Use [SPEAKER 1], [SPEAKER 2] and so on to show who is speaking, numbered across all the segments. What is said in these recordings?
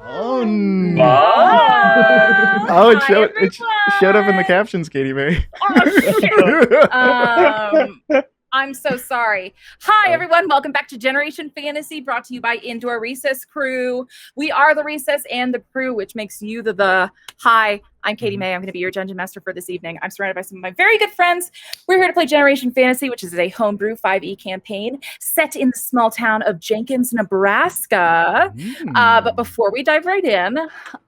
[SPEAKER 1] Oh,
[SPEAKER 2] Oh, it showed up in the captions, Katie Mae.
[SPEAKER 1] Oh, shit. I'm so sorry. Hi, everyone. Welcome back to Generation Fantasy, brought to you by Indoor Recess Crew. We are the Recess and the Crew, which makes you the. Hi, I'm Katie Mae. I'm going to be your Dungeon Master for this evening. I'm surrounded by some of my very good friends. We're here to play Generation Fantasy, which is a homebrew 5e campaign set in the small town of Jenkins, Nebraska. But before we dive right in,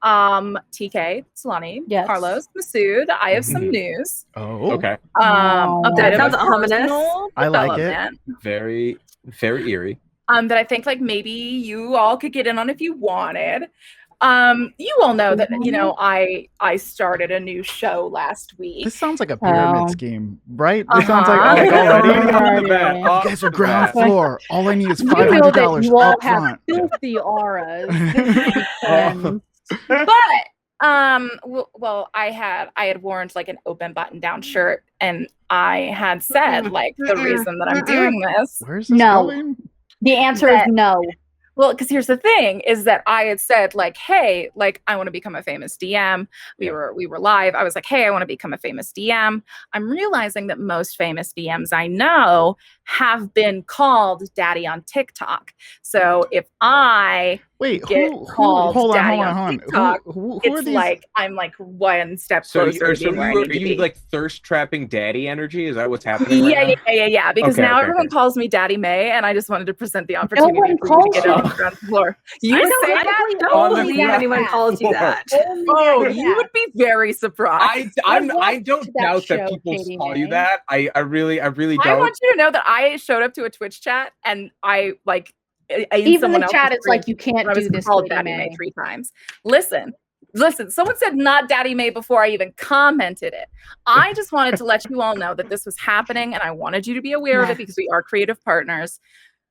[SPEAKER 1] TK, Solani,
[SPEAKER 3] Yes.
[SPEAKER 1] Carlos, Masood, I have some news.
[SPEAKER 2] Oh,
[SPEAKER 4] Okay.
[SPEAKER 3] That sounds ominous.
[SPEAKER 2] I like it.
[SPEAKER 1] development,
[SPEAKER 4] Very, very eerie.
[SPEAKER 1] that I think like maybe you all could get in on if you wanted. You all know that, you know, I started a new show last week.
[SPEAKER 2] This sounds like a pyramid
[SPEAKER 3] Oh.
[SPEAKER 2] scheme, right? This sounds like
[SPEAKER 1] Uh-huh.
[SPEAKER 2] already.
[SPEAKER 3] Already.
[SPEAKER 2] You guys are ground floor. All I need is
[SPEAKER 3] You know
[SPEAKER 2] $500
[SPEAKER 3] that you all
[SPEAKER 2] up
[SPEAKER 3] have
[SPEAKER 2] front.
[SPEAKER 3] filthy auras.
[SPEAKER 1] But well, I had worn like an open button-down shirt, and I had said like the reason that I'm doing this.
[SPEAKER 2] Where's this
[SPEAKER 3] No.
[SPEAKER 2] going?
[SPEAKER 3] The answer is no.
[SPEAKER 1] Well, because here's the thing is that I had said like, hey, like I want to become a famous DM. We were live. I was like, hey, I want to become a famous DM. I'm realizing that most famous DMs I know have been called daddy on TikTok. So if I
[SPEAKER 2] Wait,
[SPEAKER 1] get
[SPEAKER 2] who
[SPEAKER 1] called
[SPEAKER 2] hold
[SPEAKER 1] daddy
[SPEAKER 2] on.
[SPEAKER 1] on TikTok,
[SPEAKER 2] Who are
[SPEAKER 1] it's
[SPEAKER 2] these?
[SPEAKER 1] like I'm like one step
[SPEAKER 4] So,
[SPEAKER 1] closer to
[SPEAKER 4] are
[SPEAKER 1] being where I need to
[SPEAKER 4] you
[SPEAKER 1] be.
[SPEAKER 4] like thirst trapping daddy energy? Is that what's happening? Right now?
[SPEAKER 1] Yeah. Because
[SPEAKER 4] Okay,
[SPEAKER 1] now
[SPEAKER 4] okay,
[SPEAKER 1] everyone
[SPEAKER 4] okay.
[SPEAKER 1] calls me Daddy Mae, and I just wanted to present the opportunity
[SPEAKER 3] one
[SPEAKER 1] for you
[SPEAKER 3] calls
[SPEAKER 1] to get
[SPEAKER 3] you.
[SPEAKER 1] on the ground floor. You
[SPEAKER 5] I
[SPEAKER 1] say
[SPEAKER 5] don't,
[SPEAKER 1] that?
[SPEAKER 5] I don't
[SPEAKER 4] On the
[SPEAKER 5] believe
[SPEAKER 4] ground
[SPEAKER 5] anyone calls you that.
[SPEAKER 1] Oh, you would be very surprised.
[SPEAKER 4] I
[SPEAKER 3] watched
[SPEAKER 4] don't
[SPEAKER 3] that
[SPEAKER 4] doubt
[SPEAKER 3] show,
[SPEAKER 4] that people
[SPEAKER 3] Katie
[SPEAKER 4] call
[SPEAKER 3] Mae.
[SPEAKER 4] you that. I really
[SPEAKER 1] I
[SPEAKER 4] don't.
[SPEAKER 1] want you to know that I showed up to a Twitch chat, and I like
[SPEAKER 3] Even the chat is like, you can't
[SPEAKER 1] I was
[SPEAKER 3] do this,
[SPEAKER 1] called
[SPEAKER 3] Katie
[SPEAKER 1] Daddy Mae
[SPEAKER 3] Mae.
[SPEAKER 1] 3 times. Listen. Someone said not Daddy Mae before I even commented it. I just wanted to let you all know that this was happening, and I wanted you to be aware of it because we are creative partners.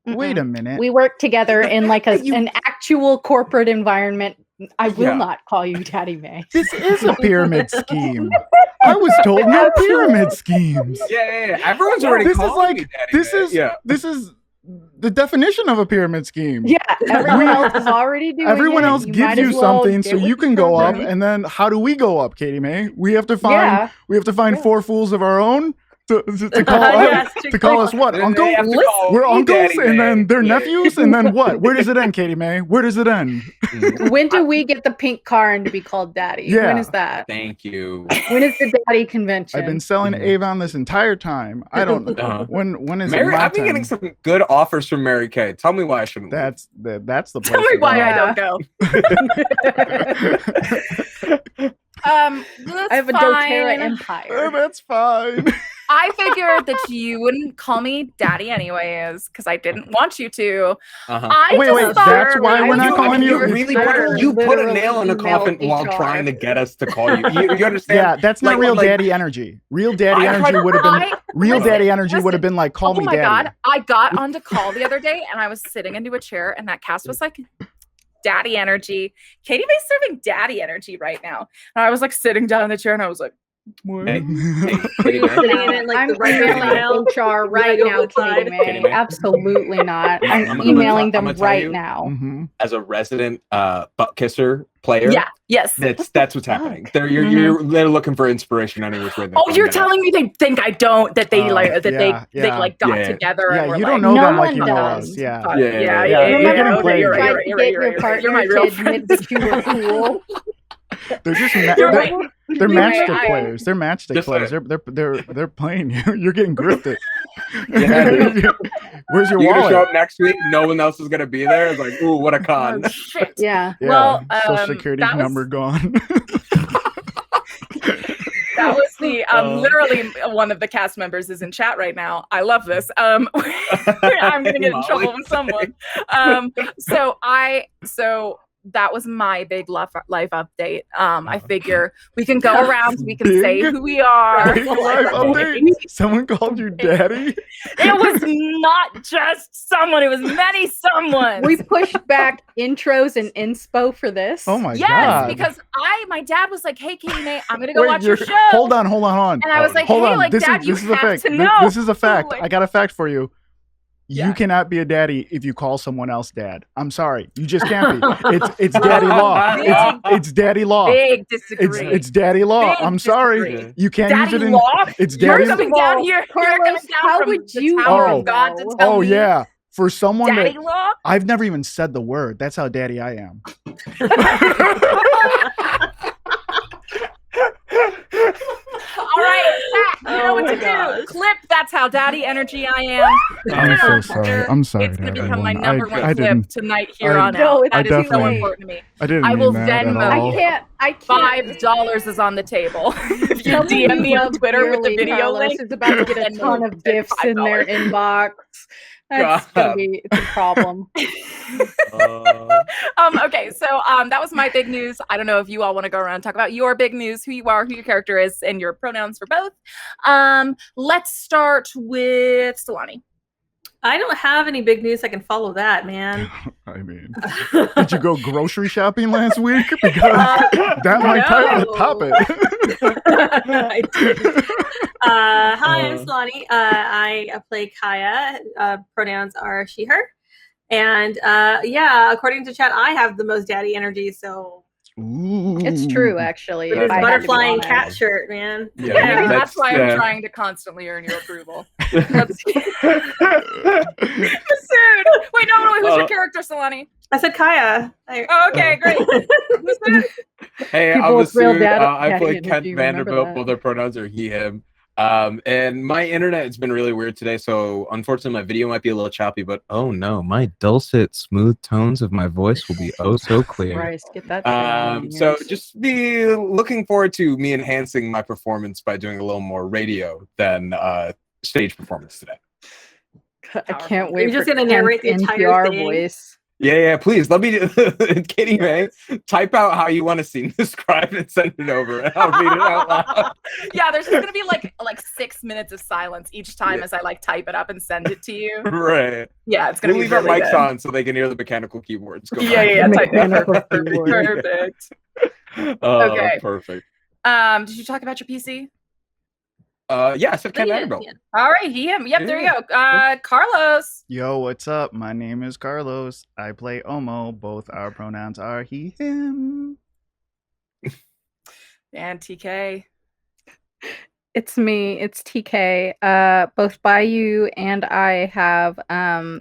[SPEAKER 2] Wait a minute.
[SPEAKER 3] We work together in like an actual corporate environment. I will
[SPEAKER 4] Yeah.
[SPEAKER 3] not call you Daddy Mae.
[SPEAKER 2] This is a pyramid scheme. I was told no pyramid schemes.
[SPEAKER 4] Yeah. Everyone's already
[SPEAKER 2] This is
[SPEAKER 4] calling
[SPEAKER 2] like
[SPEAKER 4] me daddy.
[SPEAKER 2] this
[SPEAKER 4] Mae.
[SPEAKER 2] is this is the definition of a pyramid scheme.
[SPEAKER 3] Yeah, everyone else is already doing
[SPEAKER 2] Everyone
[SPEAKER 3] it.
[SPEAKER 2] else
[SPEAKER 3] You
[SPEAKER 2] gives
[SPEAKER 3] might
[SPEAKER 2] you
[SPEAKER 3] as well
[SPEAKER 2] something
[SPEAKER 3] get
[SPEAKER 2] so
[SPEAKER 3] with
[SPEAKER 2] you
[SPEAKER 3] the
[SPEAKER 2] can go up,
[SPEAKER 3] program.
[SPEAKER 2] and then how do we go up, Katie Mae? We have to find
[SPEAKER 3] Yeah.
[SPEAKER 2] four fools of our own to call
[SPEAKER 1] Yes,
[SPEAKER 2] to call us what?
[SPEAKER 4] They
[SPEAKER 2] Uncle?
[SPEAKER 4] have to call
[SPEAKER 2] We're
[SPEAKER 4] me
[SPEAKER 2] uncles,
[SPEAKER 4] Daddy
[SPEAKER 2] and
[SPEAKER 4] Mae.
[SPEAKER 2] then they're
[SPEAKER 4] Yeah.
[SPEAKER 2] nephews, and then what? Where does it end, Katie Mae? Where does it end?
[SPEAKER 3] When do we get the pink car and to be called Daddy?
[SPEAKER 2] Yeah.
[SPEAKER 3] When is that?
[SPEAKER 4] Thank you.
[SPEAKER 3] When is the Daddy convention?
[SPEAKER 2] I've been selling Avon this entire time. I don't know
[SPEAKER 4] Uh-huh.
[SPEAKER 2] when is
[SPEAKER 4] Mary,
[SPEAKER 2] it my
[SPEAKER 4] I've been
[SPEAKER 2] time?
[SPEAKER 4] getting some good offers from Mary Kay. Tell me why I shouldn't. leave.
[SPEAKER 2] That's the place.
[SPEAKER 1] Tell me
[SPEAKER 2] to
[SPEAKER 1] why
[SPEAKER 2] go.
[SPEAKER 1] I don't go.
[SPEAKER 3] I have a doTERRA empire.
[SPEAKER 2] That's fine.
[SPEAKER 1] I figured that you wouldn't call me Daddy anyways, because I didn't want you to.
[SPEAKER 4] Uh-huh.
[SPEAKER 1] I
[SPEAKER 2] Wait,
[SPEAKER 1] just
[SPEAKER 2] wait,
[SPEAKER 1] thought
[SPEAKER 2] that's why we're not calling you?
[SPEAKER 4] You put a
[SPEAKER 3] Literally
[SPEAKER 4] nail in a
[SPEAKER 3] emailed
[SPEAKER 4] coffin while
[SPEAKER 3] HR.
[SPEAKER 4] trying to get us to call you. You understand?
[SPEAKER 2] Yeah, that's not
[SPEAKER 4] Like-
[SPEAKER 2] real
[SPEAKER 4] like-
[SPEAKER 2] daddy energy. Real daddy
[SPEAKER 4] I
[SPEAKER 2] energy
[SPEAKER 4] tried-
[SPEAKER 2] would have been
[SPEAKER 1] Listen,
[SPEAKER 2] daddy energy would have
[SPEAKER 1] listen.
[SPEAKER 2] been like, call
[SPEAKER 1] Oh
[SPEAKER 2] me
[SPEAKER 1] my
[SPEAKER 2] daddy.
[SPEAKER 1] God. I got onto call the other day, and I was sitting into a chair, and that cast was like, Daddy energy. Katie Mae's serving daddy energy right now. And I was like sitting down in the chair, and I was like, what?
[SPEAKER 4] Hey,
[SPEAKER 5] Sitting in it like
[SPEAKER 3] I'm
[SPEAKER 5] the right
[SPEAKER 3] emailing HR right
[SPEAKER 5] Right
[SPEAKER 3] now,
[SPEAKER 5] over the
[SPEAKER 3] Katie
[SPEAKER 5] side.
[SPEAKER 3] Mae.
[SPEAKER 4] Katie Mae.
[SPEAKER 3] Absolutely not.
[SPEAKER 4] Yeah,
[SPEAKER 3] I'm
[SPEAKER 4] I'm
[SPEAKER 3] emailing
[SPEAKER 4] gonna
[SPEAKER 3] them
[SPEAKER 4] tell
[SPEAKER 3] right
[SPEAKER 4] you.
[SPEAKER 3] now.
[SPEAKER 2] Mhm.
[SPEAKER 4] as a resident butt kisser player,
[SPEAKER 1] Yeah, yes.
[SPEAKER 4] that's what's happening. They're looking for inspiration any which way. they
[SPEAKER 1] Oh,
[SPEAKER 4] can
[SPEAKER 1] you're
[SPEAKER 4] get it.
[SPEAKER 1] telling me they think I don't, that they they
[SPEAKER 2] yeah.
[SPEAKER 1] like got
[SPEAKER 4] Yeah.
[SPEAKER 1] together
[SPEAKER 2] Yeah,
[SPEAKER 1] and were
[SPEAKER 2] you
[SPEAKER 1] like,
[SPEAKER 2] don't know
[SPEAKER 3] No
[SPEAKER 2] them like
[SPEAKER 3] one
[SPEAKER 2] you know
[SPEAKER 3] does.
[SPEAKER 2] us. Yeah.
[SPEAKER 1] yeah,
[SPEAKER 4] Yeah,
[SPEAKER 1] yeah,
[SPEAKER 4] yeah.
[SPEAKER 2] You're getting
[SPEAKER 1] okay,
[SPEAKER 2] played.
[SPEAKER 1] you're right,
[SPEAKER 3] Tried
[SPEAKER 1] you're
[SPEAKER 3] to
[SPEAKER 1] right,
[SPEAKER 3] get
[SPEAKER 1] you're
[SPEAKER 3] your
[SPEAKER 1] right.
[SPEAKER 3] partner
[SPEAKER 1] You're my
[SPEAKER 3] to
[SPEAKER 1] real
[SPEAKER 3] admit
[SPEAKER 1] friend.
[SPEAKER 3] that you were cool.
[SPEAKER 2] They're just
[SPEAKER 1] You're right.
[SPEAKER 2] they're
[SPEAKER 1] You're
[SPEAKER 2] matchstick
[SPEAKER 1] right.
[SPEAKER 2] players. They're matchstick
[SPEAKER 4] Just
[SPEAKER 2] players. They're playing you. You're getting grifted.
[SPEAKER 4] Yeah, dude.
[SPEAKER 2] Where's your
[SPEAKER 4] You're gonna show
[SPEAKER 2] wallet?
[SPEAKER 4] up next week. No one else is gonna be there. It's like, ooh, what a con.
[SPEAKER 1] Oh, shit.
[SPEAKER 3] Yeah.
[SPEAKER 2] Yeah,
[SPEAKER 1] Well,
[SPEAKER 2] Social Security
[SPEAKER 1] that was-
[SPEAKER 2] number gone.
[SPEAKER 1] That was the literally one of the cast members is in chat right now. I love this. I'm gonna get in trouble with someone. So that was my big life update. I figure we can go around, we can say
[SPEAKER 2] Big
[SPEAKER 1] who we are.
[SPEAKER 2] Big life update. Someone called you daddy.
[SPEAKER 1] It was not just someone, it was many someone.
[SPEAKER 3] We pushed back intros and inspo for this.
[SPEAKER 2] Oh my
[SPEAKER 1] Yes,
[SPEAKER 2] god.
[SPEAKER 1] because my dad was like, "Hey, Katie Mae, I'm gonna go watch your
[SPEAKER 2] you're-
[SPEAKER 1] show."
[SPEAKER 2] Hold on.
[SPEAKER 1] And I was like,
[SPEAKER 2] Hold
[SPEAKER 1] "Hey,
[SPEAKER 2] on.
[SPEAKER 1] like,
[SPEAKER 2] This
[SPEAKER 1] Dad,
[SPEAKER 2] is
[SPEAKER 1] you
[SPEAKER 2] a
[SPEAKER 1] have
[SPEAKER 2] fact.
[SPEAKER 1] to know."
[SPEAKER 2] This is a fact.
[SPEAKER 1] Like-
[SPEAKER 2] I got a fact for you. You cannot be a daddy if you call someone else dad. I'm sorry. You just can't be. It's daddy law. It's daddy law.
[SPEAKER 1] Big disagree.
[SPEAKER 2] It's daddy law.
[SPEAKER 1] Big
[SPEAKER 2] I'm sorry.
[SPEAKER 1] disagree.
[SPEAKER 2] You can't
[SPEAKER 1] Daddy
[SPEAKER 2] use it in
[SPEAKER 1] law?
[SPEAKER 2] it's
[SPEAKER 1] You're
[SPEAKER 2] daddy
[SPEAKER 1] coming down here. You're coming
[SPEAKER 3] Carlos,
[SPEAKER 1] down
[SPEAKER 3] how
[SPEAKER 1] from
[SPEAKER 3] would
[SPEAKER 1] the
[SPEAKER 3] you
[SPEAKER 1] Tower
[SPEAKER 2] know?
[SPEAKER 1] of God to tell
[SPEAKER 2] Oh
[SPEAKER 1] me
[SPEAKER 2] yeah. For someone
[SPEAKER 1] daddy
[SPEAKER 2] that
[SPEAKER 1] law?
[SPEAKER 2] I've never even said the word. That's how daddy I am.
[SPEAKER 1] All right, Pat, you know
[SPEAKER 5] Oh
[SPEAKER 1] what
[SPEAKER 5] my
[SPEAKER 1] to
[SPEAKER 5] gosh.
[SPEAKER 1] do. Clip, that's how daddy energy I am.
[SPEAKER 2] I'm so sorry. I'm sorry.
[SPEAKER 1] It's going to
[SPEAKER 2] to
[SPEAKER 1] become my
[SPEAKER 2] everyone.
[SPEAKER 1] number one
[SPEAKER 2] I
[SPEAKER 1] clip
[SPEAKER 2] didn't.
[SPEAKER 1] tonight here
[SPEAKER 2] I-
[SPEAKER 1] on
[SPEAKER 3] No,
[SPEAKER 1] out.
[SPEAKER 3] it's
[SPEAKER 1] That is so
[SPEAKER 2] definitely-
[SPEAKER 1] important to me.
[SPEAKER 2] I didn't
[SPEAKER 1] I will
[SPEAKER 2] mean that at
[SPEAKER 1] Venmo
[SPEAKER 2] all.
[SPEAKER 3] I can't.
[SPEAKER 1] $5 is on the table. If you
[SPEAKER 3] Someone
[SPEAKER 1] DM
[SPEAKER 3] who
[SPEAKER 1] me on
[SPEAKER 3] loves
[SPEAKER 1] Twitter with the
[SPEAKER 3] dearly
[SPEAKER 1] video
[SPEAKER 3] Carlos
[SPEAKER 1] link,
[SPEAKER 3] is about to get a
[SPEAKER 1] then
[SPEAKER 3] ton
[SPEAKER 1] you
[SPEAKER 3] of
[SPEAKER 1] get
[SPEAKER 3] gifts in their
[SPEAKER 1] $5.
[SPEAKER 3] inbox. That's gonna be it's a problem.
[SPEAKER 1] Okay, so that was my big news. I don't know if you all want to go around and talk about your big news, who you are, who your character is, and your pronouns for both. Let's start with Solani.
[SPEAKER 5] I don't have any big news. I can follow that, man.
[SPEAKER 2] I mean, did you go grocery shopping last week? Because that might top it.
[SPEAKER 5] I did. Hi, I'm Solani. I play Kaeya. Pronouns are she, her. And according to chat, I have the most daddy energy. So
[SPEAKER 2] Ooh.
[SPEAKER 3] It's true, actually.
[SPEAKER 5] this
[SPEAKER 3] if I had to be
[SPEAKER 5] butterfly and
[SPEAKER 3] honest.
[SPEAKER 5] cat shirt, man.
[SPEAKER 1] Yeah, that's why I'm
[SPEAKER 4] yeah.
[SPEAKER 1] trying to constantly earn your approval. Let's Masood. Wait, no, who's your character, Solani?
[SPEAKER 5] I said Kaeya.
[SPEAKER 1] Oh, okay, great. Masood.
[SPEAKER 4] Hey,
[SPEAKER 3] People
[SPEAKER 4] I'm
[SPEAKER 3] with real
[SPEAKER 4] Masood.
[SPEAKER 3] data-
[SPEAKER 4] I
[SPEAKER 3] daddy
[SPEAKER 4] play
[SPEAKER 3] energy,
[SPEAKER 4] Kent
[SPEAKER 3] remember
[SPEAKER 4] Vanderbilt.
[SPEAKER 3] that.
[SPEAKER 4] Both their pronouns are he, him. And my internet has been really weird today, so unfortunately my video might be a little choppy, but oh no, my dulcet, smooth tones of my voice will be oh so clear.
[SPEAKER 3] Christ, get that down in
[SPEAKER 4] So
[SPEAKER 3] yours.
[SPEAKER 4] just be looking forward to me enhancing my performance by doing a little more radio than stage performance today.
[SPEAKER 3] I can't wait.
[SPEAKER 5] You're just
[SPEAKER 3] for
[SPEAKER 5] gonna narrate the
[SPEAKER 3] Kent's
[SPEAKER 5] entire
[SPEAKER 3] NPR
[SPEAKER 5] thing?
[SPEAKER 3] voice.
[SPEAKER 4] Yeah, please let me Katie Mae, type out how you want to scene describe and send it over and I'll read it out loud.
[SPEAKER 1] Yeah, there's just gonna be like 6 minutes of silence each time as I type it up and send it to you.
[SPEAKER 4] Right.
[SPEAKER 1] Yeah, it's gonna
[SPEAKER 4] We'll
[SPEAKER 1] be
[SPEAKER 4] leave our
[SPEAKER 1] really
[SPEAKER 4] mics
[SPEAKER 1] good.
[SPEAKER 4] on so they can hear the mechanical keyboards go
[SPEAKER 1] Yeah,
[SPEAKER 4] by.
[SPEAKER 1] type that.
[SPEAKER 3] Mechanical keyboard.
[SPEAKER 1] Perfect. Okay.
[SPEAKER 4] Perfect.
[SPEAKER 1] Did you talk about your PC?
[SPEAKER 4] Yeah, I said Ken
[SPEAKER 5] Yeah,
[SPEAKER 4] Vanderbilt.
[SPEAKER 5] yeah.
[SPEAKER 1] All right, him. Yep, there you go. Carlos.
[SPEAKER 2] Yo, what's up? My name is Carlos. I play OHMO. Both our pronouns are he, him.
[SPEAKER 1] And TK.
[SPEAKER 3] It's me. It's TK. Both Bayou and I have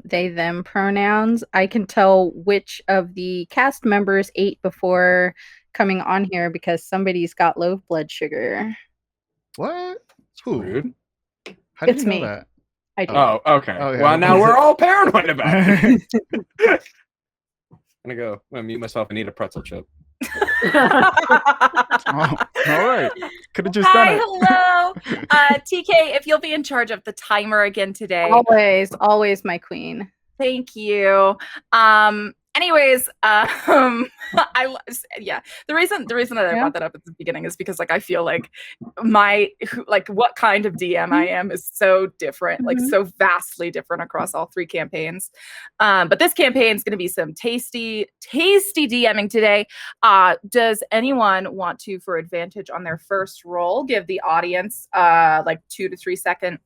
[SPEAKER 3] they them pronouns. I can tell which of the cast members ate before coming on here because somebody's got low blood sugar.
[SPEAKER 2] What? Who?
[SPEAKER 4] Rude.
[SPEAKER 2] How did
[SPEAKER 3] It's
[SPEAKER 2] you know
[SPEAKER 3] me.
[SPEAKER 2] that?
[SPEAKER 3] I do.
[SPEAKER 4] Oh, okay.
[SPEAKER 2] Oh, yeah.
[SPEAKER 4] Well, now we're all paranoid about it. I'm gonna mute myself and eat a pretzel chip.
[SPEAKER 2] Oh, all right. Could have just done
[SPEAKER 1] Hi,
[SPEAKER 2] it.
[SPEAKER 1] hello. TK, if you'll be in charge of the timer again today.
[SPEAKER 3] Always my queen.
[SPEAKER 1] Thank you. Anyways, the reason that I brought that up at the beginning is because I feel like what kind of DM I am is so different, so vastly different across all three campaigns. But this campaign is going to be some tasty DMing today. Does anyone want to, for advantage on their first roll, give the audience 2 to 3 second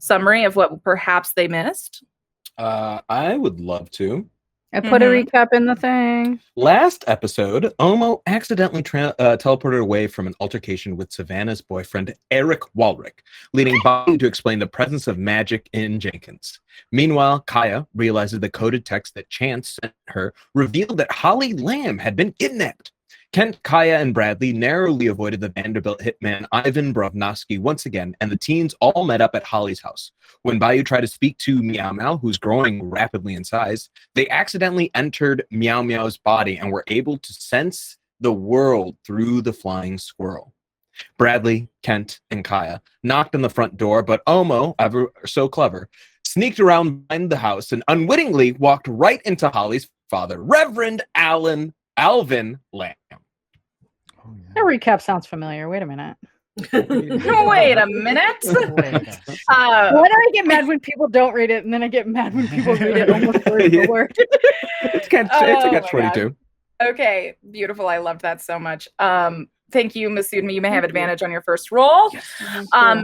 [SPEAKER 1] summary of what perhaps they missed?
[SPEAKER 4] I would love to.
[SPEAKER 3] I put a recap in the thing.
[SPEAKER 4] Last episode, OHMO accidentally teleported away from an altercation with Savannah's boyfriend, Eric Walrick, leading Bayou to explain the presence of magic in Jenkins. Meanwhile, Kaeya realizes the coded text that Chance sent her revealed that Alvin Lamb had been kidnapped. Kent, Kaeya, and Bradley narrowly avoided the Vanderbilt hitman Ivan Brovnovsky once again, and the teens all met up at Holly's house. When Bayou tried to speak to Meow Meow, who's growing rapidly in size, they accidentally entered Meow Meow's body and were able to sense the world through the flying squirrel. Bradley, Kent, and Kaeya knocked on the front door, but OHMO, ever so clever, sneaked around behind the house and unwittingly walked right into Holly's father, Reverend Alvin Lamb.
[SPEAKER 3] That recap sounds familiar. Wait a minute.
[SPEAKER 1] Wait a minute.
[SPEAKER 3] Why do I get mad when people don't read it, and then I get mad when people read it almost word for word?
[SPEAKER 4] It's a catch 22.
[SPEAKER 1] Okay, beautiful. I loved that so much. Thank you, Masood. You may have advantage on your first roll.
[SPEAKER 4] Yes.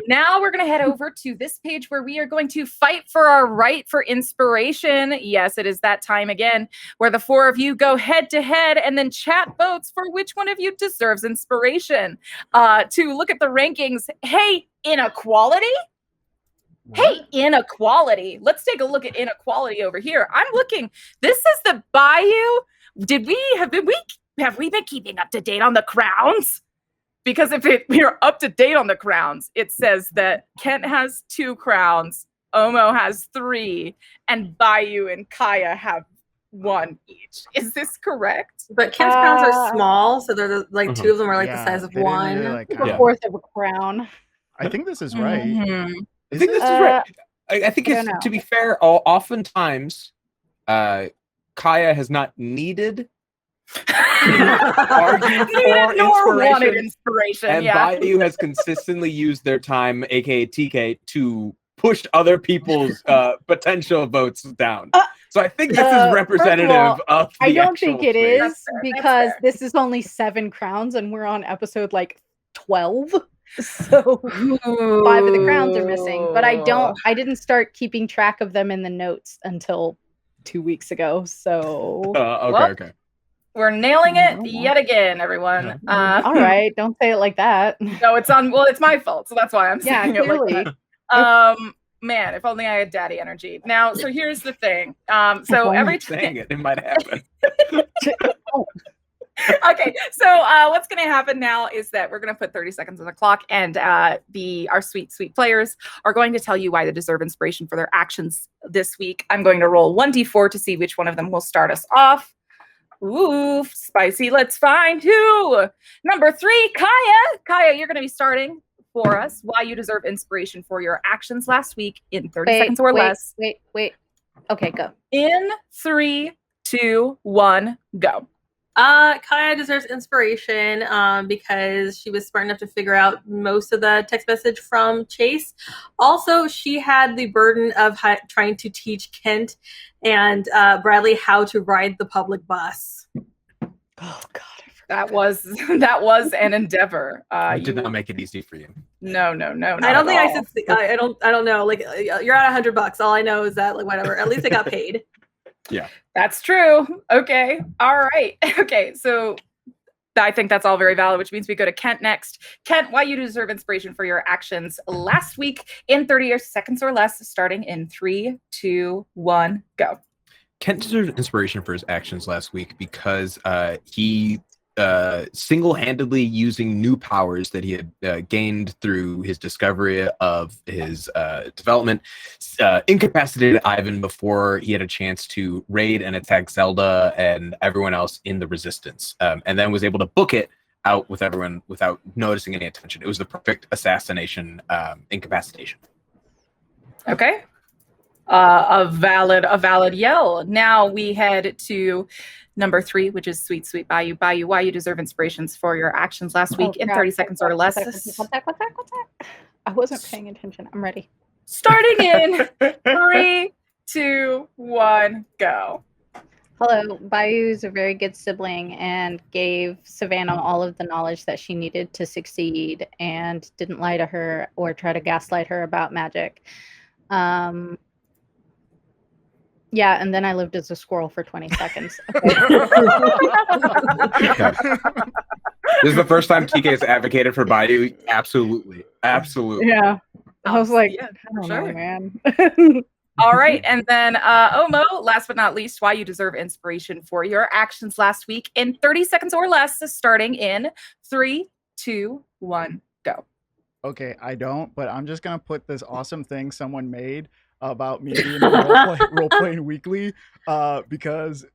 [SPEAKER 1] Now we're going to head over to this page where we are going to fight for our right for inspiration. Yes, it is that time again where the four of you go head to head and then chat votes for which one of you deserves inspiration. To look at the rankings. Hey, inequality? Hey, inequality. Let's take a look at inequality over here. I'm looking. This is the Bayou. Have we been keeping up to date on the crowns? Because if we are up to date on the crowns, it says that Kent has 2 crowns, OHMO has 3, and Bayou and Kaeya have 1 each. Is this correct?
[SPEAKER 5] But Kent's crowns are small, so they're like 2 of them are like the size of
[SPEAKER 2] they didn't
[SPEAKER 5] 1.
[SPEAKER 2] really, like,
[SPEAKER 3] A fourth of a crown.
[SPEAKER 2] I think this is right.
[SPEAKER 1] Mhm.
[SPEAKER 4] I think this is right. I think
[SPEAKER 3] I
[SPEAKER 4] it's,
[SPEAKER 3] don't know.
[SPEAKER 4] to be fair, oftentimes Kaeya has not needed argue for
[SPEAKER 1] Nor wanted
[SPEAKER 4] inspiration,
[SPEAKER 1] inspiration.
[SPEAKER 4] and
[SPEAKER 1] Yeah.
[SPEAKER 4] Bayou has consistently used their time, aka TK, to push other people's potential votes down. So I think this is representative of the
[SPEAKER 3] I don't
[SPEAKER 4] actual
[SPEAKER 3] think it
[SPEAKER 4] space.
[SPEAKER 3] is
[SPEAKER 1] fair, that's
[SPEAKER 3] because
[SPEAKER 1] fair.
[SPEAKER 3] this is only 7 crowns and we're on episode like 12. So 5 of the crowns are missing. But I didn't start keeping track of them in the notes until 2 weeks ago. So
[SPEAKER 4] Okay.
[SPEAKER 1] We're nailing it yet again, everyone.
[SPEAKER 3] all right, don't say it like that.
[SPEAKER 1] No, it's my fault, so that's why I'm
[SPEAKER 3] Yeah,
[SPEAKER 1] saying it like
[SPEAKER 3] clearly.
[SPEAKER 1] that. Man, if only I had daddy energy. Now, so here's the thing. So every
[SPEAKER 4] Saying it might happen.
[SPEAKER 1] Okay, so what's going to happen now is that we're going to put 30 seconds on the clock, and our sweet players are going to tell you why they deserve inspiration for their actions this week. I'm going to roll 1d4 to see which one of them will start us off. Ooh, spicy. Let's find who. Number 3, Kaeya. Kaeya, you're going to be starting for us why you deserve inspiration for your actions last week in 30 seconds or less.
[SPEAKER 3] Wait. Okay, go.
[SPEAKER 1] In 3, 2, 1, go.
[SPEAKER 5] Kaeya deserves inspiration because she was smart enough to figure out most of the text message from Chase. Also, she had the burden of trying to teach Kent and Bradley how to ride the public bus.
[SPEAKER 3] Oh God.
[SPEAKER 1] That was an endeavor.
[SPEAKER 4] I did not make it easy for you.
[SPEAKER 1] No.
[SPEAKER 5] I don't think I should. I don't know. Like you're at $100. All I know is that like whatever. At least I got paid.
[SPEAKER 4] Yeah,
[SPEAKER 1] that's true. Okay. All right. Okay. So I think that's all very valid, which means we go to Kent next. Kent, why you deserve inspiration for your actions last week in 30 seconds or less, starting in 3, 2, 1, go.
[SPEAKER 4] Kent deserved inspiration for his actions last week because he single-handedly using new powers that he had gained through his discovery of his development incapacitated Ivan before he had a chance to raid and attack Zelda and everyone else in the Resistance, and then was able to book it out with everyone without noticing any attention. It was the perfect assassination incapacitation.
[SPEAKER 1] Okay. A valid yell. Now we head to number 3, which is sweet Bayou. Bayou, why you deserve inspirations for your actions last week in 30 seconds or less.
[SPEAKER 3] What's that? I wasn't paying attention. I'm ready.
[SPEAKER 1] Starting in 3, 2, 1, go.
[SPEAKER 3] Hello. Bayou's a very good sibling and gave Savannah all of the knowledge that she needed to succeed and didn't lie to her or try to gaslight her about magic. Yeah, and then I lived as a squirrel for 20 seconds. Okay.
[SPEAKER 4] This is the first time TK has advocated for Bayou. Absolutely.
[SPEAKER 3] Yeah. I was like,
[SPEAKER 1] yeah,
[SPEAKER 3] I don't
[SPEAKER 1] sure.
[SPEAKER 3] know, man.
[SPEAKER 1] All right. And then OHMO, last but not least, why you deserve inspiration for your actions last week in 30 seconds or less, starting in 3, 2, 1, go.
[SPEAKER 2] Okay, I don't, but I'm just gonna put this awesome thing someone made about me being role playing weekly because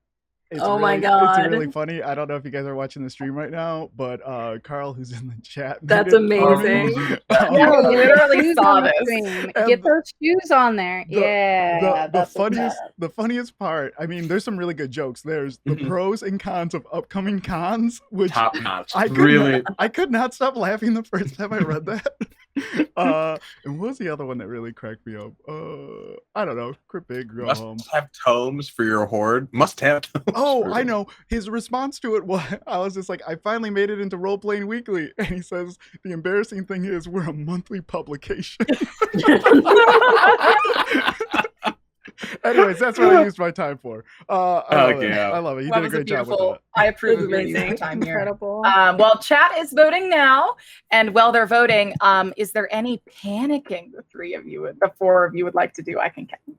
[SPEAKER 2] it's it's really funny. I don't know if you guys are watching the stream right now, but Carl, who's in the chat,
[SPEAKER 5] That's amazing.
[SPEAKER 1] I literally saw this.
[SPEAKER 3] Get those shoes on there.
[SPEAKER 2] The funniest part, I mean, there's some really good jokes. There's the pros and cons of upcoming cons, which
[SPEAKER 4] Top notch.
[SPEAKER 2] I could not stop laughing the first time I read that. And what was the other one that really cracked me up? I don't know. Crit big, go
[SPEAKER 4] Must
[SPEAKER 2] home.
[SPEAKER 4] have tomes for your horde. Must have tomes.
[SPEAKER 2] Oh, I know. His response to it was, I was just like, I finally made it into Role Playing Weekly. And he says, the embarrassing thing is we're a monthly publication. Anyways, that's what I used my time for. I love it. You did a great job with that.
[SPEAKER 1] I approve of your time here.
[SPEAKER 3] Incredible.
[SPEAKER 1] Well, chat is voting now, and while they're voting, is there any panicking the four of you would like to do? I can count.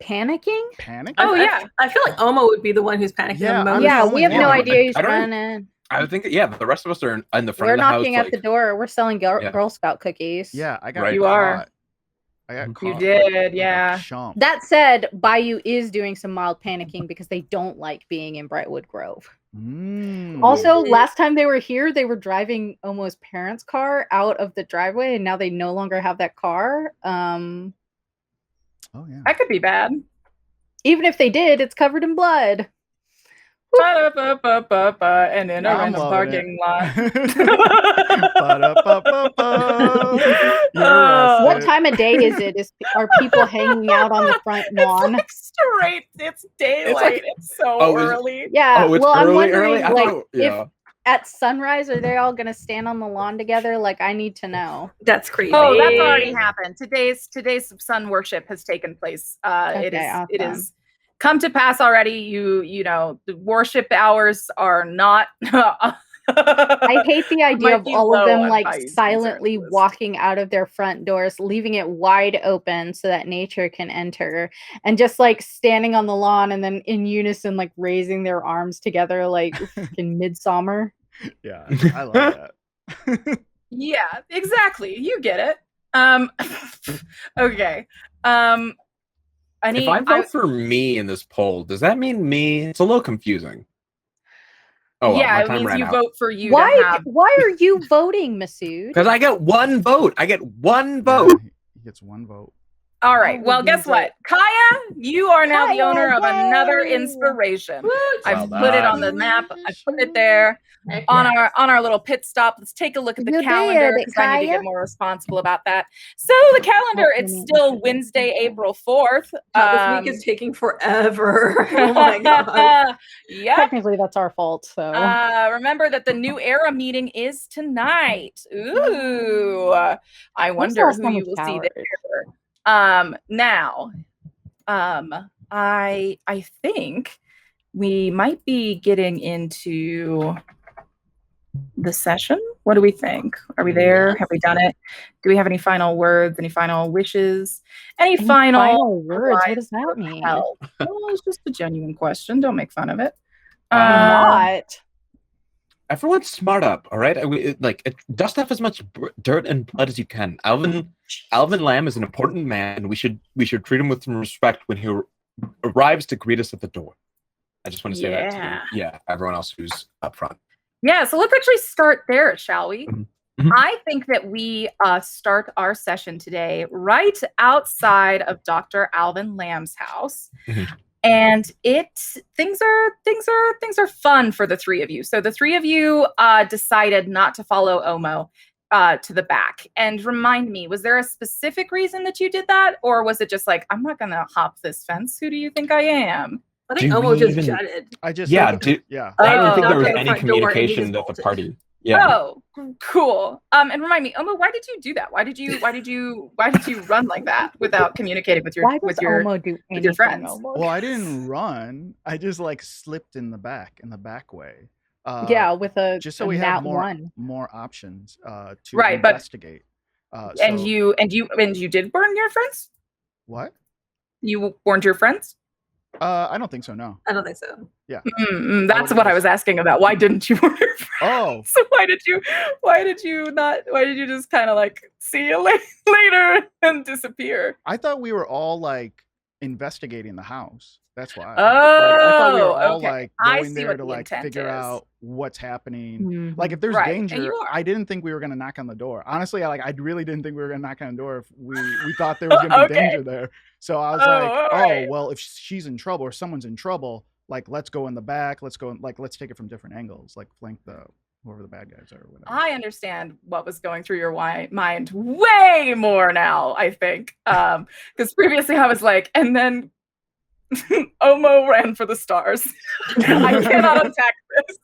[SPEAKER 3] Panicking?
[SPEAKER 2] Panic?
[SPEAKER 1] Oh, yeah.
[SPEAKER 5] I feel like OHMO would be the one who's panicking
[SPEAKER 2] Yeah,
[SPEAKER 5] the most.
[SPEAKER 3] Yeah, we have no idea who's
[SPEAKER 4] I don't-
[SPEAKER 3] running.
[SPEAKER 4] I think the rest of us are in the front
[SPEAKER 3] We're
[SPEAKER 4] of the house.
[SPEAKER 3] knocking at the door. We're selling
[SPEAKER 4] Yeah.
[SPEAKER 3] Girl Scout cookies.
[SPEAKER 2] Yeah, I got
[SPEAKER 4] Right.
[SPEAKER 1] You
[SPEAKER 2] caught.
[SPEAKER 1] are.
[SPEAKER 2] I got caught.
[SPEAKER 1] You
[SPEAKER 2] like
[SPEAKER 1] did,
[SPEAKER 2] a
[SPEAKER 1] yeah.
[SPEAKER 2] chump.
[SPEAKER 3] That said, Bayou is doing some mild panicking because they don't like being in Brightwood Grove. Also, last time they were here, they were driving Omo's parents' car out of the driveway, and now they no longer have that car.
[SPEAKER 2] Oh yeah.
[SPEAKER 1] That could be bad.
[SPEAKER 3] Even if they did, it's covered in blood.
[SPEAKER 1] And in a
[SPEAKER 2] I'm
[SPEAKER 1] random
[SPEAKER 2] loving
[SPEAKER 1] parking lot.
[SPEAKER 3] What time of day is it? Are people hanging out on the front lawn?
[SPEAKER 1] It's daylight. It's so early.
[SPEAKER 3] Yeah.
[SPEAKER 4] Oh, it's
[SPEAKER 3] well, I'm
[SPEAKER 4] early.
[SPEAKER 3] wondering,
[SPEAKER 4] I
[SPEAKER 3] like,
[SPEAKER 4] thought, yeah.
[SPEAKER 3] if at sunrise, are they all going to stand on the lawn together? Like, I need to know.
[SPEAKER 5] That's creepy.
[SPEAKER 1] Oh, that's already happened. Today's sun worship has taken place. It is come to pass already. You know, the worship hours are not.
[SPEAKER 3] I hate the idea of all of them like silently
[SPEAKER 1] list.
[SPEAKER 3] walking out of their front doors, leaving it wide open so that nature can enter, and just like standing on the lawn and then in unison like raising their arms together like in midsummer.
[SPEAKER 2] Yeah, I love that.
[SPEAKER 1] Yeah, exactly. You get it. Okay.
[SPEAKER 4] If I vote for me in this poll, does that mean me? It's a little confusing. Oh, well,
[SPEAKER 1] yeah,
[SPEAKER 4] my
[SPEAKER 1] it
[SPEAKER 4] time
[SPEAKER 1] means
[SPEAKER 4] ran
[SPEAKER 1] you
[SPEAKER 4] out.
[SPEAKER 1] vote for you.
[SPEAKER 3] Why are you voting, Masood?
[SPEAKER 4] Because I get one vote. I get one vote.
[SPEAKER 2] Yeah, he gets one vote.
[SPEAKER 1] All right. Well, guess what? Kaeya, you are now the owner of another inspiration. I've put it on the map. I put it there on our little pit stop. Let's take a look at the calendar because I need to get more responsible about that. So the calendar, it's still Wednesday, April 4th.
[SPEAKER 5] This week is taking forever. Oh my god.
[SPEAKER 1] Yeah.
[SPEAKER 3] Technically, that's our fault. So
[SPEAKER 1] remember that the New Era meeting is tonight. Ooh. I wonder who you will see there. Now, I think we might be getting into the session. What do we think? Are we there? Have we done it? Do we have any final words? Any final wishes? Any final
[SPEAKER 3] words? What does that mean?
[SPEAKER 1] Well, it's just a genuine question. Don't make fun of it.
[SPEAKER 3] Not.
[SPEAKER 4] Everyone's smart up, all right? Dust off as much dirt and blood as you can. Alvin Lamb is an important man. We should treat him with some respect when he arrives to greet us at the door. I just want to say that to everyone else who's up front.
[SPEAKER 1] Yeah, so let's actually start there, shall we?
[SPEAKER 4] Mm-hmm.
[SPEAKER 1] I think that we start our session today right outside of Dr. Alvin Lamb's house.
[SPEAKER 4] Mm-hmm.
[SPEAKER 1] And things are fun for the three of you. So the three of you decided not to follow OHMO to the back. And remind me, was there a specific reason that you did that? Or was it just like, I'm not going to hop this fence? Who do you think I am?
[SPEAKER 5] I think OHMO just jutted.
[SPEAKER 2] I just
[SPEAKER 4] I
[SPEAKER 2] don't
[SPEAKER 4] didn't think there was any communication at the party. Yeah.
[SPEAKER 1] Oh, cool. And remind me, OHMO, why did you do that? Why did you run like that without communicating with your friends?
[SPEAKER 2] Well, I didn't run. I just like slipped in the back way.
[SPEAKER 3] With a
[SPEAKER 2] just so we have more options to
[SPEAKER 1] right,
[SPEAKER 2] investigate.
[SPEAKER 1] And you did warn your friends?
[SPEAKER 2] What?
[SPEAKER 1] You warned your friends?
[SPEAKER 2] I don't think so. No.
[SPEAKER 5] I don't think so.
[SPEAKER 2] Yeah.
[SPEAKER 1] That's what I was asking about. Why didn't you warn your friends?
[SPEAKER 2] Oh.
[SPEAKER 1] So why did you just kind of like see you later and disappear?
[SPEAKER 2] I thought we were all like investigating the house. That's why.
[SPEAKER 1] Oh,
[SPEAKER 2] I thought we were all
[SPEAKER 1] okay.
[SPEAKER 2] like going there to like figure out what's happening.
[SPEAKER 3] Mm-hmm.
[SPEAKER 2] Like if there's danger, I didn't think we were gonna knock on the door. Honestly, I really didn't think we were gonna knock on the door if we thought there was gonna be danger there. So I was well, if she's in trouble or someone's in trouble, like let's go in the back, let's take it from different angles, like flank the whoever the bad guys are or whatever.
[SPEAKER 1] I understand what was going through your mind way more now, I think. Because previously I was like, and then OHMO ran for the stars. I cannot unpack this.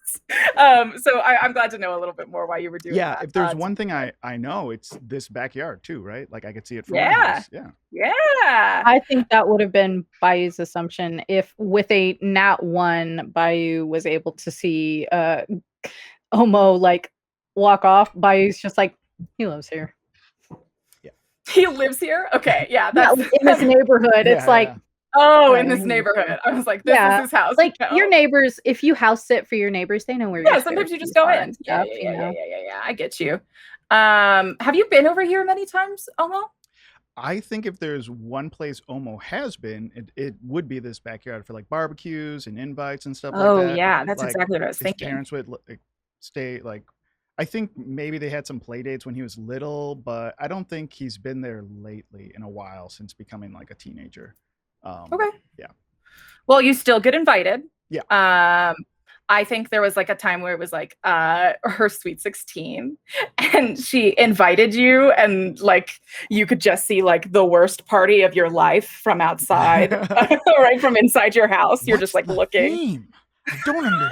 [SPEAKER 1] So I'm glad to know a little bit more why you were doing that.
[SPEAKER 2] Yeah, if there's one thing I know, it's this backyard too, right? Like I could see it from my
[SPEAKER 1] Yeah.
[SPEAKER 2] house. Yeah.
[SPEAKER 1] Yeah.
[SPEAKER 3] I think that would have been Bayou's assumption if with a nat 1 Bayou was able to see OHMO like walk off. Bayou's just like, he lives here.
[SPEAKER 2] Yeah.
[SPEAKER 1] He lives here? Okay, yeah. That's
[SPEAKER 3] in this neighborhood. It's like
[SPEAKER 1] oh, in this neighborhood. I was like, this is his house.
[SPEAKER 3] Like your neighbors, if you house sit for your neighbors, they know where you're.
[SPEAKER 1] Yeah, sometimes you just go in. Yeah, I get you. Have you been over here many times, OHMO?
[SPEAKER 2] I think if there's one place OHMO has been, it would be this backyard for like barbecues and invites and stuff like that.
[SPEAKER 1] Oh yeah, that's
[SPEAKER 2] like,
[SPEAKER 1] exactly what I was
[SPEAKER 2] his
[SPEAKER 1] thinking.
[SPEAKER 2] Parents would stay like. I think maybe they had some play dates when he was little, but I don't think he's been there lately in a while since becoming like a teenager.
[SPEAKER 1] Okay.
[SPEAKER 2] Yeah.
[SPEAKER 1] Well, you still get invited.
[SPEAKER 2] Yeah.
[SPEAKER 1] I think there was like a time where it was like her sweet 16 and she invited you and like you could just see like the worst party of your life from outside, right from inside your house. You're just like looking.
[SPEAKER 2] Theme? I don't understand.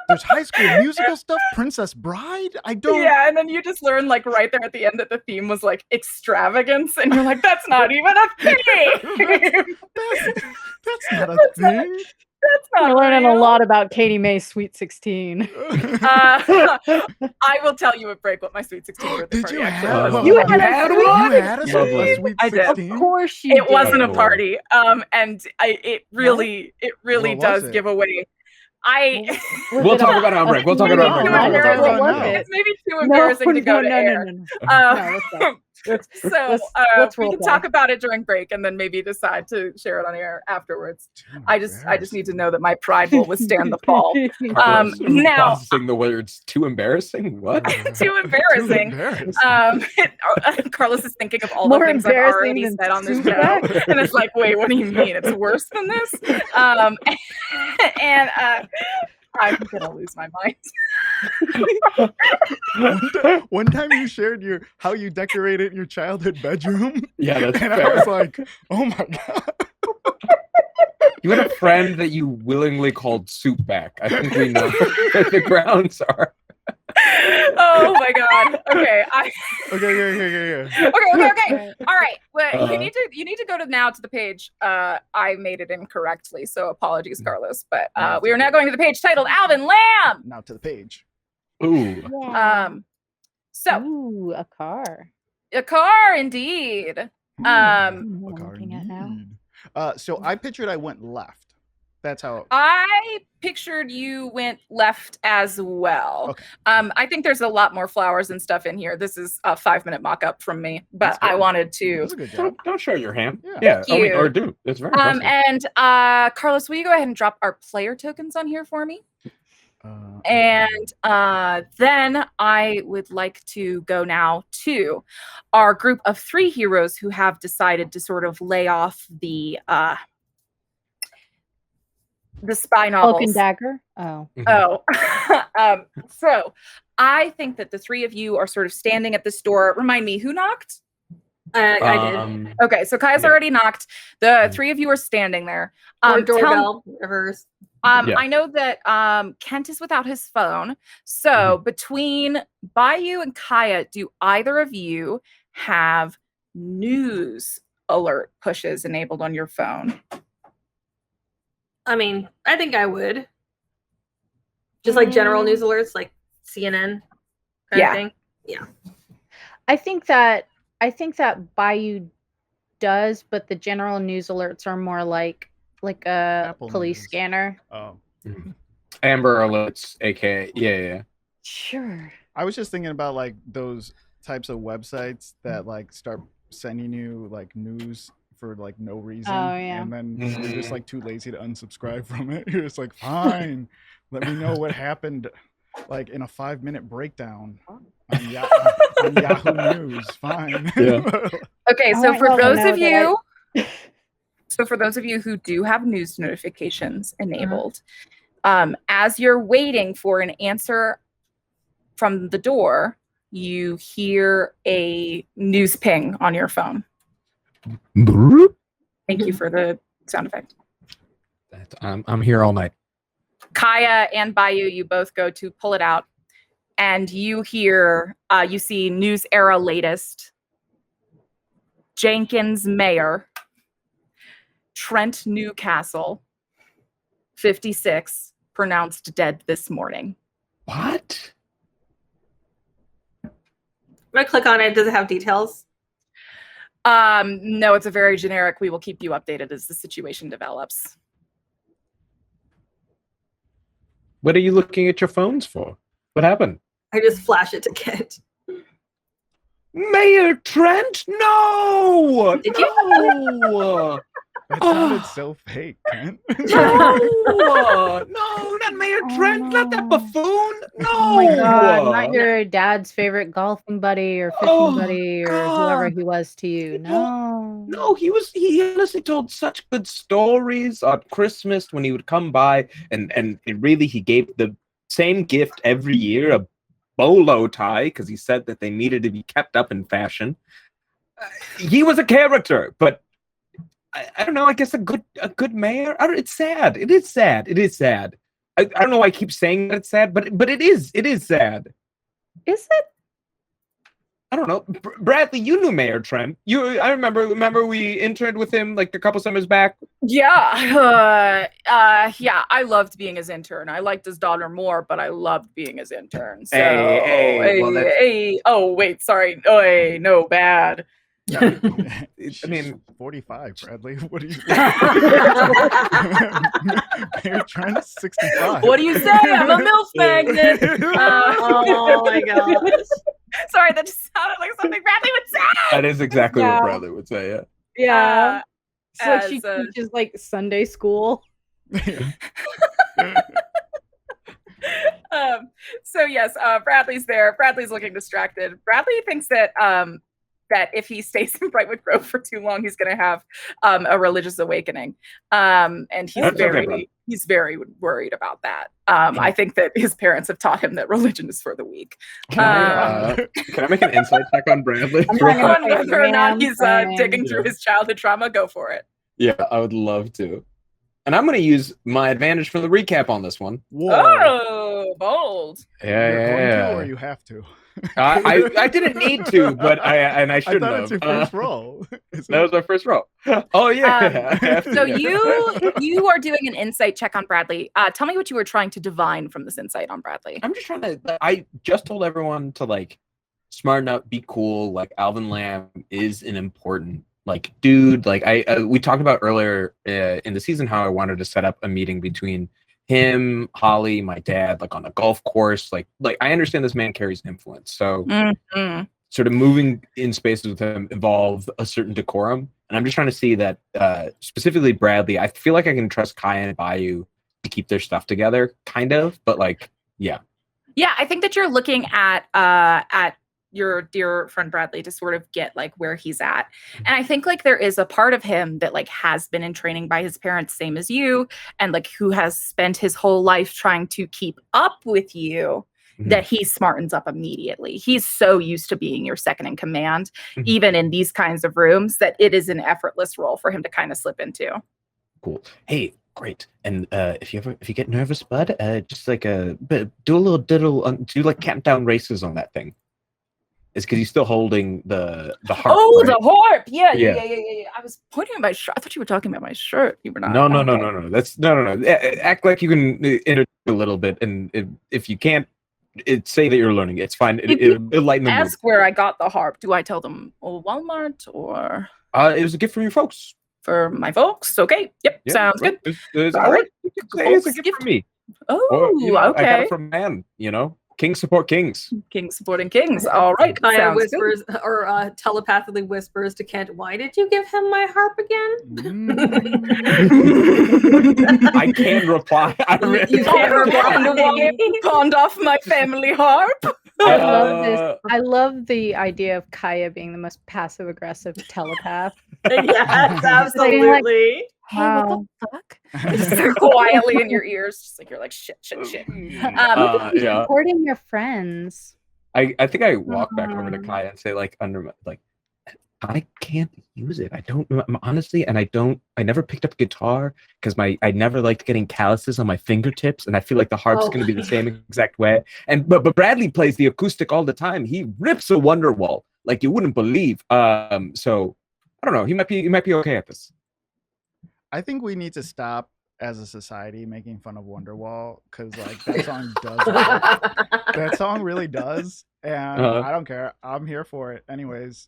[SPEAKER 2] There's High School Musical stuff, Princess Bride. I don't.
[SPEAKER 1] Yeah, and then you just learn like right there at the end that the theme was like extravagance, and you're like, that's not even a thing.
[SPEAKER 2] that's not a thing.
[SPEAKER 1] That's not
[SPEAKER 3] You're learning
[SPEAKER 1] real.
[SPEAKER 3] a lot about Katie Mae's Sweet 16.
[SPEAKER 1] I will tell you at break what my Sweet 16 birthday
[SPEAKER 2] Did
[SPEAKER 1] party
[SPEAKER 2] you
[SPEAKER 1] actually
[SPEAKER 2] have
[SPEAKER 1] was.
[SPEAKER 2] one?
[SPEAKER 3] You had one?
[SPEAKER 2] You had a
[SPEAKER 4] Lovely.
[SPEAKER 2] Sweet
[SPEAKER 1] I did.
[SPEAKER 2] 16?
[SPEAKER 3] Of course you
[SPEAKER 1] It
[SPEAKER 3] did.
[SPEAKER 1] wasn't a
[SPEAKER 4] Cool.
[SPEAKER 1] party, and it really
[SPEAKER 2] What
[SPEAKER 1] does
[SPEAKER 2] was it?
[SPEAKER 1] give away.
[SPEAKER 3] Was
[SPEAKER 4] We'll
[SPEAKER 3] it
[SPEAKER 4] talk about it on break. We'll talk about it on break.
[SPEAKER 2] No,
[SPEAKER 1] Too
[SPEAKER 2] no,
[SPEAKER 1] embarrassing.
[SPEAKER 2] no, no.
[SPEAKER 1] It's maybe too embarrassing to go to air.
[SPEAKER 3] No,
[SPEAKER 1] Um,
[SPEAKER 3] let's go.
[SPEAKER 1] So
[SPEAKER 3] let's
[SPEAKER 1] we
[SPEAKER 3] role
[SPEAKER 1] can
[SPEAKER 3] play.
[SPEAKER 1] talk about it during break and then maybe decide to share it on air afterwards. I just need to know that my pride will withstand the fall. Now
[SPEAKER 4] Processing the words too embarrassing. What?
[SPEAKER 1] too embarrassing. Carlos is thinking of all the
[SPEAKER 3] More
[SPEAKER 1] things I've already
[SPEAKER 3] embarrassing
[SPEAKER 1] said on this
[SPEAKER 3] than
[SPEAKER 1] show,
[SPEAKER 3] Tupac?
[SPEAKER 1] and it's like, wait, what do you mean? It's worse than this? I'm gonna lose my mind.
[SPEAKER 2] One time you shared how you decorated your childhood bedroom.
[SPEAKER 4] Yeah, that's
[SPEAKER 2] and
[SPEAKER 4] fair.
[SPEAKER 2] I was like, oh my god.
[SPEAKER 4] You had a friend that you willingly called Soup back. I think we know what the grounds are.
[SPEAKER 1] Oh my god. Okay.
[SPEAKER 2] Okay.
[SPEAKER 1] Okay. All right. Well, you need to go to the page. I made it incorrectly, so apologies, Carlos. But we are now going to the page titled Alvin Lamb.
[SPEAKER 2] Now to the page.
[SPEAKER 4] Ooh.
[SPEAKER 1] So
[SPEAKER 3] Ooh, a car.
[SPEAKER 1] a car, indeed.
[SPEAKER 2] A
[SPEAKER 3] I'm
[SPEAKER 2] car
[SPEAKER 3] looking at now.
[SPEAKER 2] indeed. So I pictured I went left. That's how.
[SPEAKER 1] I pictured you went left as well.
[SPEAKER 2] Okay.
[SPEAKER 1] I think there's a lot more flowers and stuff in here. This is a 5-minute mock-up from me, but
[SPEAKER 2] That's good.
[SPEAKER 1] I wanted to.
[SPEAKER 2] That's a good job.
[SPEAKER 4] Don't show your hand.
[SPEAKER 2] Yeah.
[SPEAKER 1] Thank you.
[SPEAKER 4] or do. It's very impressive.
[SPEAKER 1] And Carlos, will you go ahead and drop our player tokens on here for me? And then I would like to go now to our group of 3 heroes who have decided to sort of lay off the spy novels.
[SPEAKER 3] Cloak and Dagger. Oh.
[SPEAKER 1] Oh. So I think that the 3 of you are sort of standing at this door. Remind me, who knocked?
[SPEAKER 5] I did.
[SPEAKER 1] Okay, so Kaya's already knocked. The 3 of you are standing there.
[SPEAKER 5] Or doorbell, whatever.
[SPEAKER 1] I know that Kent is without his phone. So between Bayou and Kaeya, do either of you have news alert pushes enabled on your phone?
[SPEAKER 5] I mean, I think I would. Just like general news alerts, like CNN kind of thing. Yeah.
[SPEAKER 3] I think that Bayou does, but the general news alerts are more like a
[SPEAKER 2] Apple
[SPEAKER 3] police
[SPEAKER 2] News.
[SPEAKER 3] scanner.
[SPEAKER 2] Oh.
[SPEAKER 4] Amber Alerts, aka yeah.
[SPEAKER 3] Sure.
[SPEAKER 2] I was just thinking about like those types of websites that like start sending you like news for like no reason.
[SPEAKER 3] Oh, yeah.
[SPEAKER 2] And then you're just like too lazy to unsubscribe from it. You're just like, fine, let me know what happened like in a 5-minute breakdown on Yahoo News. Fine.
[SPEAKER 4] Yeah.
[SPEAKER 1] Okay,
[SPEAKER 3] Oh,
[SPEAKER 1] so
[SPEAKER 3] I
[SPEAKER 1] for
[SPEAKER 3] don't
[SPEAKER 1] those
[SPEAKER 3] know
[SPEAKER 1] of
[SPEAKER 3] that
[SPEAKER 1] you who do have news notifications enabled, as you're waiting for an answer from the door, you hear a news ping on your phone. Thank you for the sound effect.
[SPEAKER 4] I'm here all night.
[SPEAKER 1] Kaeya and Bayou, you both go to pull it out, and you hear, you see News Era latest. Jenkins Mayor, Trent Newcastle, 56, pronounced dead this morning.
[SPEAKER 4] What?
[SPEAKER 5] When I click on it, does it have details?
[SPEAKER 1] No, it's a very generic, we will keep you updated as the situation develops.
[SPEAKER 4] What are you looking at your phones for? What happened?
[SPEAKER 5] I just flash it to Kit.
[SPEAKER 4] Mayor Trent? No!
[SPEAKER 5] Did you?
[SPEAKER 4] No!
[SPEAKER 2] That sounded so fake, Kent.
[SPEAKER 4] No! No, not Mayor Trent, not that buffoon! No!
[SPEAKER 3] Oh my god, not your dad's favorite golfing buddy or fishing buddy or whoever
[SPEAKER 4] God.
[SPEAKER 3] he was to you. No.
[SPEAKER 4] No, he honestly told such good stories on Christmas when he would come by, and really he gave the same gift every year, a bolo tie, because he said that they needed to be kept up in fashion. He was a character, but I don't know. I guess a good mayor. It's sad. It is sad. It is sad. I don't know why I keep saying that it's sad, but it is. It is sad.
[SPEAKER 3] Is it?
[SPEAKER 4] I don't know. Bradley, you knew Mayor Trent. I remember we interned with him like a couple summers back.
[SPEAKER 1] Yeah. Yeah, I loved being his intern. I liked his daughter more, but I loved being his intern. So, oh, wait, sorry. Oh, hey, no, bad.
[SPEAKER 4] No, I mean,
[SPEAKER 2] 45, Bradley. What are you? Mayor Trent's 65.
[SPEAKER 1] What do you say? I'm a MILF magnet.
[SPEAKER 5] Oh my gosh.
[SPEAKER 1] Sorry, that just sounded like something Bradley would say.
[SPEAKER 4] that is exactly what Bradley would say. Yeah.
[SPEAKER 3] Yeah. So
[SPEAKER 1] as
[SPEAKER 3] she
[SPEAKER 1] a-
[SPEAKER 3] teaches like Sunday school.
[SPEAKER 1] So yes, Bradley's there. Bradley's looking distracted. Bradley thinks that that if he stays in Brightwood Grove for too long, he's going to have a religious awakening, and he's very worried about that. I think that his parents have taught him that religion is for the weak.
[SPEAKER 4] Can I make an insight check on Bradley?
[SPEAKER 1] On whether or not he's digging through his childhood trauma, go for it.
[SPEAKER 4] Yeah, I would love to. And I'm going to use my advantage from the recap on this one.
[SPEAKER 2] Whoa.
[SPEAKER 1] Oh, bold.
[SPEAKER 2] You're going to, or you have to?
[SPEAKER 4] I didn't need to, but I shouldn't
[SPEAKER 2] I thought
[SPEAKER 4] have.
[SPEAKER 2] it's your first roll.
[SPEAKER 4] That was my first roll. Oh yeah.
[SPEAKER 1] So you are doing an insight check on Bradley. Tell me what you were trying to divine from this insight on Bradley.
[SPEAKER 4] I'm just trying to. I just told everyone to like smarten up, be cool. Like Alvin Lamb is an important like dude. Like we talked about earlier in the season how I wanted to set up a meeting between him, Holly, my dad, like on a golf course. Like I understand this man carries influence. So sort of moving in spaces with him involve a certain decorum. And I'm just trying to see that specifically Bradley, I feel like I can trust Kaeya and Bayou to keep their stuff together, kind of, but like, yeah.
[SPEAKER 1] Yeah, I think that you're looking at your dear friend Bradley to sort of get like where he's at. And I think like there is a part of him that like has been in training by his parents, same as you, and like who has spent his whole life trying to keep up with you, that he smartens up immediately. He's so used to being your second in command, even in these kinds of rooms, that it is an effortless role for him to kind of slip into.
[SPEAKER 4] Cool. Hey, great. And if you get nervous, bud, just like do a little diddle, do like countdown races on that thing. It's because he's still holding the harp.
[SPEAKER 1] Oh,
[SPEAKER 4] right?
[SPEAKER 1] the harp! Yeah. I was pointing at my shirt. I thought you were talking about my shirt. You were not.
[SPEAKER 4] No. That's no. Act like you can introduce a little bit, and if you can't, say that you're learning. It's fine. It'll lighten the mood.
[SPEAKER 1] Ask where I got the harp. Do I tell them, Walmart or?
[SPEAKER 4] It was a gift from your folks.
[SPEAKER 1] For my folks. Okay. Yep.
[SPEAKER 4] Yeah,
[SPEAKER 1] Sounds good.
[SPEAKER 4] It's
[SPEAKER 1] All right.
[SPEAKER 4] It's a gift from me.
[SPEAKER 1] Oh,
[SPEAKER 4] Or,
[SPEAKER 1] okay.
[SPEAKER 4] I got it from man. Kings support kings.
[SPEAKER 1] Kings supporting kings. All right.
[SPEAKER 5] Kaeya
[SPEAKER 1] Sounds
[SPEAKER 5] whispers or telepathically whispers to Kent, "Why did you give him my harp again?"
[SPEAKER 4] I can reply.
[SPEAKER 5] You can't reply.
[SPEAKER 1] Pawned off my family harp.
[SPEAKER 3] I love this. I love the idea of Kaeya being the most passive aggressive telepath.
[SPEAKER 5] Yes, absolutely.
[SPEAKER 1] hey, what the fuck? Just quietly in your ears, just like you're like shit.
[SPEAKER 4] Yeah.
[SPEAKER 3] Supporting your friends.
[SPEAKER 4] I think I walk back over to Kaeya and say like I can't use it. I don't honestly, and I never picked up guitar because I never liked getting calluses on my fingertips, and I feel like the harp's going to be the same exact way. And but Bradley plays the acoustic all the time. He rips a Wonderwall like you wouldn't believe. So I don't know. He might be okay at this.
[SPEAKER 2] I think we need to stop as a society making fun of Wonderwall because like that song does work. That song really does, and I don't care. I'm here for it. Anyways,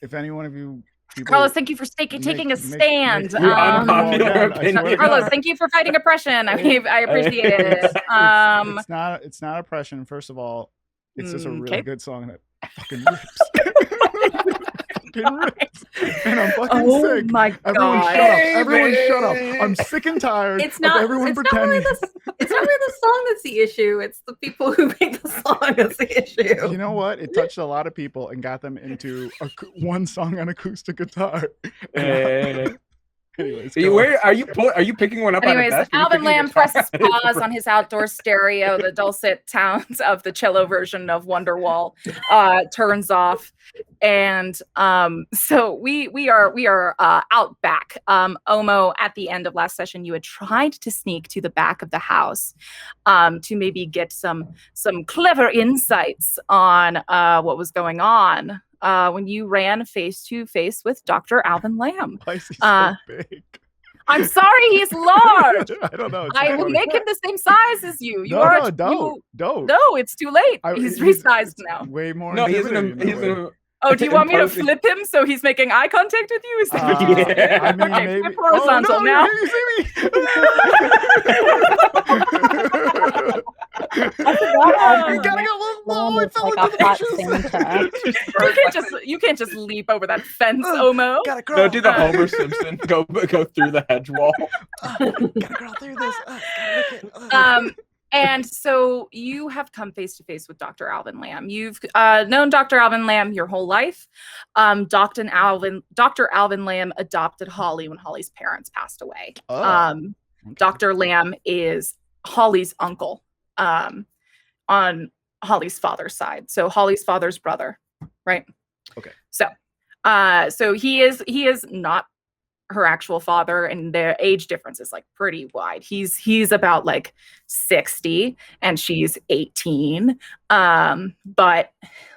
[SPEAKER 2] if any one of you people
[SPEAKER 1] Carlos, thank you for taking a stand.
[SPEAKER 2] Carlos,
[SPEAKER 1] thank you for fighting oppression. I appreciate it.
[SPEAKER 2] It's not oppression. First of all, it's just a really good song that fucking rips. Rips. And I'm fucking sick.
[SPEAKER 1] My God.
[SPEAKER 2] Everyone shut up. I'm sick and tired of everyone pretending.
[SPEAKER 5] It's not really the song that's the issue. It's the people who make the song that's the issue.
[SPEAKER 2] You know what? It touched a lot of people and got them into one song on acoustic guitar. Anyways,
[SPEAKER 4] are you picking one up?
[SPEAKER 1] Anyways, Alvin Lamb presses pause on his outdoor stereo. The dulcet tones of the cello version of Wonderwall turns off, and so we are out back. OHMO, at the end of last session, you had tried to sneak to the back of the house to maybe get some clever insights on what was going on. When you ran face to face with Dr. Alvin Lamb.
[SPEAKER 2] Why is he so big?
[SPEAKER 1] I'm sorry, he's large.
[SPEAKER 2] I don't know.
[SPEAKER 1] I will make him the same size as you.
[SPEAKER 2] Don't.
[SPEAKER 1] No, it's too late. He's resized now.
[SPEAKER 2] Way more.
[SPEAKER 4] No, he's
[SPEAKER 1] Oh, do you want me to flip him so he's making eye contact with you? Is that what you
[SPEAKER 4] yeah.
[SPEAKER 2] I mean,
[SPEAKER 1] okay,
[SPEAKER 2] maybe.
[SPEAKER 1] flip horizontal now.
[SPEAKER 2] You see me?
[SPEAKER 3] You
[SPEAKER 2] gotta go low.
[SPEAKER 3] It's like a hot Santa.
[SPEAKER 1] You can't just leap over that fence, OHMO.
[SPEAKER 2] Gotta crawl.
[SPEAKER 4] No, do the Homer Simpson. Go through the hedge wall.
[SPEAKER 2] Gotta crawl through this.
[SPEAKER 1] And so you have come face to face with Dr. Alvin Lamb. You've known Dr. Alvin Lamb your whole life. Dr. Alvin Lamb adopted Holly when Holly's parents passed away.
[SPEAKER 2] Okay.
[SPEAKER 1] Dr. Lamb is Holly's uncle on Holly's father's side. So Holly's father's brother, right?
[SPEAKER 2] Okay.
[SPEAKER 1] So he is not her actual father, and their age difference is like pretty wide. He's about like 60 and she's 18. But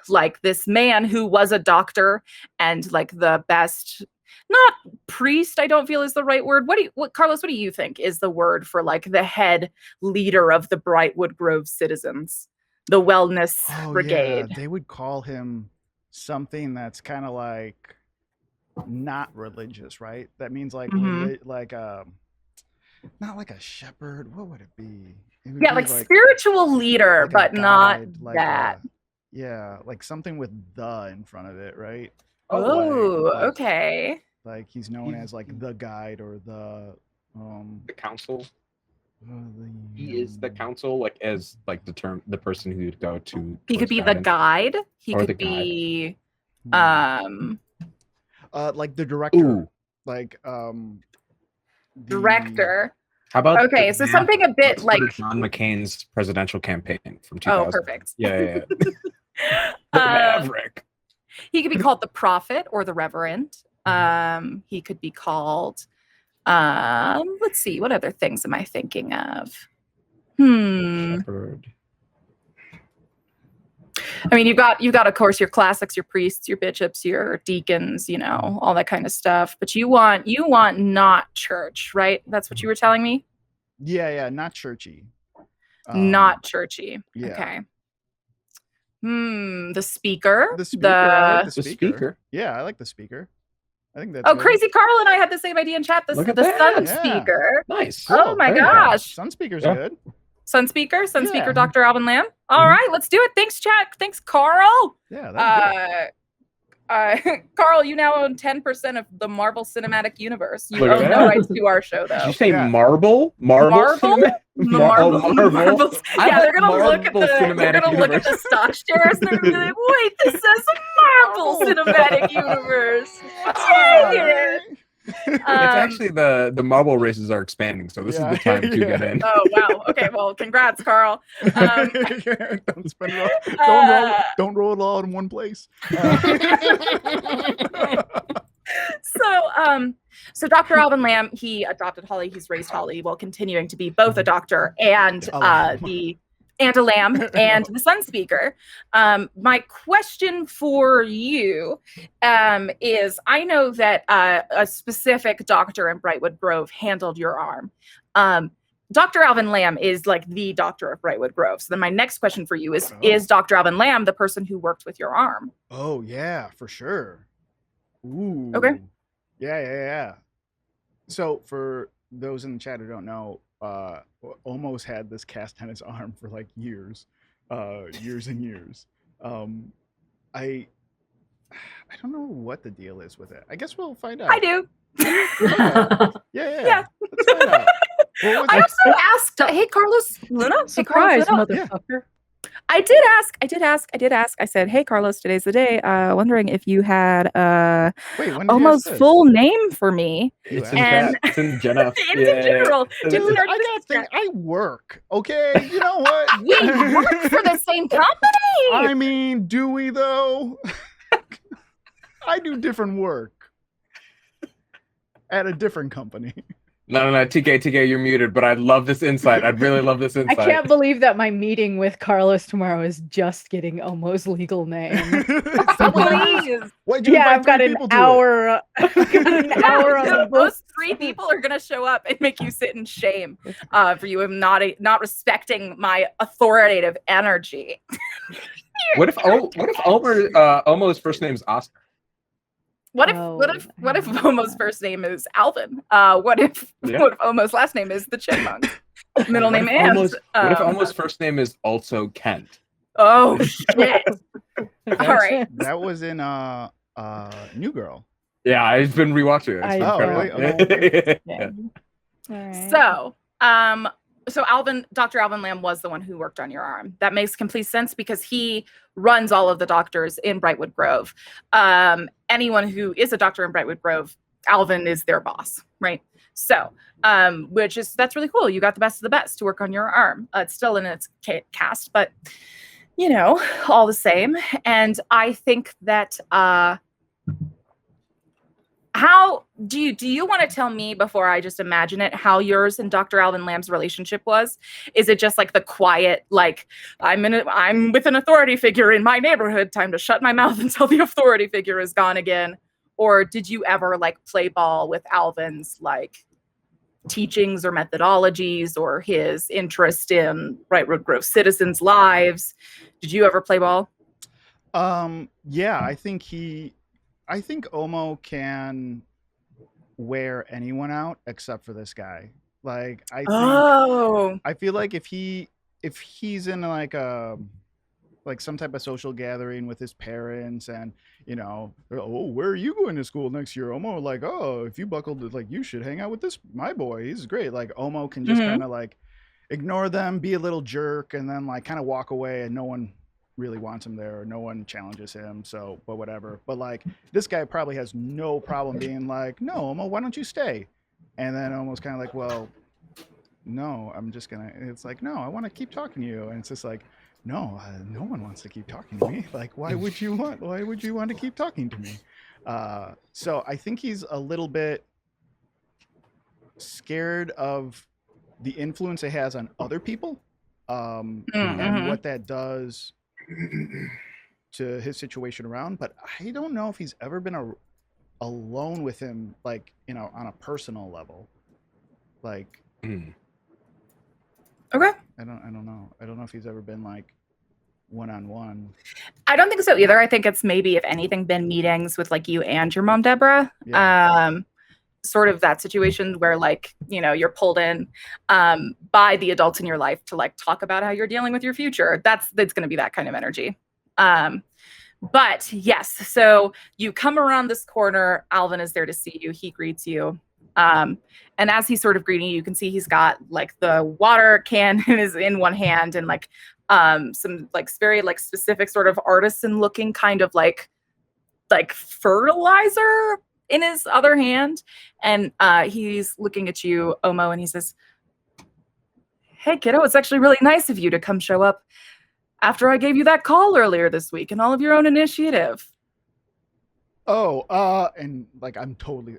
[SPEAKER 1] like this man who was a doctor and like the best, not priest, I don't feel is the right word. Carlos, what do you think is the word for like the head leader of the Brightwood Grove citizens, the wellness brigade?
[SPEAKER 2] Yeah. They would call him something that's kind of like not religious, right? That means like not like a shepherd. What would it be?
[SPEAKER 1] Yeah, like spiritual leader,
[SPEAKER 2] like
[SPEAKER 1] but
[SPEAKER 2] guide,
[SPEAKER 1] not
[SPEAKER 2] like
[SPEAKER 1] that.
[SPEAKER 2] Like something with "the" in front of it, right?
[SPEAKER 1] Okay.
[SPEAKER 2] Like he's known as like the guide or the
[SPEAKER 4] council. He is the council, like as like the person who would go to.
[SPEAKER 1] He could be the guide. He could be
[SPEAKER 2] like the director.
[SPEAKER 4] Ooh.
[SPEAKER 2] Like
[SPEAKER 1] director.
[SPEAKER 4] How about
[SPEAKER 1] so something a bit like
[SPEAKER 4] John McCain's presidential campaign from 2000.
[SPEAKER 1] Oh, perfect.
[SPEAKER 4] Yeah. The Maverick.
[SPEAKER 1] He could be called the prophet or the reverend. He could be called let's see, what other things am I thinking of?
[SPEAKER 4] Shepherd.
[SPEAKER 1] I mean, you've got of course your classics, your priests, your bishops, your deacons, all that kind of stuff. But you want not church, right? That's what you were telling me?
[SPEAKER 2] Yeah, not churchy.
[SPEAKER 1] Not churchy.
[SPEAKER 2] Yeah.
[SPEAKER 1] Okay. The speaker.
[SPEAKER 2] The speaker. I like the
[SPEAKER 4] The speaker.
[SPEAKER 2] Yeah, I like the speaker. I think that's good.
[SPEAKER 1] Crazy Carl and I had the same idea in chat. The sun speaker.
[SPEAKER 4] Nice.
[SPEAKER 1] Oh my gosh.
[SPEAKER 2] Sun speaker's good.
[SPEAKER 1] Sun speaker, Dr. Alvin Lamb. All right, let's do it. Thanks, chat. Thanks, Carl.
[SPEAKER 2] Yeah.
[SPEAKER 1] Carl, you now own 10% of the Marvel Cinematic Universe. You
[SPEAKER 4] Look at
[SPEAKER 1] own
[SPEAKER 4] that.
[SPEAKER 1] no rights to our show, though.
[SPEAKER 4] Did you say
[SPEAKER 1] Marvel?
[SPEAKER 4] Marvel?
[SPEAKER 1] Marvels.
[SPEAKER 4] I
[SPEAKER 1] Yeah,
[SPEAKER 4] like
[SPEAKER 1] they're gonna look at
[SPEAKER 4] Marvel Cinematic
[SPEAKER 1] the stock shares and they're gonna be like, wait, this says Marvel Cinematic Universe.
[SPEAKER 4] It's actually the marble races are expanding, so this is the time to get in.
[SPEAKER 1] Oh wow. Okay. Well, congrats, Carl.
[SPEAKER 2] Don't spend it all. Don't roll it all in one place.
[SPEAKER 1] So Dr. Alvin Lamb, he adopted Holly. He's raised Holly while continuing to be both a doctor and a lamb and the sun speaker. My question for you is, I know that a specific doctor in Brightwood Grove handled your arm. Dr. Alvin Lamb is like the doctor of Brightwood Grove. So then my next question for you is Dr. Alvin Lamb the person who worked with your arm?
[SPEAKER 2] Oh, yeah, for sure. Ooh.
[SPEAKER 1] Okay.
[SPEAKER 2] Yeah. So for those in the chat who don't know, almost had this cast on his arm for like years and years. I don't know what the deal is with it. I guess we'll find out.
[SPEAKER 1] I do.
[SPEAKER 2] Yeah. Let's find out.
[SPEAKER 1] I also asked, hey, Carlos Luna?
[SPEAKER 3] Surprise,
[SPEAKER 1] hey,
[SPEAKER 3] motherfucker.
[SPEAKER 1] Yeah. I did ask. I said, hey, Carlos, today's the day. Wondering if you had almost full name for me.
[SPEAKER 4] It's in GenF.
[SPEAKER 1] In general.
[SPEAKER 2] I work, okay? You know what?
[SPEAKER 1] We work for the same company.
[SPEAKER 2] I mean, do we though? I do different work at a different company.
[SPEAKER 4] No, TK, you're muted, but I'd love this insight. I'd really love this insight.
[SPEAKER 3] I can't believe that my meeting with Carlos tomorrow is just getting Omo's legal name.
[SPEAKER 1] Please.
[SPEAKER 3] I've got an hour. An hour on
[SPEAKER 1] those 3 people are gonna show up and make you sit in shame for you not respecting my authoritative energy.
[SPEAKER 4] What if Omo's first name's Oscar?
[SPEAKER 1] What if Omo's first name is Alvin? What if Omo's last name is the Chipmunk? Middle name is.
[SPEAKER 4] What if Omo's first name is also Kent?
[SPEAKER 1] Oh shit! All right.
[SPEAKER 2] That was in New Girl.
[SPEAKER 4] Yeah, I've been rewatching it.
[SPEAKER 2] Really?
[SPEAKER 1] Yeah. Right. So Dr. Alvin Lamb was the one who worked on your arm. That makes complete sense because he runs all of the doctors in Brightwood Grove. Anyone who is a doctor in Brightwood Grove, Alvin is their boss, right? So, that's really cool. You got the best of the best to work on your arm. It's still in its cast, but all the same. And I think that how do you want to tell me, before I just imagine it, how yours and Dr. Alvin Lamb's relationship was? Is it just like the quiet, like I'm with an authority figure in my neighborhood, time to shut my mouth until the authority figure is gone again? Or did you ever like play ball with Alvin's like teachings or methodologies or his interest in Brightwood Grove citizens' lives? Did you ever play ball?
[SPEAKER 2] Yeah, I think Omo can wear anyone out except for this guy. Like I feel like if he's in like some type of social gathering with his parents and where are you going to school next year, Omo? Like, oh, if you buckled, like you should hang out with my boy. He's great. Like Omo can just kind of like ignore them, be a little jerk, and then like kind of walk away, and no one really wants him there, or no one challenges him, but whatever. But like this guy probably has no problem being like, no, Omo, why don't you stay? And then Omo's kind of like, well, no, I'm just gonna. It's like, no, I want to keep talking to you, and it's just like, no, no one wants to keep talking to me. Like, why would you want to keep talking to me? So I think he's a little bit scared of the influence it has on other people, and what that does to his situation around. But I don't know if he's ever been alone with him, like, on a personal level. Like,
[SPEAKER 1] okay.
[SPEAKER 2] I don't know. I don't know if he's ever been like one-on-one.
[SPEAKER 1] I don't think so either. I think it's maybe, if anything, been meetings with like you and your mom, Deborah. Yeah. Sort of that situation where like, you're pulled in by the adults in your life to like talk about how you're dealing with your future. That's going to be that kind of energy. But yes, so you come around this corner, Alvin is there to see you. He greets you. And as he's sort of greeting you can see he's got like the water can is in one hand and like some like very like specific sort of artisan looking kind of like fertilizer in his other hand, and he's looking at you, OHMO, and he says, "Hey, kiddo, it's actually really nice of you to come show up after I gave you that call earlier this week and all of your own initiative."
[SPEAKER 2] Oh, and like I'm totally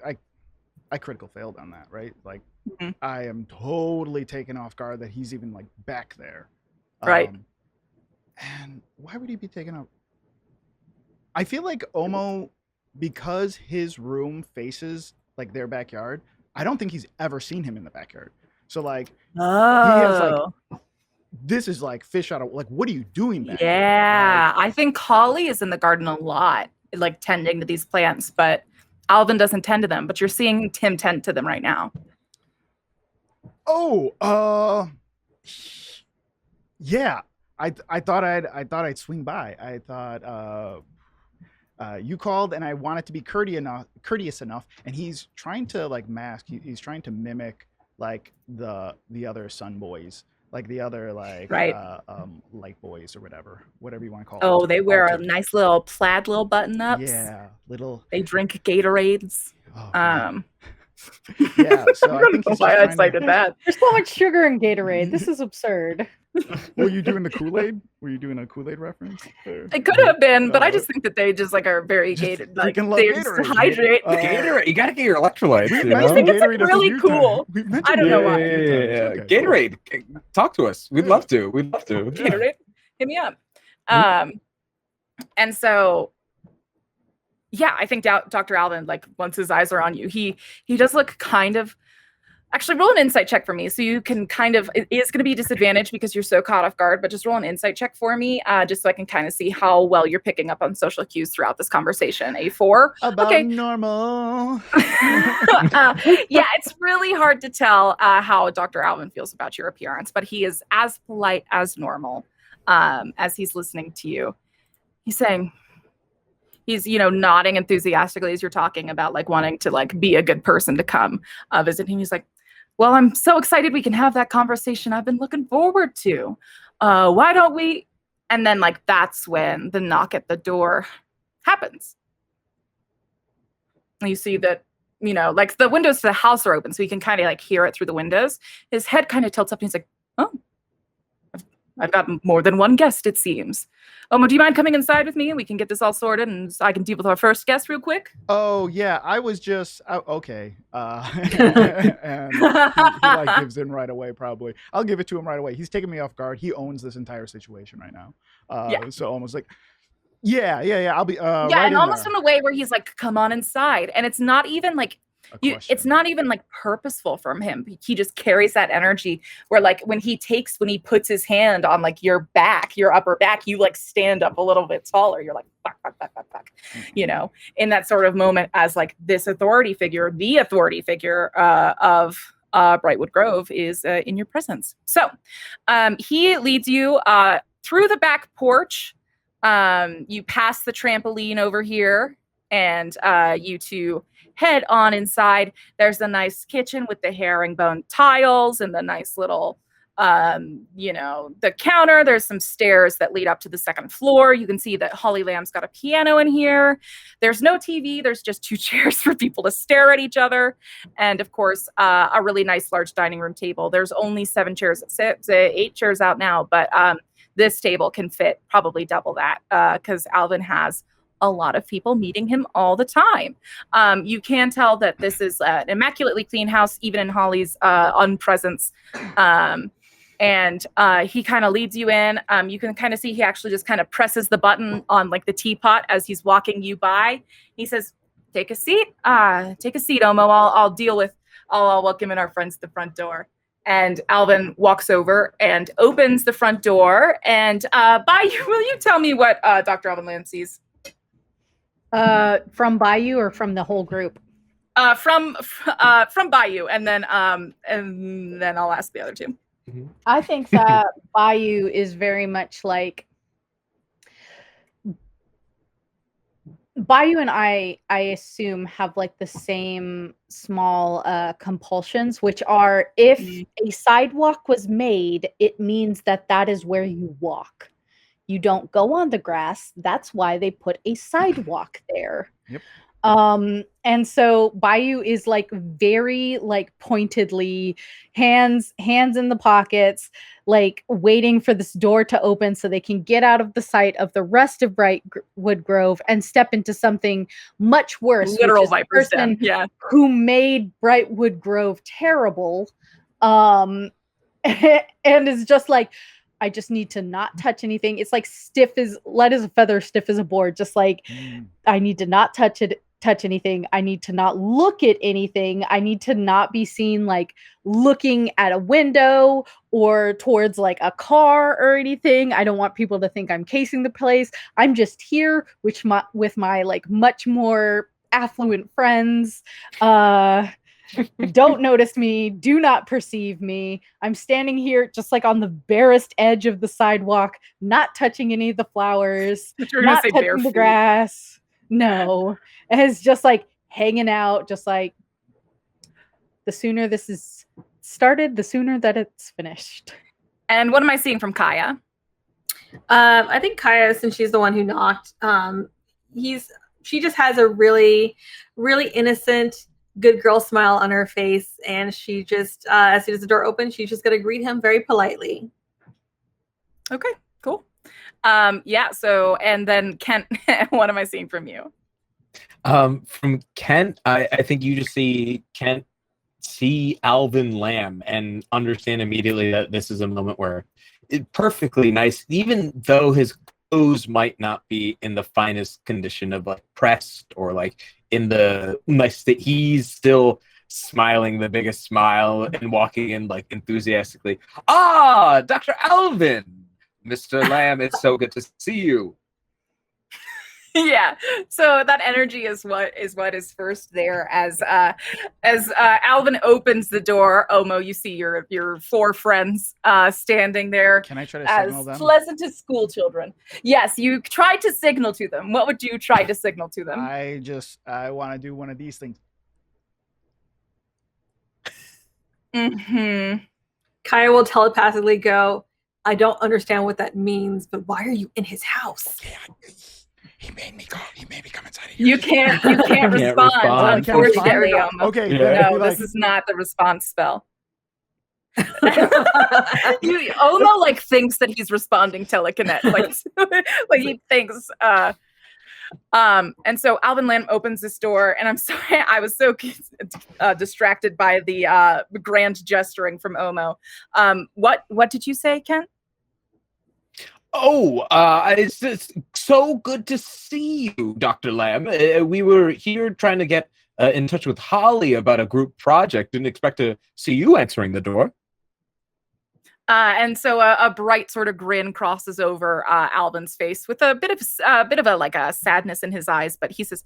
[SPEAKER 2] I critical failed on that, right? Like I am totally taken off guard that he's even like back there.
[SPEAKER 1] Right.
[SPEAKER 2] And why would he be taken off? I feel like OHMO, because his room faces like their backyard, I don't think he's ever seen him in the backyard. So like he has like, this is like fish out of, like, what are you doing back there?
[SPEAKER 1] Yeah, I think Holly is in the garden a lot, like tending to these plants, but Alvin doesn't tend to them, but you're seeing Tim tend to them right now.
[SPEAKER 2] Oh, yeah. I thought I'd swing by. I thought you called and I wanted to be courteous enough, and he's trying to like mask. He's trying to mimic like the other Sun boys, like the other like light boys or whatever you want to call them.
[SPEAKER 1] Oh, they wear a nice little plaid little button ups.
[SPEAKER 2] Yeah, little.
[SPEAKER 1] They drink Gatorades.
[SPEAKER 2] Oh, yeah, so I think he's
[SPEAKER 1] why I cited that.
[SPEAKER 3] There's so much sugar in Gatorade. This is absurd.
[SPEAKER 2] Were you doing the Kool-Aid? Were you doing a Kool-Aid reference?
[SPEAKER 1] It could have been, but I just think that they just like are very Gatorade. Like they just hydrate.
[SPEAKER 4] Gatorade, you gotta get your electrolytes.
[SPEAKER 1] I just think it's like really cool. I don't know why.
[SPEAKER 4] Yeah. Gatorade, talk to us. We'd love to.
[SPEAKER 1] Gatorade, hit me up. And so, yeah, I think Dr. Alvin, like once his eyes are on you, he does look kind of. Actually, roll an insight check for me, so you can kind of. It is going to be disadvantaged because you're so caught off guard, but just roll an insight check for me, just so I can kind of see how well you're picking up on social cues throughout this conversation. A 4.
[SPEAKER 2] About normal.
[SPEAKER 1] Yeah, it's really hard to tell how Dr. Alvin feels about your appearance, but he is as polite as normal as he's listening to you. He's saying. He's, nodding enthusiastically as you're talking about like wanting to like be a good person to come visit him. He's like, well, I'm so excited we can have that conversation I've been looking forward to. Why don't we? And then like that's when the knock at the door happens. And you see that, like the windows to the house are open, so you can kind of like hear it through the windows. His head kind of tilts up and he's like, oh, I've got more than one guest, it seems. OHMO, do you mind coming inside with me and we can get this all sorted and I can deal with our first guest real quick?
[SPEAKER 2] Oh, yeah. I was just, okay. And he like gives in right away, probably. I'll give it to him right away. He's taking me off guard. He owns this entire situation right now. So almost like, yeah. I'll be right
[SPEAKER 1] and
[SPEAKER 2] in
[SPEAKER 1] almost
[SPEAKER 2] there.
[SPEAKER 1] in a way where he's like, come on inside. And it's not even like, it's not even like purposeful from him. He just carries that energy where like when he puts his hand on like your back, your upper back, you like stand up a little bit taller. You're like, fuck. In that sort of moment as like this authority figure, the authority figure of Brightwood Grove is in your presence. So he leads you through the back porch. You pass the trampoline over here and you two head on inside. There's a nice kitchen with the herringbone tiles and the nice little, the counter. There's some stairs that lead up to the second floor. You can see that Holly Lamb's got a piano in here. There's no TV. There's just 2 chairs for people to stare at each other. And of course, a really nice large dining room table. There's only 7 chairs. It's 8 chairs out now, but this table can fit probably double that because Alvin has a lot of people meeting him all the time. You can tell that this is an immaculately clean house, even in Holly's unpresence. And he kind of leads you in. You can kind of see he actually just kind of presses the button on like the teapot as he's walking you by. He says, take a seat. Take a seat, OHMO. I'll welcome in our friends at the front door. And Alvin walks over and opens the front door. And Bayou, will you tell me what Dr. Alvin Lamb sees?
[SPEAKER 3] From Bayou or from the whole group?
[SPEAKER 1] From Bayou, and then I'll ask the other 2.
[SPEAKER 3] I think that Bayou is very much like Bayou and I assume have like the same small compulsions, which are if a sidewalk was made, it means that is where you walk. You don't go on the grass. That's why they put a sidewalk there.
[SPEAKER 2] Yep.
[SPEAKER 3] And so Bayou is like very like pointedly hands in the pockets, like waiting for this door to open so they can get out of the sight of the rest of Brightwood Grove and step into something much worse.
[SPEAKER 1] Literal
[SPEAKER 3] which is the
[SPEAKER 1] Viper's
[SPEAKER 3] person
[SPEAKER 1] Den. Yeah.
[SPEAKER 3] who made Brightwood Grove terrible. And is just like, I just need to not touch anything. It's like light as a feather, stiff as a board. Just like, I need to not touch anything. I need to not look at anything. I need to not be seen like looking at a window or towards like a car or anything. I don't want people to think I'm casing the place. I'm just here with my like much more affluent friends. Don't notice me. Do not perceive me. I'm standing here just like on the barest edge of the sidewalk, not touching any of the flowers, not touching the grass. No. It's just like hanging out, just like the sooner this is started, the sooner that it's finished.
[SPEAKER 1] And what am I seeing from Kaeya?
[SPEAKER 5] I think Kaeya, since she's the one who knocked, she just has a really, really innocent, good girl smile on her face, and she just as soon as the door opens, she's just gonna greet him very politely.
[SPEAKER 1] Okay, cool. Yeah, so and then Kent, what am I seeing from you?
[SPEAKER 4] From Kent, I think you just see Kent see Alvin Lamb and understand immediately that this is a moment where it's perfectly nice, even though his clothes might not be in the finest condition of like pressed or like in the nice state, he's still smiling the biggest smile and walking in like enthusiastically. Ah, Dr. Alvin, Mr. Lamb, it's so good to see you.
[SPEAKER 1] Yeah, so that energy is what is first there as Alvin opens the door. OHMO, you see your four friends standing there.
[SPEAKER 2] Can I try to signal them?
[SPEAKER 1] Pleasant as school children. Yes, you try to signal to them. What would you try to signal to them?
[SPEAKER 2] I want to do one of these things.
[SPEAKER 1] Mm-hmm.
[SPEAKER 5] Kaeya will telepathically go, I don't understand what that means, but why are you in his house?
[SPEAKER 2] He made me come inside of here.
[SPEAKER 1] You can't respond, unfortunately.
[SPEAKER 2] Okay.
[SPEAKER 1] Yeah. No, this is not the response spell. OHMO like thinks that he's responding telekinetic. Like he thinks. And so Alvin Lamb opens this door, and I'm sorry, I was so distracted by the grand gesturing from OHMO. What did you say, Kent?
[SPEAKER 4] Oh, it's just so good to see you, Dr. Lamb. We were here trying to get in touch with Holly about a group project. Didn't expect to see you answering the door.
[SPEAKER 1] And so a bright sort of grin crosses over Alvin's face with a bit of a like a sadness in his eyes. But he says,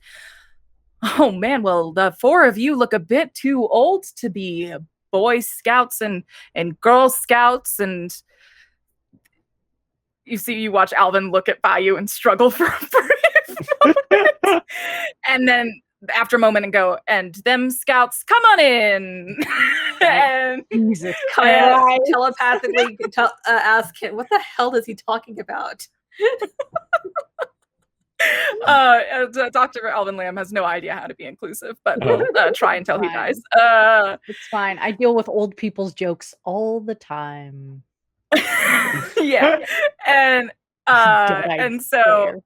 [SPEAKER 1] "Oh man, well the four of you look a bit too old to be Boy Scouts and Girl Scouts." And you watch Alvin look at Bayou and struggle for a moment. And then after a moment and go, and them scouts, come on in. And
[SPEAKER 3] Jesus
[SPEAKER 5] Kaeya telepathically ask him, what the hell is he talking about?
[SPEAKER 1] Dr. Alvin Lamb has no idea how to be inclusive, but we'll try until he dies.
[SPEAKER 3] It's fine. I deal with old people's jokes all the time.
[SPEAKER 1] Yeah. And so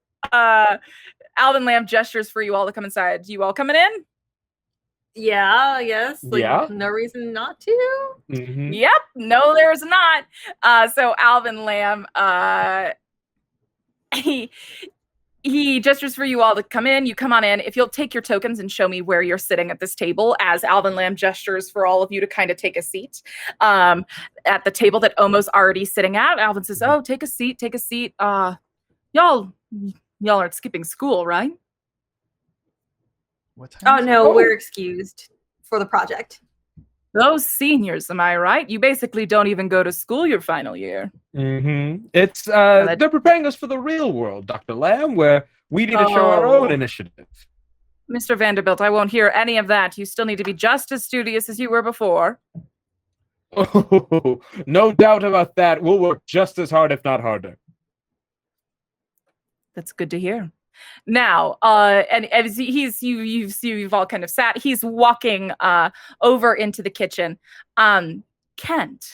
[SPEAKER 1] Alvin Lamb gestures for you all to come inside. You all coming in?
[SPEAKER 5] Yeah, yes. Like,
[SPEAKER 4] yeah.
[SPEAKER 5] No reason not to.
[SPEAKER 4] Mm-hmm.
[SPEAKER 1] Yep. No, there's not. So Alvin Lamb, he gestures for you all to come in. You come on in. If you'll take your tokens and show me where you're sitting at this table, as Alvin Lamb gestures for all of you to kind of take a seat at the table that OHMO's already sitting at. Alvin says, "Oh, take a seat. Take a seat. Y'all aren't skipping school, right?"
[SPEAKER 2] What time?
[SPEAKER 5] Oh no, we're excused for the project.
[SPEAKER 1] Those seniors, am I right? You basically don't even go to school your final year.
[SPEAKER 4] Mm-hmm. It's they're preparing us for the real world, Dr. Lamb, where we need to show our own initiative.
[SPEAKER 1] Mr. Vanderbilt, I won't hear any of that. You still need to be just as studious as you were before.
[SPEAKER 4] Oh, no doubt about that. We'll work just as hard, if not harder.
[SPEAKER 1] That's good to hear. Now, and as you've all kind of sat, he's walking over into the kitchen. Kent,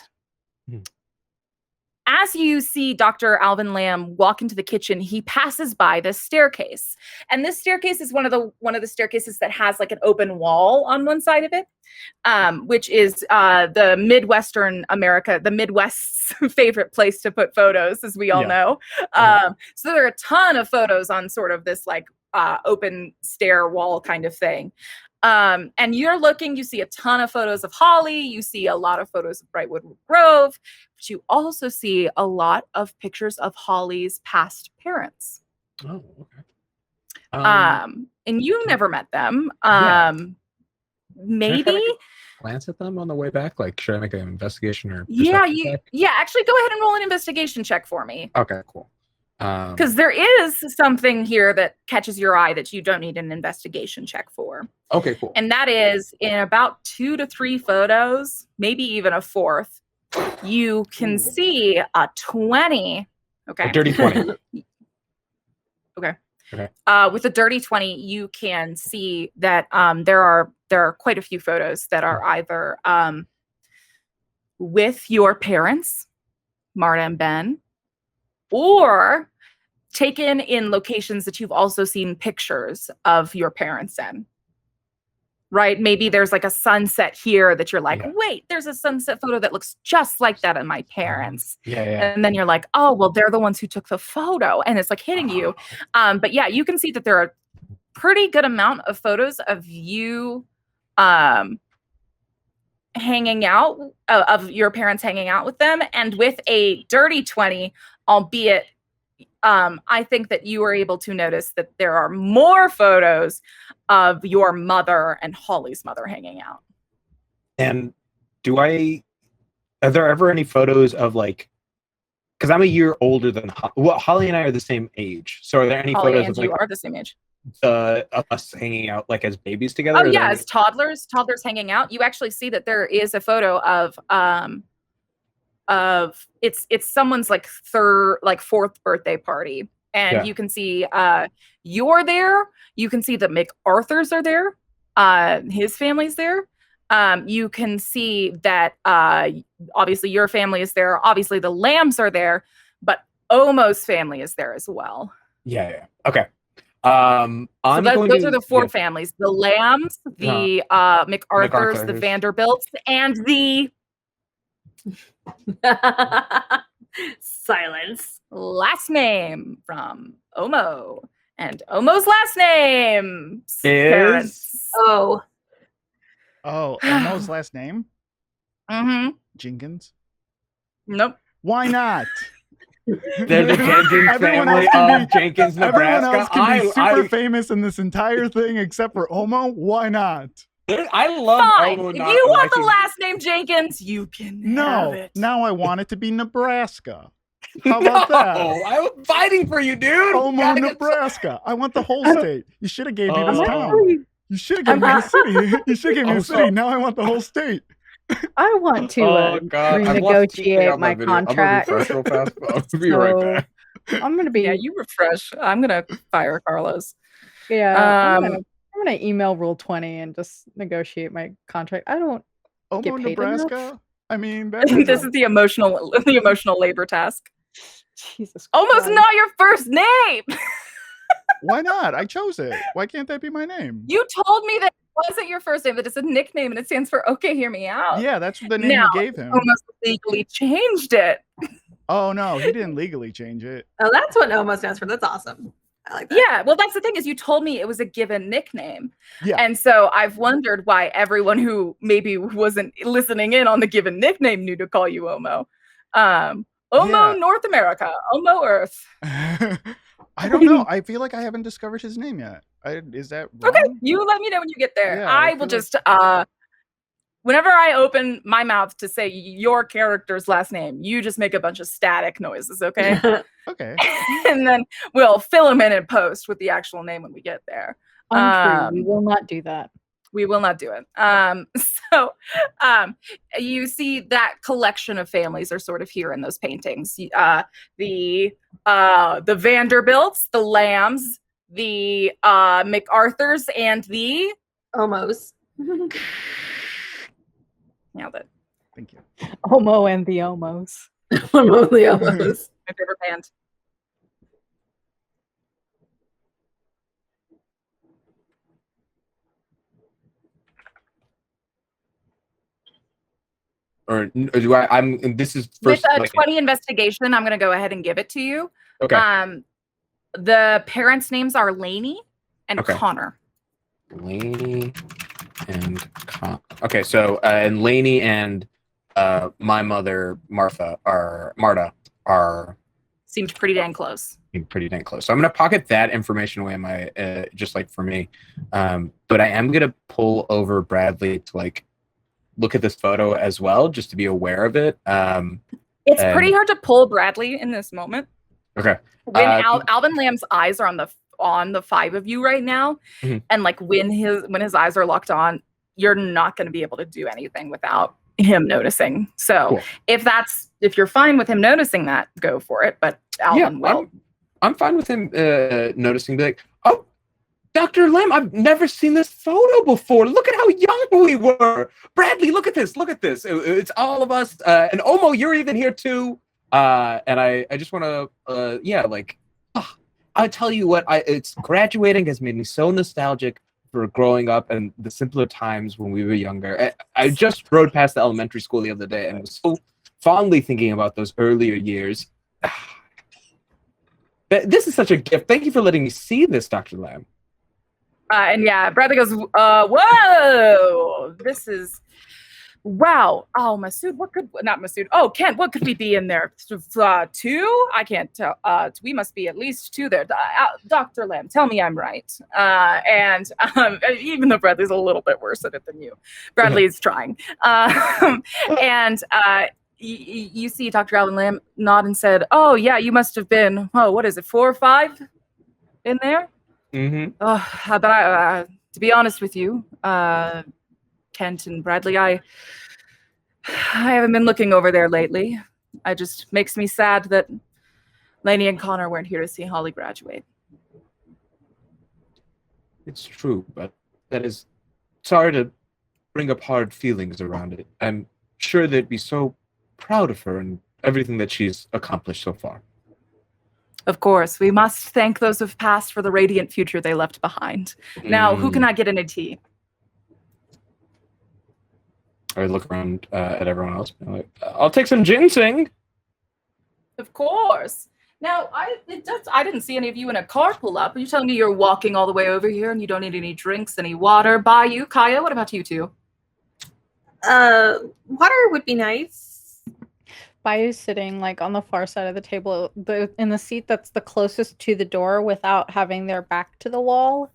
[SPEAKER 1] as you see Dr. Alvin Lamb walk into the kitchen, he passes by this staircase. And this staircase is one of the staircases that has like an open wall on one side of it, which is the Midwestern America, the Midwest's favorite place to put photos, as we all know. So there are a ton of photos on sort of this like open stair wall kind of thing. And you're looking, you see a ton of photos of Holly, you see a lot of photos of Brightwood Grove, but you also see a lot of pictures of Holly's past parents.
[SPEAKER 4] Oh, okay.
[SPEAKER 1] And you never met them. Maybe
[SPEAKER 4] glance at them on the way back. Like, should I make an investigation or
[SPEAKER 1] actually go ahead and roll an investigation check for me.
[SPEAKER 4] Okay, cool.
[SPEAKER 1] Because there is something here that catches your eye that you don't need an investigation check for.
[SPEAKER 4] Okay, cool.
[SPEAKER 1] And that is in about 2 to 3 photos, maybe even a 4th, you can see a 20. Okay.
[SPEAKER 4] A dirty 20.
[SPEAKER 1] Okay.
[SPEAKER 4] Okay.
[SPEAKER 1] With a dirty 20, you can see that there are quite a few photos that are either with your parents, Marta and Ben, or taken in locations that you've also seen pictures of your parents in. Right? Maybe there's like a sunset here that you're like, wait, there's a sunset photo that looks just like that of my parents. And then you're like, oh, well, they're the ones who took the photo. And it's like hitting you. But yeah, you can see that there are pretty good amount of photos of you hanging out, of your parents hanging out with them. And with a dirty 20, albeit I think that you were able to notice that there are more photos of your mother and Holly's mother hanging out.
[SPEAKER 4] And are there ever any photos of like, because I'm a year older than Holly and I are the same age. So are there any
[SPEAKER 1] Holly
[SPEAKER 4] photos
[SPEAKER 1] and
[SPEAKER 4] of like
[SPEAKER 1] you are the same age?
[SPEAKER 4] Us hanging out like as babies together?
[SPEAKER 1] Oh yeah, as toddlers hanging out. You actually see that there is a photo of it's someone's like 4th birthday party, and you can see you're there. You can see that MacArthur's are there. His family's there. You can see that obviously your family is there. Obviously the Lambs are there, but OHMO's family is there as well.
[SPEAKER 4] Yeah. Okay.
[SPEAKER 1] So those are the 4 families: the Lambs, the MacArthur's, the Vanderbilts, and the
[SPEAKER 5] silence
[SPEAKER 1] last name from OHMO. And OHMO's last name
[SPEAKER 4] is
[SPEAKER 2] OHMO's last name? Jenkins?
[SPEAKER 1] Nope.
[SPEAKER 2] Why not?
[SPEAKER 4] They're the Jenkins family of Jenkins, Nebraska.
[SPEAKER 2] Everyone else can be super famous in this entire thing except for OHMO. Why not?
[SPEAKER 4] I love
[SPEAKER 1] Fine. If you want the last name Jenkins, you can have it.
[SPEAKER 2] Now I want it to be Nebraska. How about that?
[SPEAKER 4] I was fighting for you, dude.
[SPEAKER 2] OHMO, Nebraska. I want the whole state. You should have gave me this town. You should have given me the city. You should have given me the city. Now I want the whole state.
[SPEAKER 3] I want to renegotiate my contract.
[SPEAKER 4] I'm gonna refresh real fast. I'll be right back.
[SPEAKER 3] I'm gonna be.
[SPEAKER 1] Yeah, you refresh. I'm gonna fire Carlos.
[SPEAKER 3] Yeah, I'm gonna email Rule 20 and just negotiate my contract. I don't get paid
[SPEAKER 2] Nebraska.
[SPEAKER 3] Enough.
[SPEAKER 2] I mean,
[SPEAKER 1] this is the emotional labor task.
[SPEAKER 3] Jesus,
[SPEAKER 1] almost Christ. Not your first name.
[SPEAKER 2] Why not? I chose it. Why can't that be my name?
[SPEAKER 1] You told me that it wasn't your first name, that it's a nickname and it stands for "Okay, hear me out."
[SPEAKER 2] Yeah, that's the name you gave him.
[SPEAKER 1] Almost legally changed it.
[SPEAKER 2] Oh no, he didn't legally change it.
[SPEAKER 5] Oh, that's what OHMO stands for. That's awesome. I like that.
[SPEAKER 1] Yeah, well, that's the thing is you told me it was a given nickname.
[SPEAKER 2] Yeah.
[SPEAKER 1] And so I've wondered why everyone who maybe wasn't listening in on the given nickname knew to call you OHMO. OHMO North America, OHMO Earth.
[SPEAKER 2] I don't know. I feel like I haven't discovered his name yet. Is that wrong?
[SPEAKER 1] Okay, you let me know when you get there.
[SPEAKER 2] Yeah,
[SPEAKER 1] I will just whenever I open my mouth to say your character's last name, you just make a bunch of static noises, okay?
[SPEAKER 2] Okay.
[SPEAKER 1] And then we'll fill them in post with the actual name when we get there.
[SPEAKER 3] Untrue. We will not do that.
[SPEAKER 1] We will not do it. You see that collection of families are sort of here in those paintings. The Vanderbilts, the Lambs, the MacArthurs, and the
[SPEAKER 5] Almost.
[SPEAKER 1] Nailed it.
[SPEAKER 2] Thank you.
[SPEAKER 3] OHMO and the OHMOs.
[SPEAKER 5] OHMO the OHMOs.
[SPEAKER 1] My favorite band.
[SPEAKER 4] Or do I? This is first.
[SPEAKER 1] With a 20 investigation, I'm going to go ahead and give it to you.
[SPEAKER 4] Okay.
[SPEAKER 1] The parents' names are Lainey and Connor.
[SPEAKER 4] Lainey and Okay, so and Lainey and my mother Martha are
[SPEAKER 1] seemed pretty dang close.
[SPEAKER 4] Pretty dang close. So I'm gonna pocket that information away in my just like for me. But I am gonna pull over Bradley to like look at this photo as well, just to be aware of it.
[SPEAKER 1] It's pretty hard to pull Bradley in this moment.
[SPEAKER 4] Okay.
[SPEAKER 1] When Alvin Lamb's eyes are on the five of you right now, and like when his eyes are locked on, you're not going to be able to do anything without him noticing. So if you're fine with him noticing that, go for it. But Alvin will.
[SPEAKER 4] I'm fine with him noticing. Be like, oh, Dr. Lamb, I've never seen this photo before. Look at how young we were. Bradley, look at this. Look at this. It's all of us. And OHMO, you're even here too. And I just want to, I'll tell you what, it's graduating has made me so nostalgic for growing up and the simpler times when we were younger. I just rode past the elementary school the other day and was so fondly thinking about those earlier years. This is such a gift. Thank you for letting me see this, Dr. Lamb.
[SPEAKER 1] And yeah, Bradley goes, whoa, this is, wow. Oh, Masood, Kent, what could we be in there? Two? I can't tell. We must be at least two there. Dr. Lamb, tell me I'm right. And even though Bradley's a little bit worse at it than you, Bradley is trying. You see Dr. Alvin Lamb nod and said, oh, yeah, you must have been, what is it, 4 or 5 in there?
[SPEAKER 4] Mm-hmm.
[SPEAKER 1] But to be honest with you, Kent and Bradley, I haven't been looking over there lately. It just makes me sad that Lainey and Connor weren't here to see Holly graduate.
[SPEAKER 4] It's true, but that is sorry to bring up hard feelings around it. I'm sure they'd be so proud of her and everything that she's accomplished so far.
[SPEAKER 1] Of course, we must thank those who've passed for the radiant future they left behind. Now, who can I get in a tea?
[SPEAKER 4] I look around at everyone else. Like, I'll take some ginseng.
[SPEAKER 1] Of course. Now, I didn't see any of you in a car pull up. Are you telling me you're walking all the way over here and you don't need any drinks, any water? Bayou, Kaeya, what about you two?
[SPEAKER 5] Water would be nice.
[SPEAKER 3] Bayou's sitting like on the far side of the table, in the seat that's the closest to the door without having their back to the wall,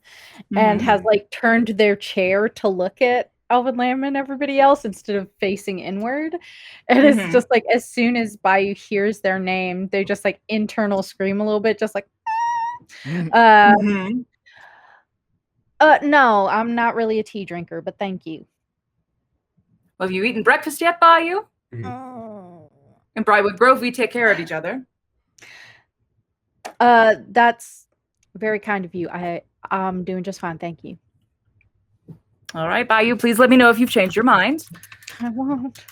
[SPEAKER 3] and has like turned their chair to look at Alvin Lamb and everybody else instead of facing inward. And it's just like as soon as Bayou hears their name, they just like internal scream a little bit, just like no, I'm not really a tea drinker, but thank you.
[SPEAKER 1] Well, have you eaten breakfast yet, Bayou? In Briarwood Grove, we take care of each other.
[SPEAKER 3] That's very kind of you. I'm doing just fine, thank you.
[SPEAKER 1] All right, Bayou, please let me know if you've changed your mind.
[SPEAKER 3] I won't.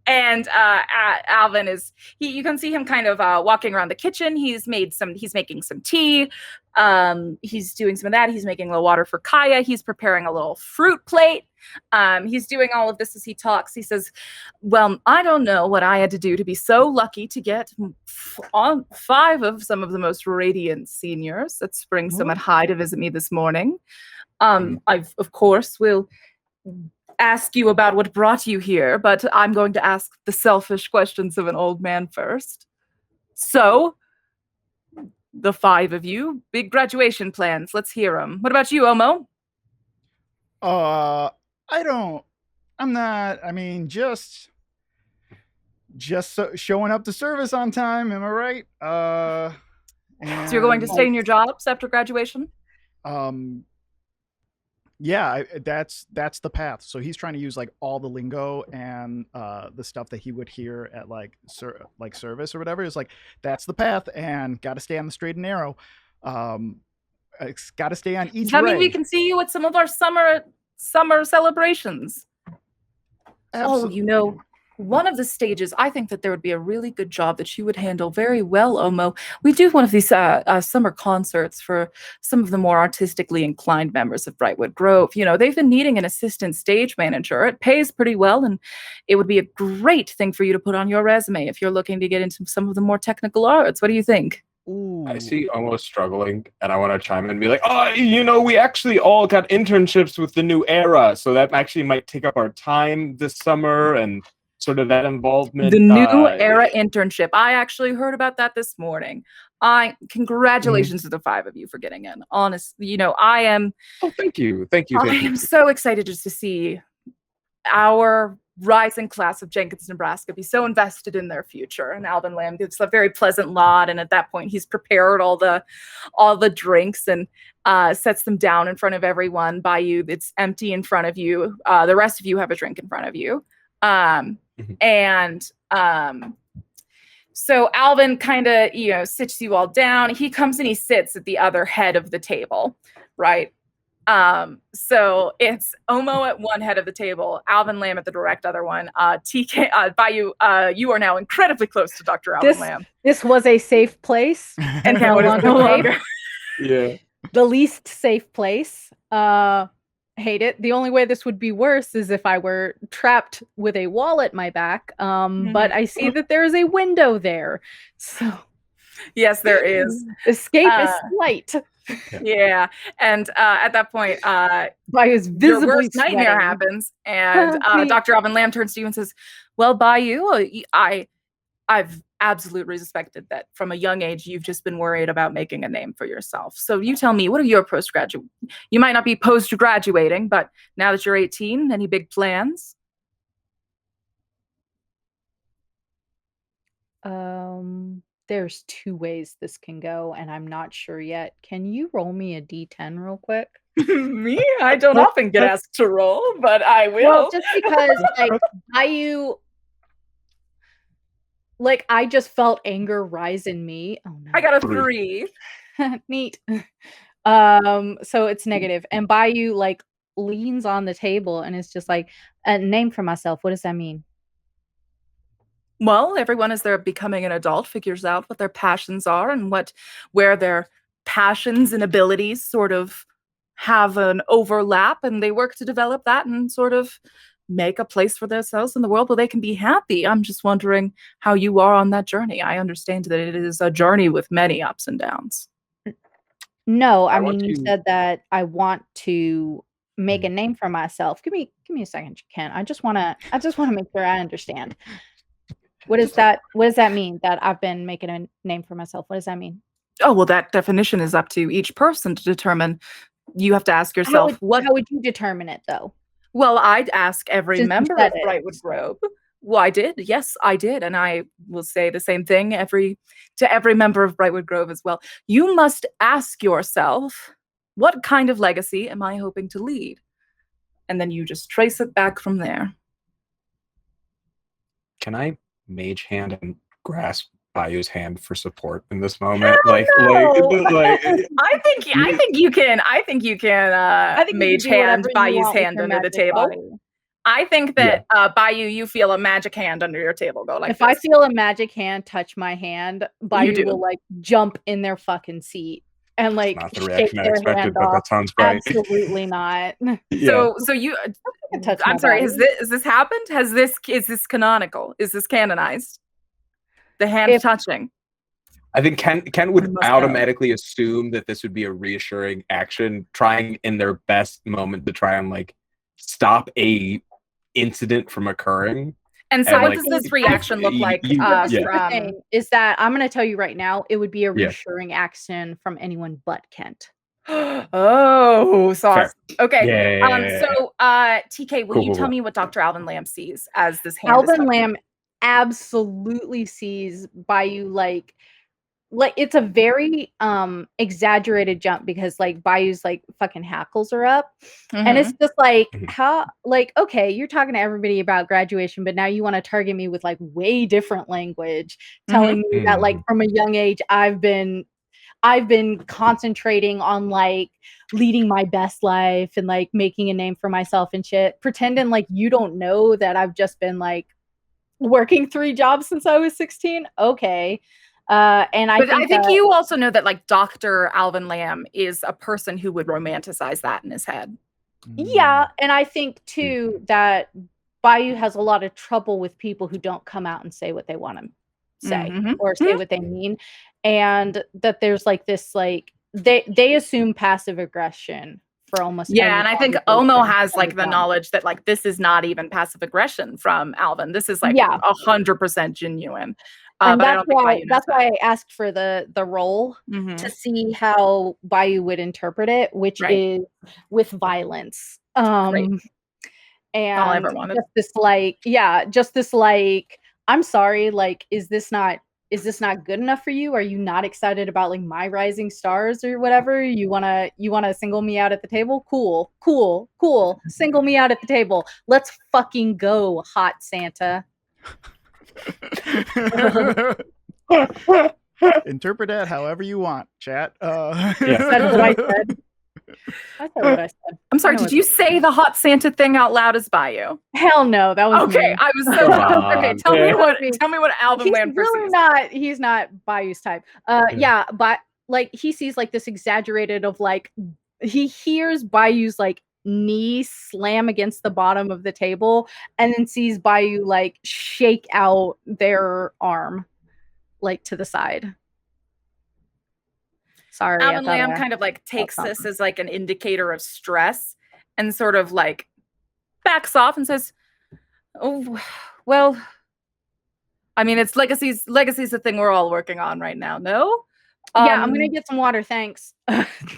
[SPEAKER 1] And Alvin is you can see him kind of walking around the kitchen. He's making some tea. He's doing some of that. He's making a little water for Kaeya. He's preparing a little fruit plate. He's doing all of this as he talks. He says, well, I don't know what I had to do to be so lucky to get on 5 of some of the most radiant seniors at Spring Summit High to visit me this morning. I've, of course, will ask you about what brought you here, but I'm going to ask the selfish questions of an old man first. So, the 5 of you, big graduation plans. Let's hear them. What about you, OHMO?
[SPEAKER 2] Just showing up to service on time. Am I right?
[SPEAKER 1] So you're going to stay in your jobs after graduation?
[SPEAKER 2] Yeah, that's the path. So he's trying to use like all the lingo and the stuff that he would hear at like service or whatever. Is like that's the path, and got to stay on the straight and narrow. It's got to stay on each.
[SPEAKER 1] Does that mean we can see you at some of our summer celebrations?
[SPEAKER 2] Absolutely.
[SPEAKER 1] Oh, one of the stages, I think that there would be a really good job that you would handle very well, OHMO. We do one of these summer concerts for some of the more artistically inclined members of Brightwood Grove. You know, they've been needing an assistant stage manager. It pays pretty well, and it would be a great thing for you to put on your resume if you're looking to get into some of the more technical arts. What do you think?
[SPEAKER 2] Ooh.
[SPEAKER 4] I see almost struggling, and I want to chime in and be like, oh, we actually all got internships with the new era, so that actually might take up our time this summer, and sort of that involvement.
[SPEAKER 1] The new era internship. I actually heard about that this morning. Congratulations to the 5 of you for getting in. Honestly, I am.
[SPEAKER 4] Oh, thank you.
[SPEAKER 1] I am so excited just to see our rising class of Jenkins, Nebraska be so invested in their future. And Alvin Lamb gives a very pleasant nod, and at that point he's prepared all the drinks and sets them down in front of everyone. Bayou, it's empty in front of you. The rest of you have a drink in front of you. So Alvin kind of sits you all down. He comes and he sits at the other head of the table, right? So it's OHMO at one head of the table, Alvin Lamb at the direct other one. Bayou, you are now incredibly close to Dr. Alvin Lamb.
[SPEAKER 3] This was a safe place,
[SPEAKER 1] and now it is no longer.
[SPEAKER 4] Yeah,
[SPEAKER 3] the least safe place. Hate it. The only way this would be worse is if I were trapped with a wall at my back. But I see that there is a window there. So
[SPEAKER 1] yes, there is.
[SPEAKER 3] Escape is slight.
[SPEAKER 1] Yeah, and at that point,
[SPEAKER 3] Bayou's visibly
[SPEAKER 1] your worst nightmare happens, and Dr. Alvin Lamb turns to you and says, "Well, Bayou, I've absolutely suspected that from a young age you've just been worried about making a name for yourself. So you tell me, what are your postgraduate? You might not be post-graduating, but now that you're 18, any big plans?"
[SPEAKER 3] There's 2 ways this can go, and I'm not sure yet. Can you roll me a D10 real quick?
[SPEAKER 1] Me? I don't often get asked to roll, but I will.
[SPEAKER 3] Well, just because Bayou, I just felt anger rise in me. Oh no.
[SPEAKER 1] I got a 3.
[SPEAKER 3] Neat. So it's negative. And Bayou leans on the table and is just like, a name for myself. What does that mean?
[SPEAKER 1] Well, everyone as they're becoming an adult figures out what their passions are and where their passions and abilities sort of have an overlap, and they work to develop that and sort of make a place for themselves in the world where they can be happy. I'm just wondering how you are on that journey. I understand that it is a journey with many ups and downs.
[SPEAKER 3] No, I mean, you said that I want to make a name for myself. Give me a second, Ken. I just want to make sure I understand. What does that mean, that I've been making a name for myself? What does that mean?
[SPEAKER 1] Oh, well, that definition is up to each person to determine. You have to ask yourself,
[SPEAKER 3] how would you determine it, though?
[SPEAKER 1] Well, I'd ask every member of Brightwood Grove. Well, I did. Yes, I did. And I will say the same thing to every member of Brightwood Grove as well. You must ask yourself, what kind of legacy am I hoping to lead? And then you just trace it back from there.
[SPEAKER 4] Can I mage hand and grasp Bayou's hand for support in this moment? I
[SPEAKER 1] think you can mage hand Bayou's hand under the table. I think that Bayou, you feel a magic hand under your table go like
[SPEAKER 3] if this. I feel a magic hand touch my hand, Bayou will jump in their fucking seat and
[SPEAKER 4] not the reaction I expected, but that sounds great.
[SPEAKER 3] Absolutely not.
[SPEAKER 1] So you I'm sorry, has this happened? Is this canonical? Is this canonized? The hand touching.
[SPEAKER 4] I think Ken would automatically assume that this would be a reassuring action, trying in their best moment to try and stop a incident from occurring.
[SPEAKER 1] And so what does this reaction look like?
[SPEAKER 3] Is that I'm going to tell you right now, it would be a reassuring action from anyone but Kent.
[SPEAKER 1] Oh, sauce. Okay. So TK, will you tell
[SPEAKER 4] Cool.
[SPEAKER 1] me what Dr. Alvin Lamb sees as this hand?
[SPEAKER 3] Alvin Lamb absolutely sees Bayou like it's a very exaggerated jump because like Bayou's like fucking hackles are up. And it's just like how like okay, you're talking to everybody about graduation, but now you want to target me with like way different language, telling me that like from a young age I've been concentrating on like leading my best life and like making a name for myself and shit, pretending like you don't know that I've just been like working 3 jobs since I was 16. Okay. And I think
[SPEAKER 1] you also know that like Dr. Alvin Lamb is a person who would romanticize that in his head.
[SPEAKER 3] Yeah, and I think too that Bayou has a lot of trouble with people who don't come out and say what they want to say or say what they mean, and that there's like this like they assume passive aggression for almost
[SPEAKER 1] and I think OHMO has like the knowledge that like this is not even passive aggression from Alvin. This is like 100% genuine.
[SPEAKER 3] And that's why I asked for the role to see how Bayou would interpret it, which is with violence. And
[SPEAKER 1] all I ever wanted.
[SPEAKER 3] just this like, I'm sorry, like, is this not good enough for you? Are you not excited about like my rising stars or whatever? You wanna single me out at the table? Cool. Single me out at the table. Let's fucking go, hot Santa.
[SPEAKER 2] Interpret that however you want, chat.
[SPEAKER 3] That's what I said. I said what I said.
[SPEAKER 1] I'm sorry, did you say the hot Santa thing out loud as Bayou?
[SPEAKER 3] Hell no, that was
[SPEAKER 1] okay.
[SPEAKER 3] me.
[SPEAKER 1] I was so okay. Tell me what Alvin Lamb
[SPEAKER 3] perceives. He's not Bayou's type. But like he sees like this exaggerated of like he hears Bayou's like knee slam against the bottom of the table and then sees Bayou like shake out their arm like to the side. Sorry.
[SPEAKER 1] Alvin Lamb kind of like takes this as like an indicator of stress and sort of like backs off and says, oh, well, I mean, it's legacy's the thing we're all working on right now. No?
[SPEAKER 3] Yeah, I'm gonna get some water, thanks.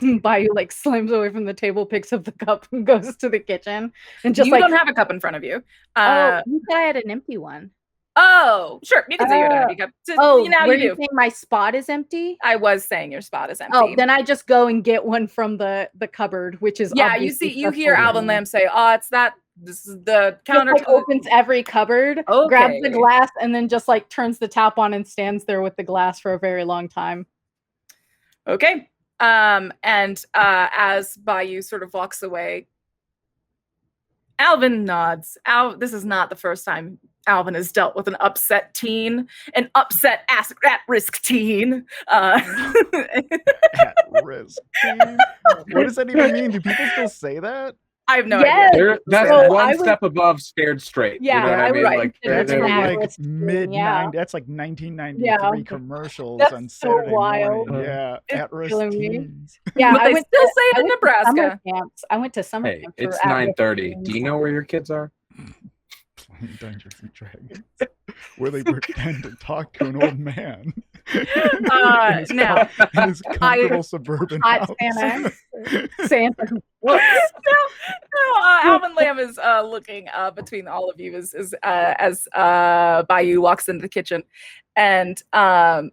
[SPEAKER 3] Bayou like slams away from the table, picks up the cup, and goes to the kitchen. And just
[SPEAKER 1] you don't have a cup in front of you.
[SPEAKER 3] I had an empty one.
[SPEAKER 1] Oh, sure. You can say you don't have a cup.
[SPEAKER 3] Now you do. Saying my spot is empty?
[SPEAKER 1] I was saying your spot is empty.
[SPEAKER 3] Oh, then I just go and get one from the cupboard, which is
[SPEAKER 1] you hear Alvin Lamb say, "Oh, it's that." This is the counter.
[SPEAKER 3] Just, like, opens every cupboard, grabs the glass, and then just like turns the tap on and stands there with the glass for a very long time.
[SPEAKER 1] Okay. And as Bayou sort of walks away, Alvin nods. This is not the first time Alvin has dealt with an upset teen, an upset at-risk teen.
[SPEAKER 2] At-risk teen? What does that even mean? Do people still say that?
[SPEAKER 1] I have no idea.
[SPEAKER 4] That's one step above scared straight.
[SPEAKER 3] Yeah,
[SPEAKER 4] you know what I mean? Like,
[SPEAKER 2] that's from like mid-90s. That's like 1993 commercials on Saturday morning. Yeah, at-risk teens.
[SPEAKER 3] Yeah,
[SPEAKER 1] but they still say it in Nebraska.
[SPEAKER 3] I went to summer camp.
[SPEAKER 4] It's 9:30. Do you know where your kids are?
[SPEAKER 2] Playing Dungeons and Dragons, where they pretend to talk to an old man in his comfortable suburban house.
[SPEAKER 3] Santa.
[SPEAKER 1] No, Alvin Lamb is looking between all of you as Bayou walks into the kitchen, and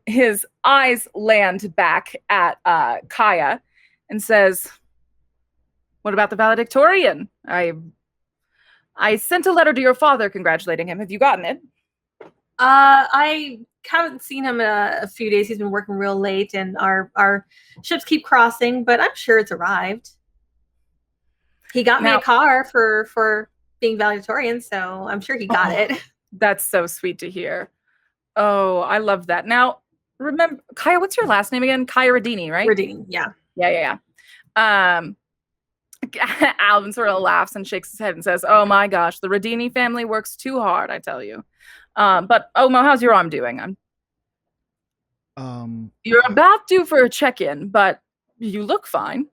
[SPEAKER 1] his eyes land back at Kaeya and says, "What about the valedictorian? I sent a letter to your father congratulating him. Have you gotten it?"
[SPEAKER 5] I haven't seen him in a few days. He's been working real late, and our ships keep crossing, but I'm sure it's arrived. He got me a car for being valedictorian, so I'm sure he got it.
[SPEAKER 1] That's so sweet to hear. Oh, I love that. Now, remember, Kaeya, what's your last name again? Kaeya Radini, right?
[SPEAKER 5] Radini, yeah.
[SPEAKER 1] Yeah. Alvin sort of laughs and shakes his head and says, "Oh my gosh, the Radini family works too hard, I tell you." But OHMO, how's your arm doing? You're about due for a check-in, but you look fine.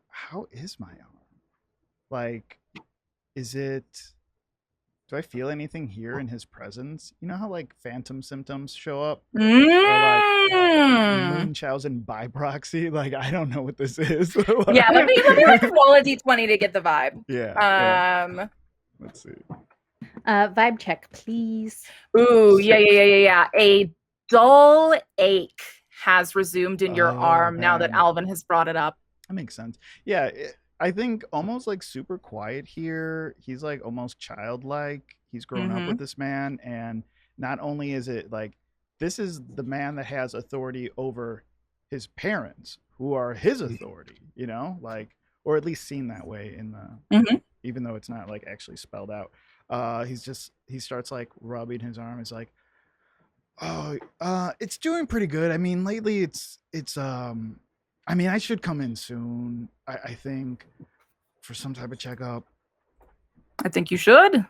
[SPEAKER 2] How is my arm? Like, do I feel anything here in his presence? You know how like phantom symptoms show up? Or like Munchausen by proxy? Like, I don't know what this is.
[SPEAKER 1] Yeah, let me roll a d20 to get the vibe.
[SPEAKER 2] Yeah. Let's see.
[SPEAKER 3] Vibe check, please.
[SPEAKER 1] Ooh, yeah. A dull ache has resumed in your arm now that Alvin has brought it up.
[SPEAKER 2] That makes sense. Yeah, I think almost like super quiet here. He's like almost childlike. He's grown up with this man, and not only is it like this is the man that has authority over his parents, who are his authority, you know, like, or at least seen that way in the, even though it's not like actually spelled out. He starts like rubbing his arm. It's like, oh, it's doing pretty good. I mean, lately I mean, I should come in soon, I think, for some type of checkup.
[SPEAKER 1] I think you should.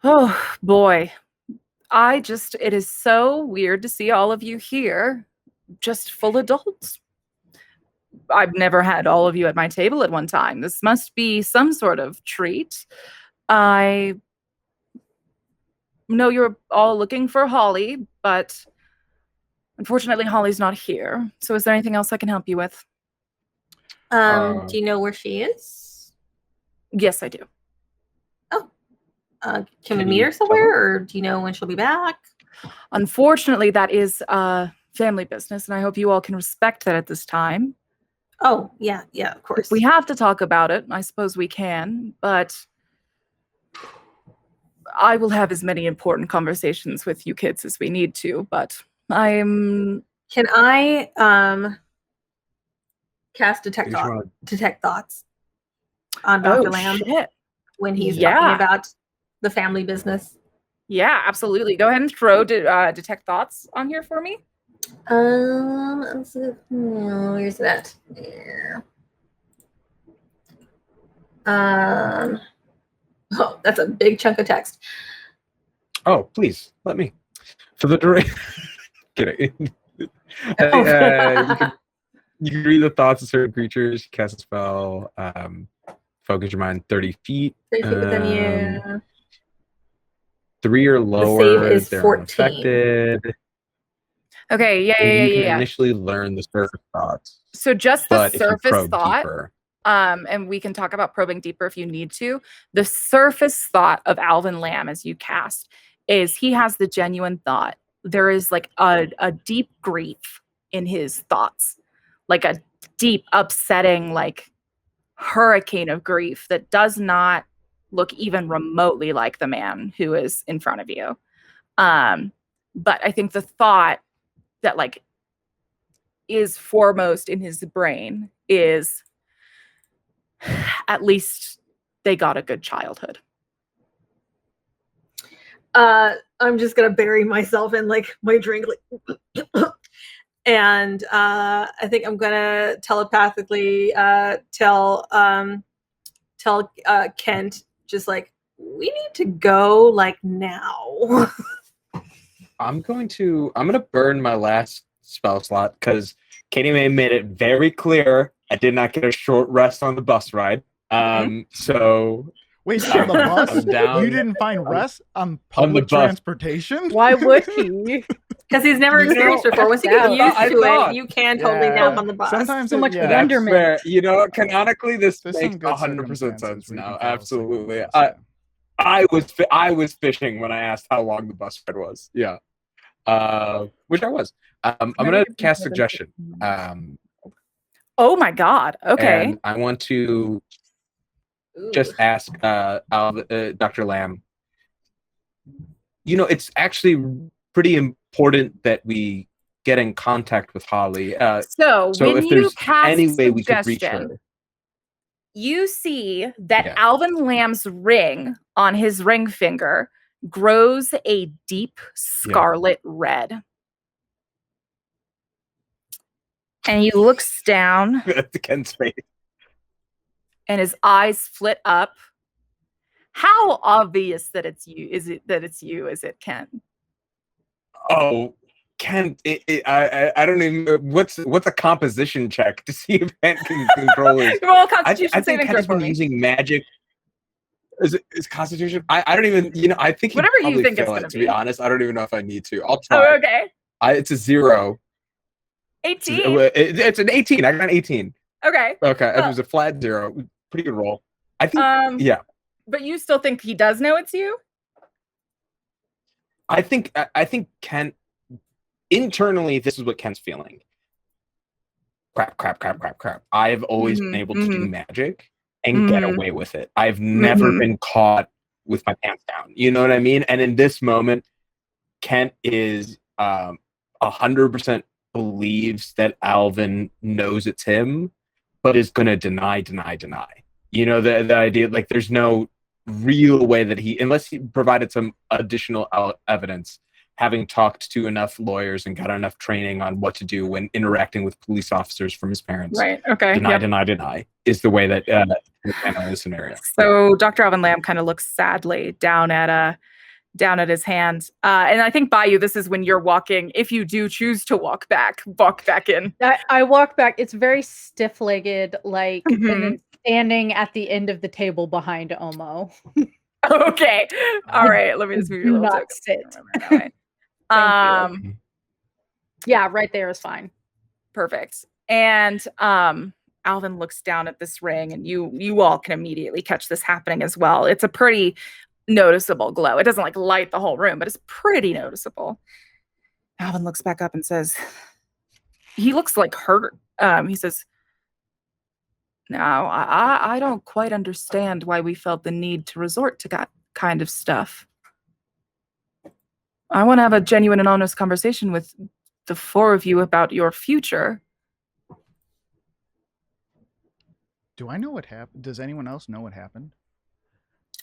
[SPEAKER 1] Oh, boy. It is so weird to see all of you here, just full adults. I've never had all of you at my table at one time. This must be some sort of treat. I know you're all looking for Holly, but unfortunately, Holly's not here. So is there anything else I can help you with?
[SPEAKER 5] Do you know where she is?
[SPEAKER 1] Yes, I do.
[SPEAKER 5] Oh. Can we meet her somewhere, or do you know when she'll be back?
[SPEAKER 1] Unfortunately, that is family business, and I hope you all can respect that at this time.
[SPEAKER 5] Oh, yeah, of course.
[SPEAKER 1] If we have to talk about it, I suppose we can, but I will have as many important conversations with you kids as we need to, but Can
[SPEAKER 5] I cast detect thoughts on Dr. Lamb when he's talking about the family business?
[SPEAKER 1] Yeah, absolutely. Go ahead and throw detect thoughts on here for me.
[SPEAKER 5] Where's that? There. Oh, that's a big chunk of text.
[SPEAKER 4] Oh, please let me. For the duration. Kidding. You can read the thoughts of certain creatures, cast a spell, focus your mind 30 feet.
[SPEAKER 5] 30 feet within you.
[SPEAKER 4] 3 or lower.
[SPEAKER 5] The save is
[SPEAKER 4] they're
[SPEAKER 5] 14.
[SPEAKER 4] unaffected.
[SPEAKER 1] Okay,
[SPEAKER 4] You can initially learn the surface thoughts.
[SPEAKER 1] So just the surface thought,
[SPEAKER 4] deeper,
[SPEAKER 1] and we can talk about probing deeper if you need to. The surface thought of Alvin Lamb as you cast is he has the genuine thought. There is like a deep grief in his thoughts, like a deep, upsetting, like hurricane of grief that does not look even remotely like the man who is in front of you. But I think the thought that like is foremost in his brain is at least they got a good childhood.
[SPEAKER 5] I'm just gonna bury myself in like my drink, and I think I'm gonna telepathically tell Kent, just like, we need to go like now.
[SPEAKER 4] I'm gonna burn my last spell slot because Katie Mae made it very clear I did not get a short rest on the bus ride. So
[SPEAKER 2] wait, on the bus? You didn't find rest on public transportation?
[SPEAKER 3] Why would he?
[SPEAKER 5] Because he's never experienced before. Once you get used to it, you can totally nap on the bus.
[SPEAKER 2] Sometimes
[SPEAKER 3] so much
[SPEAKER 4] that's
[SPEAKER 3] wonderment.
[SPEAKER 4] fair. You know, canonically, this makes 100% sense now. Absolutely. I was fishing when I asked how long the bus ride was. Yeah. Which I was. I'm gonna cast suggestion.
[SPEAKER 1] Oh my god. Okay.
[SPEAKER 4] And I want to just ask Dr. Lamb. You know, it's actually pretty important that we get in contact with Holly.
[SPEAKER 1] So when
[SPEAKER 4] if
[SPEAKER 1] you
[SPEAKER 4] there's
[SPEAKER 1] cast
[SPEAKER 4] any way we could reach her,
[SPEAKER 1] you see that Alvin Lamb's ring on his ring finger grows a deep scarlet red. And he looks down
[SPEAKER 4] at Ken's face.
[SPEAKER 1] And his eyes flit up. How obvious that it's you? Is it Ken?
[SPEAKER 4] Oh, Ken! I don't even. What's a composition check to see if Ken can control it?
[SPEAKER 1] Well, Constitution
[SPEAKER 4] I think
[SPEAKER 1] saving
[SPEAKER 4] Ken has
[SPEAKER 1] throw
[SPEAKER 4] been using magic. Is Constitution? I don't even. You know, I think
[SPEAKER 1] whatever you think it's
[SPEAKER 4] going
[SPEAKER 1] to
[SPEAKER 4] be. To be honest, I don't even know if I need to. I'll try.
[SPEAKER 1] Oh, okay.
[SPEAKER 4] It's a 0.
[SPEAKER 1] 18.
[SPEAKER 4] It's an 18. I got an 18.
[SPEAKER 1] Okay.
[SPEAKER 4] Okay. It was a flat 0. Pretty good roll. I think. Yeah.
[SPEAKER 1] But you still think he does know it's you?
[SPEAKER 4] I think Ken internally, this is what Ken's feeling. Crap. I've always been able to do magic and get away with it. I've never been caught with my pants down. You know what I mean? And in this moment, Kent is 100% believes that Alvin knows it's him, but is going to deny. You know, the idea, like, there's no real way that unless he provided some additional evidence, having talked to enough lawyers and got enough training on what to do when interacting with police officers from his parents.
[SPEAKER 1] Right. Okay.
[SPEAKER 4] Deny is the way that handle this scenario.
[SPEAKER 1] So Dr. Alvin Lamb kind of looks sadly down at his hand. And I think Bayou, this is when you're walking, if you do choose to walk back in.
[SPEAKER 3] I walk back. It's very stiff-legged, like standing at the end of the table behind Omo.
[SPEAKER 1] Okay. All right. Let me just move you a little bit.
[SPEAKER 3] Sit. Yeah, right there is fine.
[SPEAKER 1] Perfect. And Alvin looks down at this ring, and you all can immediately catch this happening as well. It's a pretty noticeable glow. It doesn't like light the whole room, but it's pretty noticeable. Alvin looks back up and says, he looks like hurt. He says, "Now, I don't quite understand why we felt the need to resort to that kind of stuff. I want to have a genuine and honest conversation with the four of you about your future."
[SPEAKER 2] Do I know what happened? Does anyone else know what happened?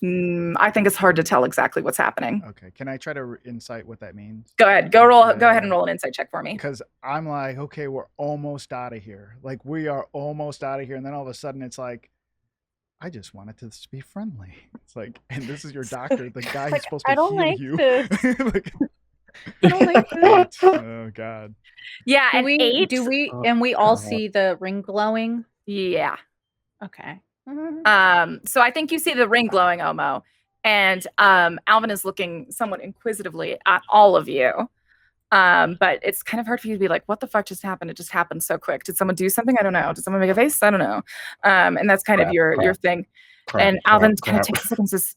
[SPEAKER 1] I think it's hard to tell exactly what's happening.
[SPEAKER 2] Okay, can I try to insight what that means?
[SPEAKER 1] Go ahead. Go ahead and roll an insight check for me.
[SPEAKER 2] Because I'm like, okay, we're almost out of here. Like, we are almost out of here. And then all of a sudden it's like, I just wanted to be friendly. It's like, and this is your doctor, the guy who's supposed to heal you.
[SPEAKER 3] Like, I don't like this.
[SPEAKER 2] Oh God.
[SPEAKER 1] Yeah,
[SPEAKER 3] and we all see the ring glowing?
[SPEAKER 1] Yeah.
[SPEAKER 3] Okay.
[SPEAKER 1] So I think you see the ring glowing, Omo, and Alvin is looking somewhat inquisitively at all of you. But it's kind of hard for you to be like, what the fuck just happened? It just happened so quick. Did someone do something? I don't know. Did someone make a face? I don't know. And that's kind of your thing. And Alvin kind of takes a second and says,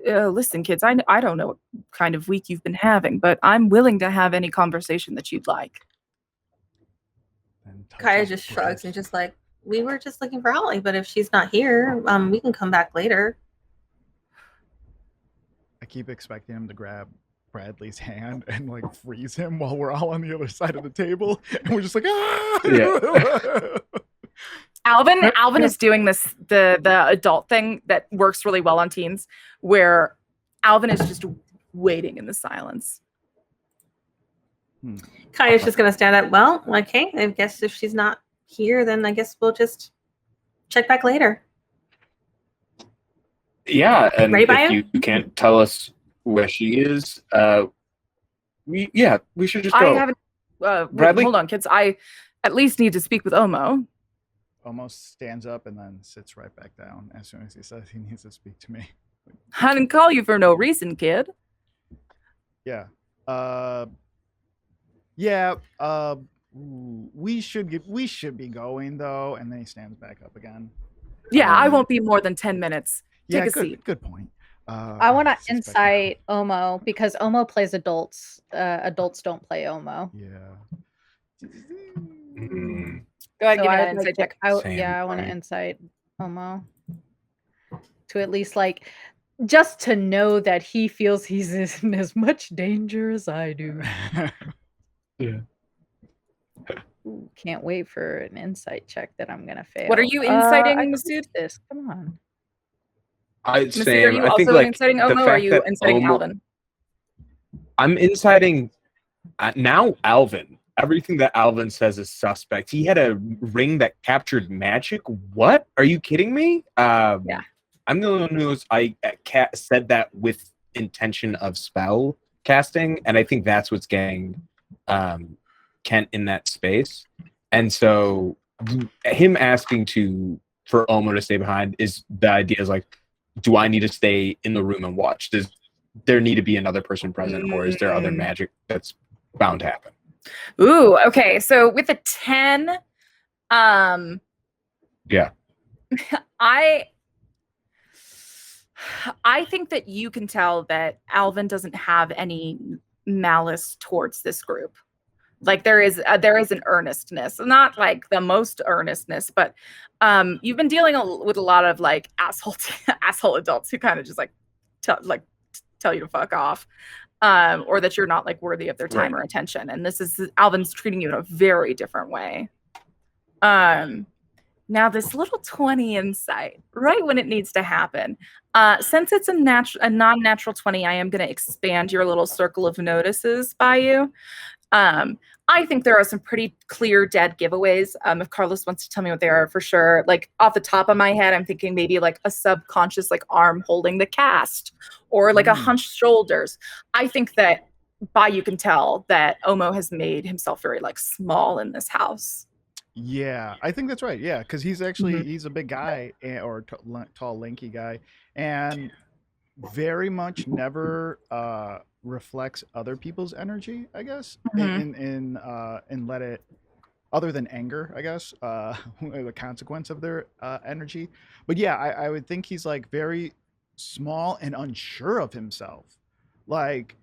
[SPEAKER 1] listen, kids, I don't know what kind of week you've been having, but I'm willing to have any conversation that you'd like.
[SPEAKER 5] Kaeya just shrugs and just like, we were just looking for Holly, but if she's not here, we can come back later.
[SPEAKER 2] I keep expecting him to grab Bradley's hand and like freeze him while we're all on the other side of the table, and we're just like, ah!
[SPEAKER 4] Yeah.
[SPEAKER 1] Alvin is doing this the adult thing that works really well on teens, where Alvin is just waiting in the silence.
[SPEAKER 5] Kaeya's just gonna stand up. Well, okay, I guess if she's not here, then I guess we'll just check back later.
[SPEAKER 4] Yeah, and
[SPEAKER 5] Ready,
[SPEAKER 4] if
[SPEAKER 5] Bayou?
[SPEAKER 4] you can't tell us where she is, we should just go.
[SPEAKER 1] I haven't.
[SPEAKER 4] Bradley?
[SPEAKER 1] Hold on, kids. I at least need to speak with Omo.
[SPEAKER 2] Almost stands up and then sits right back down as soon as he says he needs to speak to me.
[SPEAKER 1] I didn't call you for no reason, kid.
[SPEAKER 2] Yeah. We should be going though. And then he stands back up again.
[SPEAKER 1] Yeah, I won't be more than 10 minutes. Take a seat.
[SPEAKER 2] Good point.
[SPEAKER 3] I want to insight Omo because Omo plays adults. Adults don't play Omo.
[SPEAKER 2] Yeah.
[SPEAKER 1] Go ahead,
[SPEAKER 3] So
[SPEAKER 1] give me
[SPEAKER 3] I
[SPEAKER 1] that
[SPEAKER 3] would
[SPEAKER 1] insight
[SPEAKER 3] like
[SPEAKER 1] check.
[SPEAKER 3] I want to insight Omo to at least like just to know that he feels he's in as much danger as I do.
[SPEAKER 4] Yeah.
[SPEAKER 3] Ooh, can't wait for an insight check that I'm gonna fail.
[SPEAKER 1] What are you inciting,
[SPEAKER 3] I can
[SPEAKER 1] Masood?
[SPEAKER 3] do this. Come on.
[SPEAKER 1] Masood, are you also inciting Omo, or are you inciting Alvin?
[SPEAKER 4] I'm inciting now Alvin. Everything that Alvin says is suspect. He had a ring that captured magic. What? Are you kidding me?
[SPEAKER 1] Yeah.
[SPEAKER 4] I'm the one who said that with intention of spell casting, and I think that's what's getting Kent in that space. And so him asking for Omo to stay behind is the idea is like, do I need to stay in the room and watch? Does there need to be another person present, or is there other magic that's bound to happen?
[SPEAKER 1] Ooh, okay. So with a 10,
[SPEAKER 4] yeah.
[SPEAKER 1] I think that you can tell that Alvin doesn't have any malice towards this group. Like there is an earnestness, not like the most earnestness, but you've been dealing with a lot of like asshole adults who kind of just like tell you to fuck off, or that you're not like worthy of their time or attention. And this is Alvin's treating you in a very different way. Now this little 20 insight, right when it needs to happen. Since it's a non-natural 20, I am going to expand your little circle of notices by you. I think there are some pretty clear dead giveaways. If Carlos wants to tell me what they are, for sure. Like off the top of my head, I'm thinking maybe like a subconscious like arm holding the cast, or like a hunched shoulders. I think that Bayou can tell that OHMO has made himself very like small in this house.
[SPEAKER 2] Yeah, I think that's right. Yeah, because he's actually he's a big guy, or tall, lanky guy, and very much never reflects other people's energy, I guess, and let it, other than anger, I guess, the consequence of their energy. But yeah, I would think he's like very small and unsure of himself. Like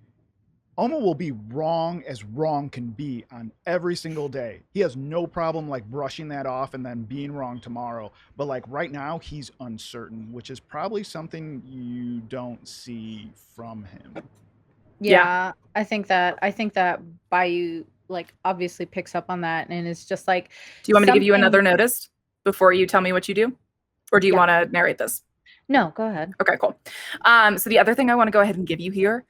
[SPEAKER 2] OHMO will be wrong as wrong can be on every single day. He has no problem like brushing that off and then being wrong tomorrow. But like right now, he's uncertain, which is probably something you don't see from him.
[SPEAKER 3] Yeah, I think that Bayou like obviously picks up on that and is just like.
[SPEAKER 1] Do you want me to give you another notice before you tell me what you do, or do you want to narrate this?
[SPEAKER 3] No, go ahead.
[SPEAKER 1] Okay, cool. So the other thing I want to go ahead and give you here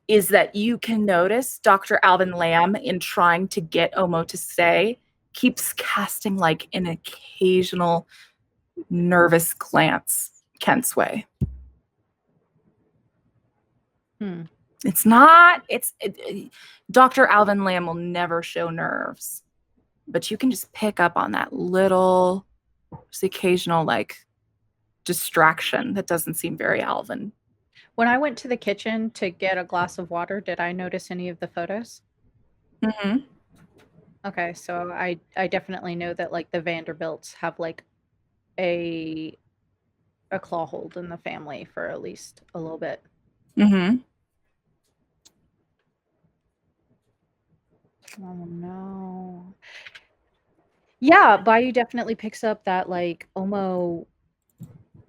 [SPEAKER 1] is that you can notice Dr. Alvin Lamb, in trying to get OHMO to stay, keeps casting like an occasional nervous glance Kent's way. Dr. Alvin Lamb will never show nerves, but you can just pick up on that little, just occasional like distraction that doesn't seem very Alvin.
[SPEAKER 3] When I went to the kitchen to get a glass of water, did I notice any of the photos? Okay, so I definitely know that like the Vanderbilts have like a claw hold in the family for at least a little bit. Oh no. Yeah, Bayou definitely picks up that like OHMO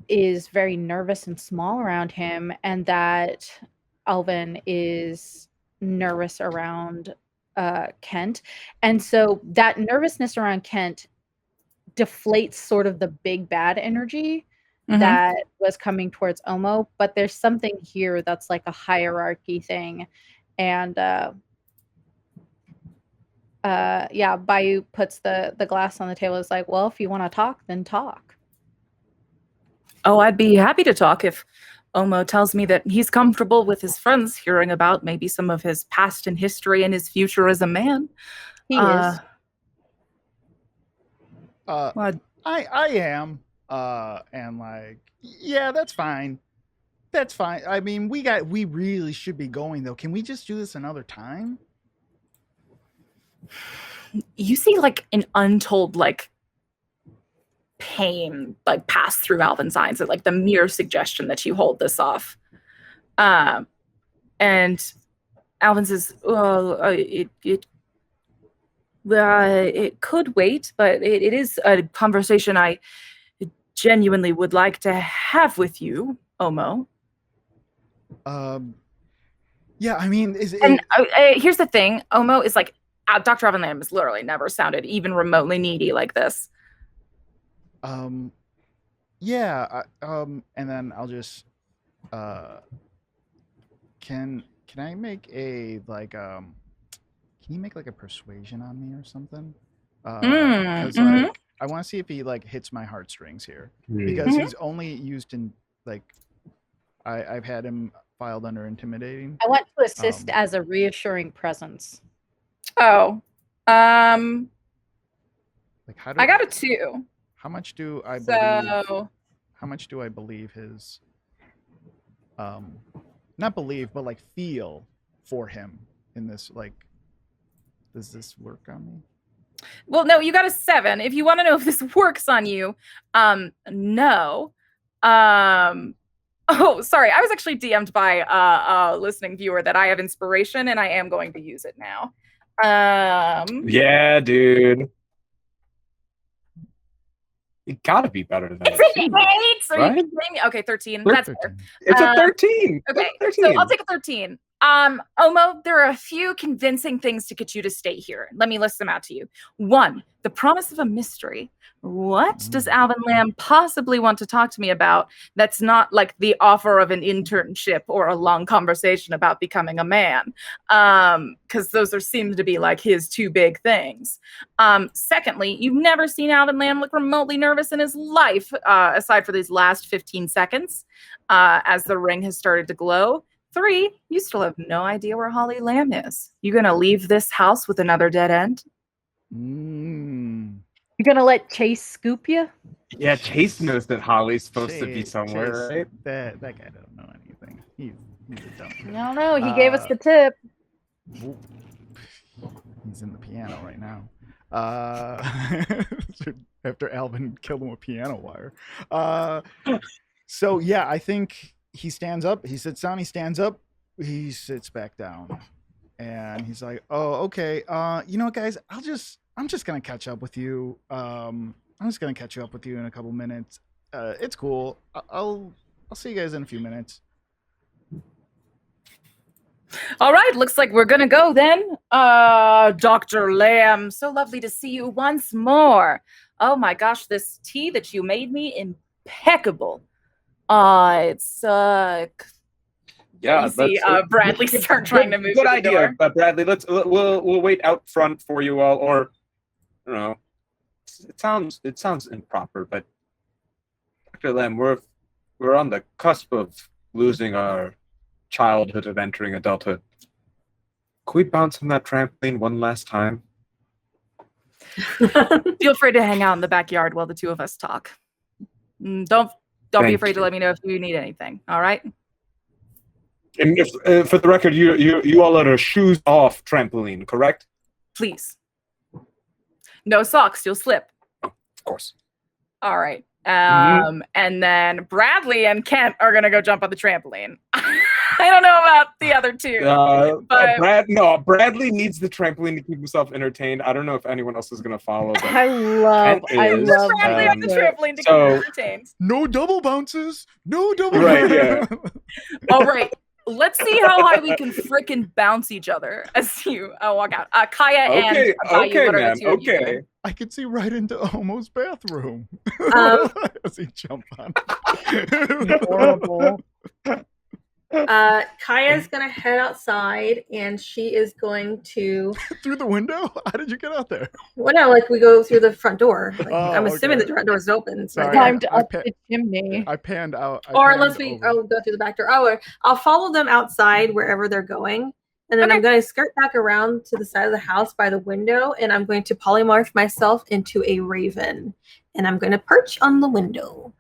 [SPEAKER 3] is very nervous and small around him, and that Alvin is nervous around Kent. And so that nervousness around Kent deflates sort of the big bad energy that was coming towards OHMO, but there's something here that's like a hierarchy thing. And Bayou puts the glass on the table. It's like, well, if you want to talk, then talk.
[SPEAKER 1] Oh, I'd be happy to talk if OHMO tells me that he's comfortable with his friends hearing about maybe some of his past and history and his future as a man.
[SPEAKER 3] He is.
[SPEAKER 2] I am. And like, yeah, that's fine. That's fine. I mean, we really should be going though. Can we just do this another time?
[SPEAKER 1] You see like an untold like pain like pass through Alvin's eyes at like the mere suggestion that you hold this off. And Alvin says, it could wait, but it is a conversation I genuinely would like to have with you, OHMO.
[SPEAKER 2] Yeah, I mean,
[SPEAKER 1] here's the thing. OHMO is like, Dr. Alvin Lamb has literally never sounded even remotely needy like this.
[SPEAKER 2] Yeah, and then I'll just can I make a like can you make like a persuasion on me or something? Because like I want to see if he like hits my heartstrings here, because he's only used in like I've had him filed under intimidating.
[SPEAKER 3] I want to assist as a reassuring presence.
[SPEAKER 1] Oh,
[SPEAKER 2] like how do
[SPEAKER 1] I got a 2.
[SPEAKER 2] How much do I believe? How much do I believe his? Not believe, but like feel for him in this. Like, does this work on me?
[SPEAKER 1] Well, no, you got a 7. If you want to know if this works on you, no. Oh, sorry. I was actually DM'd by a listening viewer that I have inspiration, and I am going to use it now.
[SPEAKER 4] Yeah, dude. It gotta be better than
[SPEAKER 1] It's an 8. Are
[SPEAKER 4] right?
[SPEAKER 1] you kidding me? Okay, 13. That's fair.
[SPEAKER 4] It's a 13.
[SPEAKER 1] Okay,
[SPEAKER 4] It's a
[SPEAKER 1] so
[SPEAKER 4] 13.
[SPEAKER 1] I'll take a 13. OHMO, there are a few convincing things to get you to stay here. Let me list them out to you. 1, the promise of a mystery. What does Alvin Lamb possibly want to talk to me about that's not like the offer of an internship or a long conversation about becoming a man? Because those seem to be like his 2 big things. Secondly, you've never seen Alvin Lamb look remotely nervous in his life, aside for these last 15 seconds, as the ring has started to glow. 3, you still have no idea where Holly Lamb is. You gonna leave this house with another dead end?
[SPEAKER 3] You're gonna let Chase scoop you?
[SPEAKER 4] Yeah, Chase knows that Holly's supposed to be somewhere,
[SPEAKER 2] Chase,
[SPEAKER 4] right?
[SPEAKER 2] That guy doesn't know anything. He's a dumb.
[SPEAKER 3] I don't know. He gave us the tip.
[SPEAKER 2] He's in the piano right now. After Alvin killed him with piano wire. So yeah, I think he stands up. He sits down. He stands up. He sits back down, and he's like, "Oh, okay. You know what, guys? I'm just gonna catch up with you. I'm just gonna catch up with you in a couple minutes. It's cool. I'll see you guys in a few minutes."
[SPEAKER 1] All right, looks like we're gonna go then. Dr. Lamb, so lovely to see you once more. Oh my gosh, this tea that you made me, impeccable. It's
[SPEAKER 4] Yeah,
[SPEAKER 1] you see Bradley start trying to move.
[SPEAKER 4] Good
[SPEAKER 1] to the
[SPEAKER 4] idea,
[SPEAKER 1] door.
[SPEAKER 4] Bradley. We'll wait out front for you all, or I don't know. It sounds improper, but Dr. Lamb, we're on the cusp of losing our childhood and entering adulthood. Could we bounce on that trampoline one last time?
[SPEAKER 1] Feel free to hang out in the backyard while the 2 of us talk. Don't be afraid to let me know if you need anything. All right.
[SPEAKER 4] And if, for the record, you all are a shoes off trampoline, correct?
[SPEAKER 1] Please. No socks, you'll slip.
[SPEAKER 4] Oh, of course.
[SPEAKER 1] All right. And then Bradley and Kent are gonna go jump on the trampoline. I don't know about the other 2.
[SPEAKER 4] But Bradley needs the trampoline to keep himself entertained. I don't know if anyone else is gonna follow. But
[SPEAKER 3] I love
[SPEAKER 1] Bradley on the trampoline to keep him entertained.
[SPEAKER 2] No double bounces. No double.
[SPEAKER 4] Right. Yeah.
[SPEAKER 1] All right. Let's see how high we can frickin' bounce each other as you walk out. Kaeya and Bayou, what are the 2 of you doing?
[SPEAKER 2] I could see right into Omo's bathroom as he jump on.
[SPEAKER 3] Horrible.
[SPEAKER 5] Kaya's gonna head outside, and she is going to
[SPEAKER 2] through the window. How did you get out there?
[SPEAKER 5] Well, no, like we go through the front door. Like,
[SPEAKER 2] Oh,
[SPEAKER 5] I'm assuming
[SPEAKER 2] okay.
[SPEAKER 5] the front door is open. So
[SPEAKER 2] Sorry.
[SPEAKER 3] Climbed up the chimney.
[SPEAKER 2] I panned out.
[SPEAKER 5] or unless we go through the back door. Oh, I'll follow them outside wherever they're going, and then I'm going to skirt back around to the side of the house by the window, and I'm going to polymorph myself into a raven, and I'm going to perch on the window.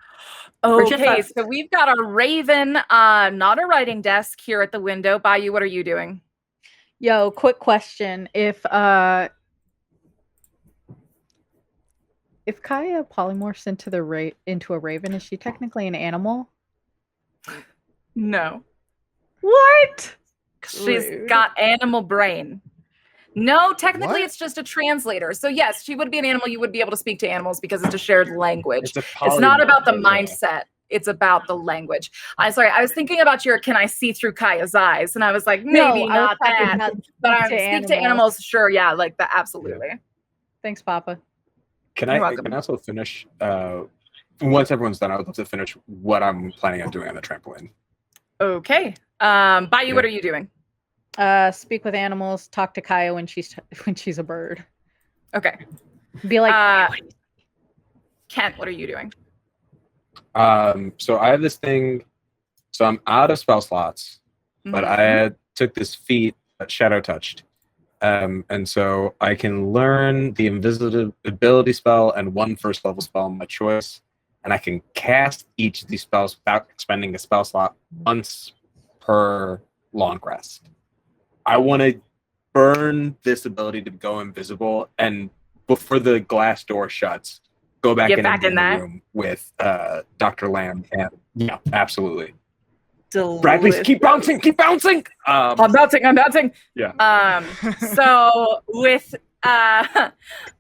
[SPEAKER 1] Okay, so we've got a raven, not a writing desk here at the window. Bayou, what are you doing?
[SPEAKER 3] Yo, quick question. If Kaeya polymorphs into a raven, is she technically an animal?
[SPEAKER 1] No.
[SPEAKER 3] What?
[SPEAKER 1] She's got animal brain. No, technically it's just a translator. So yes, she would be an animal. You would be able to speak to animals because it's a shared language. It's not about the mindset. It's about the language. I'm sorry. I was thinking about can I see through Kaya's eyes? And I was like, maybe not that. But I speak to animals. Sure. Yeah. Like that. Absolutely.
[SPEAKER 3] Yeah. Thanks, Papa.
[SPEAKER 4] Can I also finish? Once everyone's done, I would love to finish what I'm planning on doing on the trampoline.
[SPEAKER 1] Okay. Bayou, what are you doing?
[SPEAKER 3] Speak with animals, talk to Kaeya when she's a bird.
[SPEAKER 1] Okay.
[SPEAKER 3] Be like
[SPEAKER 1] Kent, what are you doing?
[SPEAKER 4] So I have this thing, so I'm out of spell slots, but I took this feat that shadow touched. And so I can learn the invisibility spell and 1 first level spell on my choice, and I can cast each of these spells without expending a spell slot once per long rest. I want to burn this ability to go invisible, and before the glass door shuts, go back in the room with Dr. Lamb. And yeah, absolutely. Bradley, keep bouncing, keep bouncing.
[SPEAKER 1] I'm bouncing.
[SPEAKER 4] Yeah.
[SPEAKER 1] So with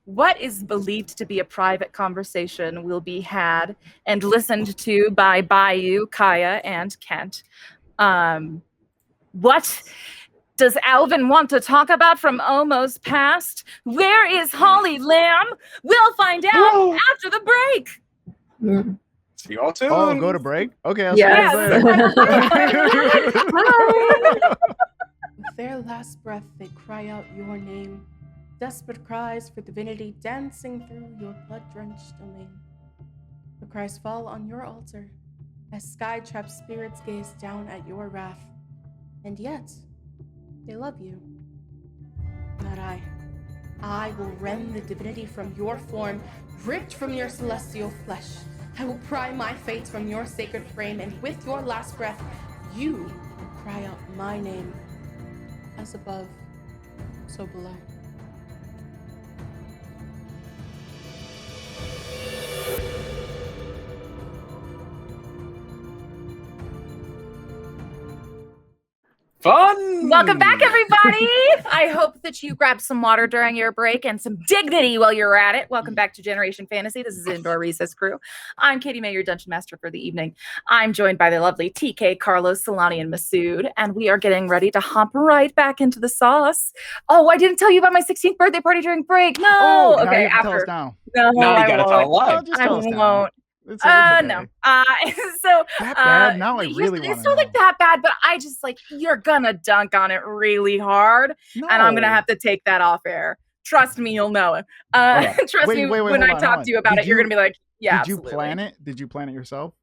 [SPEAKER 1] what is believed to be a private conversation will be had and listened to by Bayou, Kaeya, and Kent. What does Alvin want to talk about from OHMO's past? Where is Holly Lamb? We'll find out after the break.
[SPEAKER 4] See you all soon.
[SPEAKER 2] Oh, go to break? Okay, I'll
[SPEAKER 1] Yes.
[SPEAKER 2] see you guys later.
[SPEAKER 6] With their last breath, they cry out your name. Desperate cries for divinity dancing through your blood-drenched domain. The cries fall on your altar as sky-trapped spirits gaze down at your wrath. And yet, they love you. Not I. I will rend the divinity from your form, ripped from your celestial flesh. I will pry my fate from your sacred frame, and with your last breath, you will cry out my name. As above, so below.
[SPEAKER 4] Fun!
[SPEAKER 1] Welcome back, everybody. I hope that you grabbed some water during your break and some dignity while you're at it. Welcome back to Generation Fantasy. This is Indoor Recess Crew. I'm Katie Mae, your Dungeon Master for the evening. I'm joined by the lovely TK, Carlos, Solani, and Masood, and we are getting ready to hop right back into the sauce. Oh, I didn't tell you about my 16th birthday party during break. No.
[SPEAKER 2] Oh,
[SPEAKER 1] okay,
[SPEAKER 2] now you can tell
[SPEAKER 1] after.
[SPEAKER 2] us now.
[SPEAKER 1] No,
[SPEAKER 4] Now you
[SPEAKER 1] I
[SPEAKER 4] gotta
[SPEAKER 1] won't.
[SPEAKER 4] tell it live.
[SPEAKER 2] Oh, just
[SPEAKER 1] I
[SPEAKER 2] tell us now.
[SPEAKER 1] won't.
[SPEAKER 2] It's okay.
[SPEAKER 1] No. So
[SPEAKER 2] That bad? Now I
[SPEAKER 1] yes,
[SPEAKER 2] really want
[SPEAKER 1] it's
[SPEAKER 2] to
[SPEAKER 1] not
[SPEAKER 2] know.
[SPEAKER 1] like that bad, but I just like you're gonna dunk on it really hard, and I'm gonna
[SPEAKER 2] No.
[SPEAKER 1] have to take that off air. Trust me, you'll know it.
[SPEAKER 2] Okay.
[SPEAKER 1] Trust me,
[SPEAKER 2] Wait,
[SPEAKER 1] when
[SPEAKER 2] hold
[SPEAKER 1] I
[SPEAKER 2] on,
[SPEAKER 1] talk
[SPEAKER 2] hold on.
[SPEAKER 1] to you about
[SPEAKER 2] Did
[SPEAKER 1] it, you're
[SPEAKER 2] you-
[SPEAKER 1] gonna be like, yeah.
[SPEAKER 2] Did you
[SPEAKER 1] absolutely.
[SPEAKER 2] plan it? Did you plan it yourself?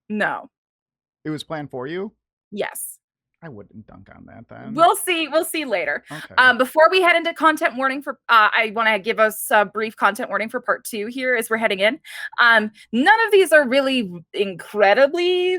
[SPEAKER 1] No.
[SPEAKER 2] It was planned for you?
[SPEAKER 1] Yes.
[SPEAKER 2] I wouldn't dunk on that then.
[SPEAKER 1] We'll see. We'll see later.
[SPEAKER 2] Okay.
[SPEAKER 1] Before we head into content warning for, I want to give us a brief content warning for part 2 here as we're heading in. None of these are really incredibly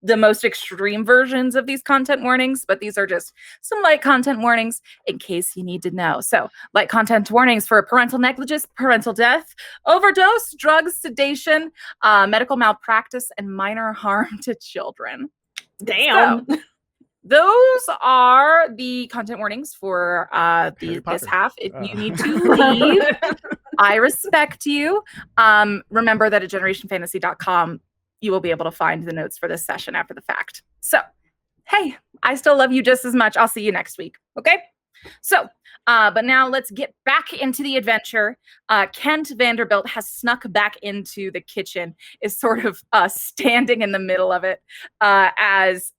[SPEAKER 1] the most extreme versions of these content warnings, but these are just some light content warnings in case you need to know. So, light content warnings for parental negligence, parental death, overdose, drugs, sedation, medical malpractice, and minor harm to children.
[SPEAKER 5] Damn.
[SPEAKER 1] So, those are the content warnings for
[SPEAKER 2] Harry
[SPEAKER 1] this
[SPEAKER 2] Potter.
[SPEAKER 1] half. If you need to leave, I respect you. Remember that at generationfantasy.com, you will be able to find the notes for this session after the fact. So, hey, I still love you just as much. I'll see you next week. Okay? So, but now let's get back into the adventure. Kent Vanderbilt has snuck back into the kitchen, is sort of standing in the middle of it as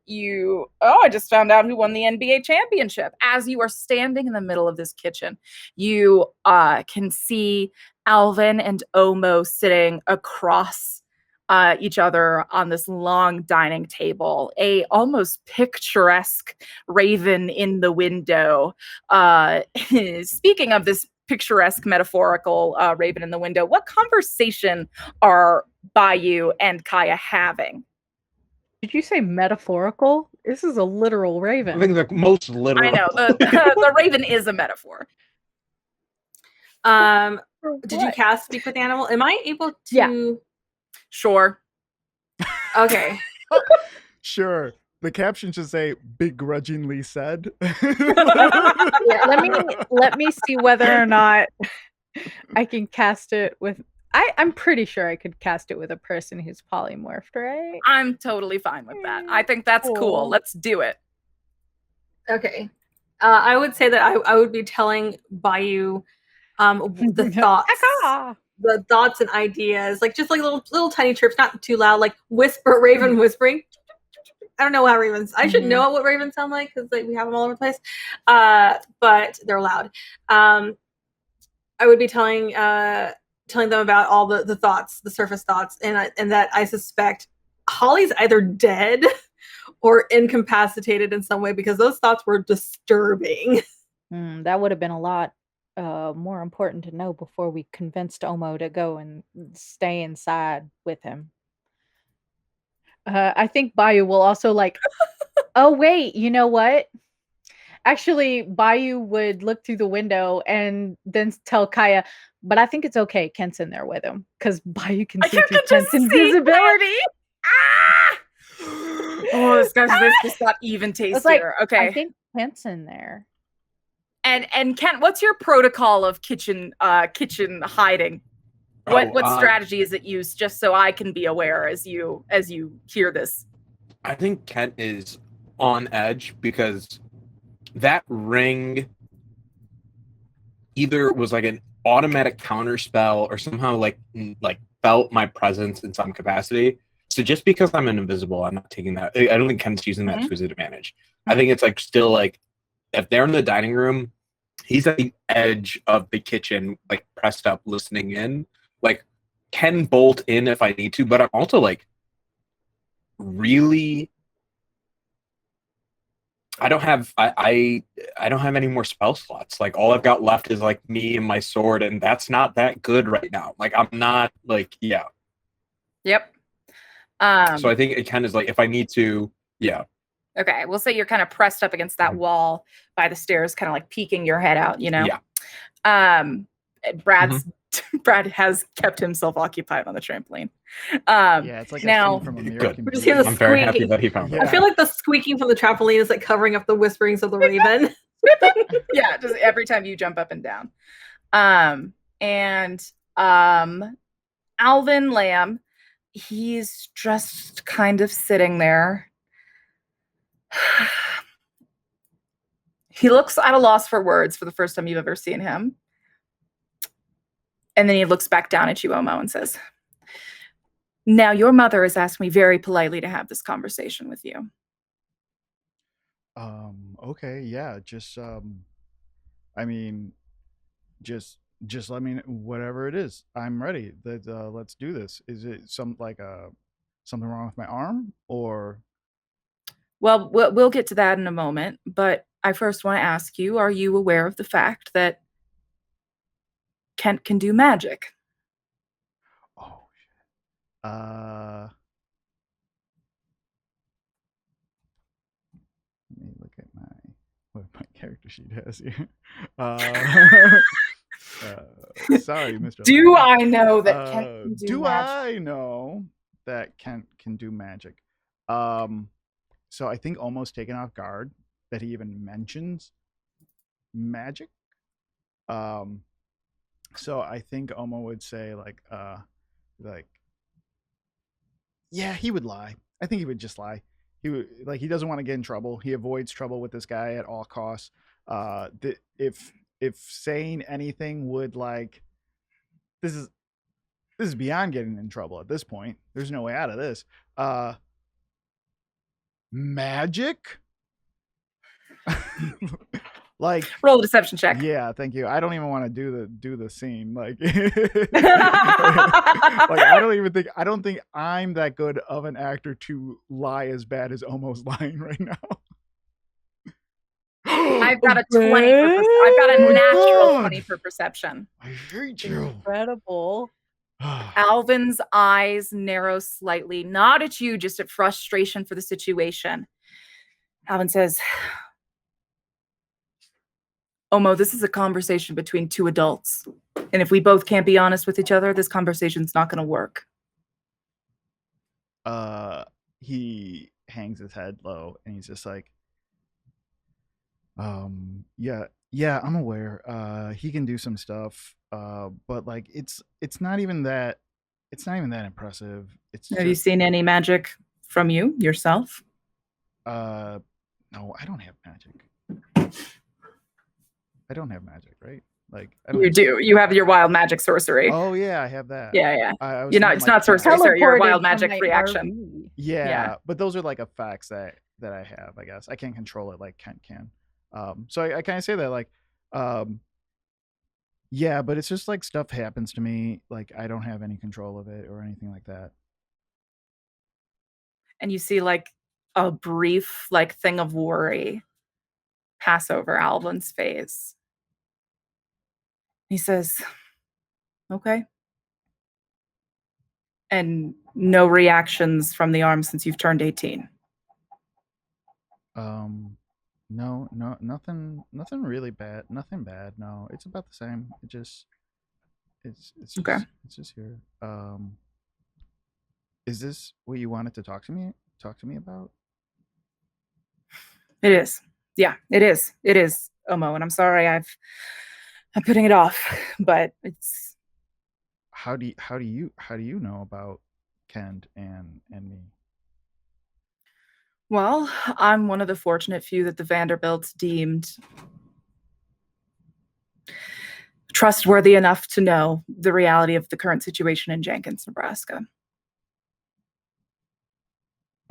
[SPEAKER 1] you, I just found out who won the NBA championship. As you are standing in the middle of this kitchen, you can see Alvin and OHMO sitting across each other on this long dining table, a almost picturesque raven in the window. Speaking of this picturesque metaphorical raven in the window, what conversation are Bayou and Kaeya having?
[SPEAKER 3] Did you say metaphorical? This is a literal raven.
[SPEAKER 4] I think the most literal.
[SPEAKER 1] I know the raven is a metaphor.
[SPEAKER 5] Did you cast Speak with Animal? Am I able to?
[SPEAKER 3] Yeah.
[SPEAKER 1] Sure.
[SPEAKER 5] Okay.
[SPEAKER 2] Sure. The caption should say begrudgingly said.
[SPEAKER 3] Yeah, let me see whether or not I can cast it with. I'm pretty sure I could cast it with a person who's polymorphed, right?
[SPEAKER 1] I'm totally fine with that. I think that's cool.
[SPEAKER 3] Cool.
[SPEAKER 1] Let's do it.
[SPEAKER 5] Okay. I would say that I would be telling Bayou the thoughts. The thoughts and ideas, like just like little tiny chirps, not too loud, like raven whispering. I don't know how ravens. I should know what ravens sound like because like we have them all over the place, but they're loud. I would be telling them about all the thoughts, the surface thoughts, and that I suspect Holly's either dead or incapacitated in some way because those thoughts were disturbing.
[SPEAKER 3] That would have been a lot more important to know before we convinced OHMO to go and stay inside with him. I think Bayou will also like, oh wait, you know what? Actually, Bayou would look through the window and then tell Kaeya, but I think it's okay. Kent's in there with him because Bayou can see through Kent's invisibility.
[SPEAKER 1] Oh, this just got even tastier.
[SPEAKER 3] It's like,
[SPEAKER 1] okay.
[SPEAKER 3] I think Kent's in there.
[SPEAKER 1] And Kent, what's your protocol of kitchen hiding? What strategy is it used, just so I can be aware as you hear this?
[SPEAKER 4] I think Kent is on edge because that ring either was like an automatic counter spell or somehow like felt my presence in some capacity. So just because I'm invisible, I'm not taking that. I don't think Kent's using that to his advantage. I think it's like still like if they're in the dining room, he's at the edge of the kitchen, like pressed up, listening in. Like can bolt in if I need to, but I'm also like really. I don't have I don't have any more spell slots. Like all I've got left is like me and my sword, and that's not that good right now. Like I'm not like
[SPEAKER 1] Yep.
[SPEAKER 4] So I think it kind of is like if I need to, yeah.
[SPEAKER 1] Okay, we'll say you're kind of pressed up against that wall by the stairs, kind of like peeking your head out, you know?
[SPEAKER 4] Yeah.
[SPEAKER 1] Brad has kept himself occupied on the trampoline.
[SPEAKER 2] Yeah, it's like
[SPEAKER 1] now,
[SPEAKER 2] a scene from American
[SPEAKER 5] We just hear the
[SPEAKER 4] I'm very happy
[SPEAKER 5] squeaking.
[SPEAKER 4] that he found
[SPEAKER 2] Yeah.
[SPEAKER 4] that.
[SPEAKER 5] I feel like the squeaking from the trampoline is like covering up the whisperings of the raven.
[SPEAKER 1] yeah, just every time you jump up and down. Alvin Lamb, he's just kind of sitting there. He looks at a loss for words for the first time you've ever seen him. And then he looks back down at you, OHMO, and says, now your mother has asked me very politely to have this conversation with you.
[SPEAKER 2] Okay, yeah, just I mean, just let me know whatever it is. I'm ready. Let's do this. Is it something wrong with my arm or?
[SPEAKER 1] Well, we'll get to that in a moment, but I first want to ask you, are you aware of the fact that Kent can do magic?
[SPEAKER 2] Oh shit. Let me look at what my character sheet has here. Sorry, Mr.
[SPEAKER 1] Do
[SPEAKER 2] Lamb.
[SPEAKER 1] I know that Kent can do magic?
[SPEAKER 2] I know that Kent can do magic? So I think almost taken off guard that he even mentions magic. So I think OHMO would say like yeah, he would lie. I think he would just lie. He would he doesn't want to get in trouble. He avoids trouble with this guy at all costs. If saying anything would this is beyond getting in trouble at this point. There's no way out of this. Magic?
[SPEAKER 1] Roll a deception check.
[SPEAKER 2] Yeah, thank you. I don't even want to do the scene. I don't think I'm that good of an actor to lie as bad as almost lying right now.
[SPEAKER 1] I've got a 20 I've got a natural 20 for perception.
[SPEAKER 2] I hate you.
[SPEAKER 3] Incredible.
[SPEAKER 1] Alvin's eyes narrow slightly, not at you, just at frustration for the situation. Alvin says, OHMO, this is a conversation between two adults. And if we both can't be honest with each other, this conversation's not going to work.
[SPEAKER 2] He hangs his head low and he's just like, yeah, I'm aware. He can do some stuff. But it's not even that impressive.
[SPEAKER 1] Have you seen any magic from you yourself?
[SPEAKER 2] No, I don't have magic. I don't have magic, right?
[SPEAKER 1] You do. You have your wild magic sorcery.
[SPEAKER 2] Oh yeah, I have that.
[SPEAKER 1] Yeah. It's not sorcery, sir. Your wild magic reaction.
[SPEAKER 2] Yeah, but those are effects that I have. I guess I can't control it like Kent can. So I kind of say that yeah, but it's just stuff happens to me. I don't have any control of it or anything like that.
[SPEAKER 1] And you see a brief thing of worry pass over Alvin's face. He says, okay. And no reactions from the arm since you've turned 18.
[SPEAKER 2] No, nothing really bad. Nothing bad. No, it's about the same. It's
[SPEAKER 1] okay.
[SPEAKER 2] It's just here. Is this what you wanted to talk to me about?
[SPEAKER 1] It is. Yeah, it is. It is, OHMO, and I'm sorry I'm putting it off, but it's.
[SPEAKER 2] How do you know about Kent and me?
[SPEAKER 1] Well, I'm one of the fortunate few that the Vanderbilts deemed trustworthy enough to know the reality of the current situation in Jenkins, Nebraska.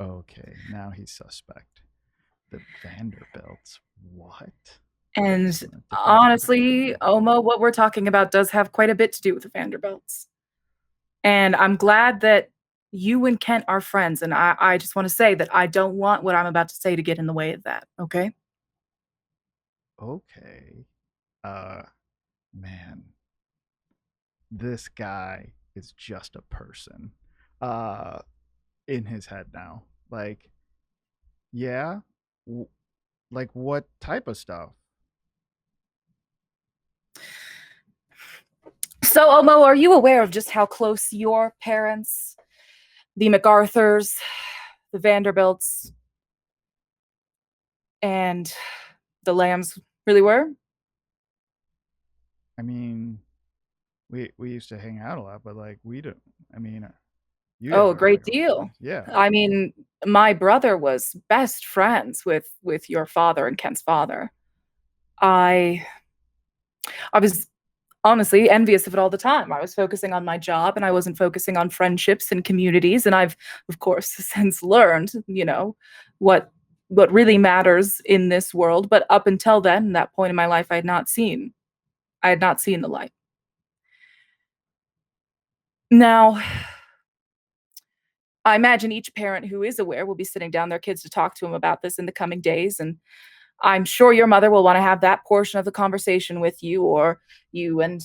[SPEAKER 2] Okay, now he's suspect. The Vanderbilts. What?
[SPEAKER 1] And honestly, OHMO, what we're talking about does have quite a bit to do with the Vanderbilts. And I'm glad that you and Kent are friends. And I just want to say that I don't want what I'm about to say to get in the way of that. Okay?
[SPEAKER 2] Okay. Man. This guy is just a person. In his head now. Like, yeah? Like, what type of stuff?
[SPEAKER 1] So, OHMO, are you aware of just how close your parents, the MacArthurs, the Vanderbilts, and the Lambs really were?
[SPEAKER 2] I mean, we used to hang out a lot, but like we don't. I mean, you guys
[SPEAKER 1] Oh, a
[SPEAKER 2] are
[SPEAKER 1] great
[SPEAKER 2] like
[SPEAKER 1] deal.
[SPEAKER 2] yeah.
[SPEAKER 1] I mean, my brother was best friends with your father and Kent's father. I was honestly envious of it all the time. I was focusing on my job and I wasn't focusing on friendships and communities. And I've, of course, since learned, what really matters in this world. But up until then, that point in my life, I had not seen the light. Now, I imagine each parent who is aware will be sitting down their kids to talk to them about this in the coming days. And I'm sure your mother will want to have that portion of the conversation with you, or you and,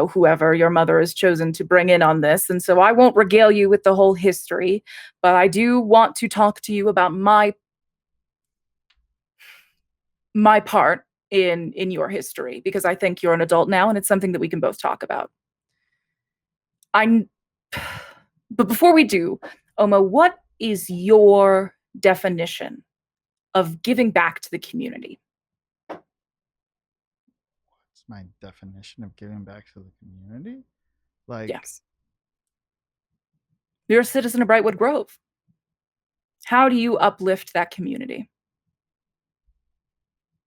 [SPEAKER 1] whoever your mother has chosen to bring in on this. And so I won't regale you with the whole history, but I do want to talk to you about my part in your history, because I think you're an adult now and it's something that we can both talk about. But before we do, OHMO, what is your definition of giving back to the community?
[SPEAKER 2] What's my definition of giving back to the community? Like,
[SPEAKER 1] yes, you're a citizen of Brightwood Grove. How do you uplift that community?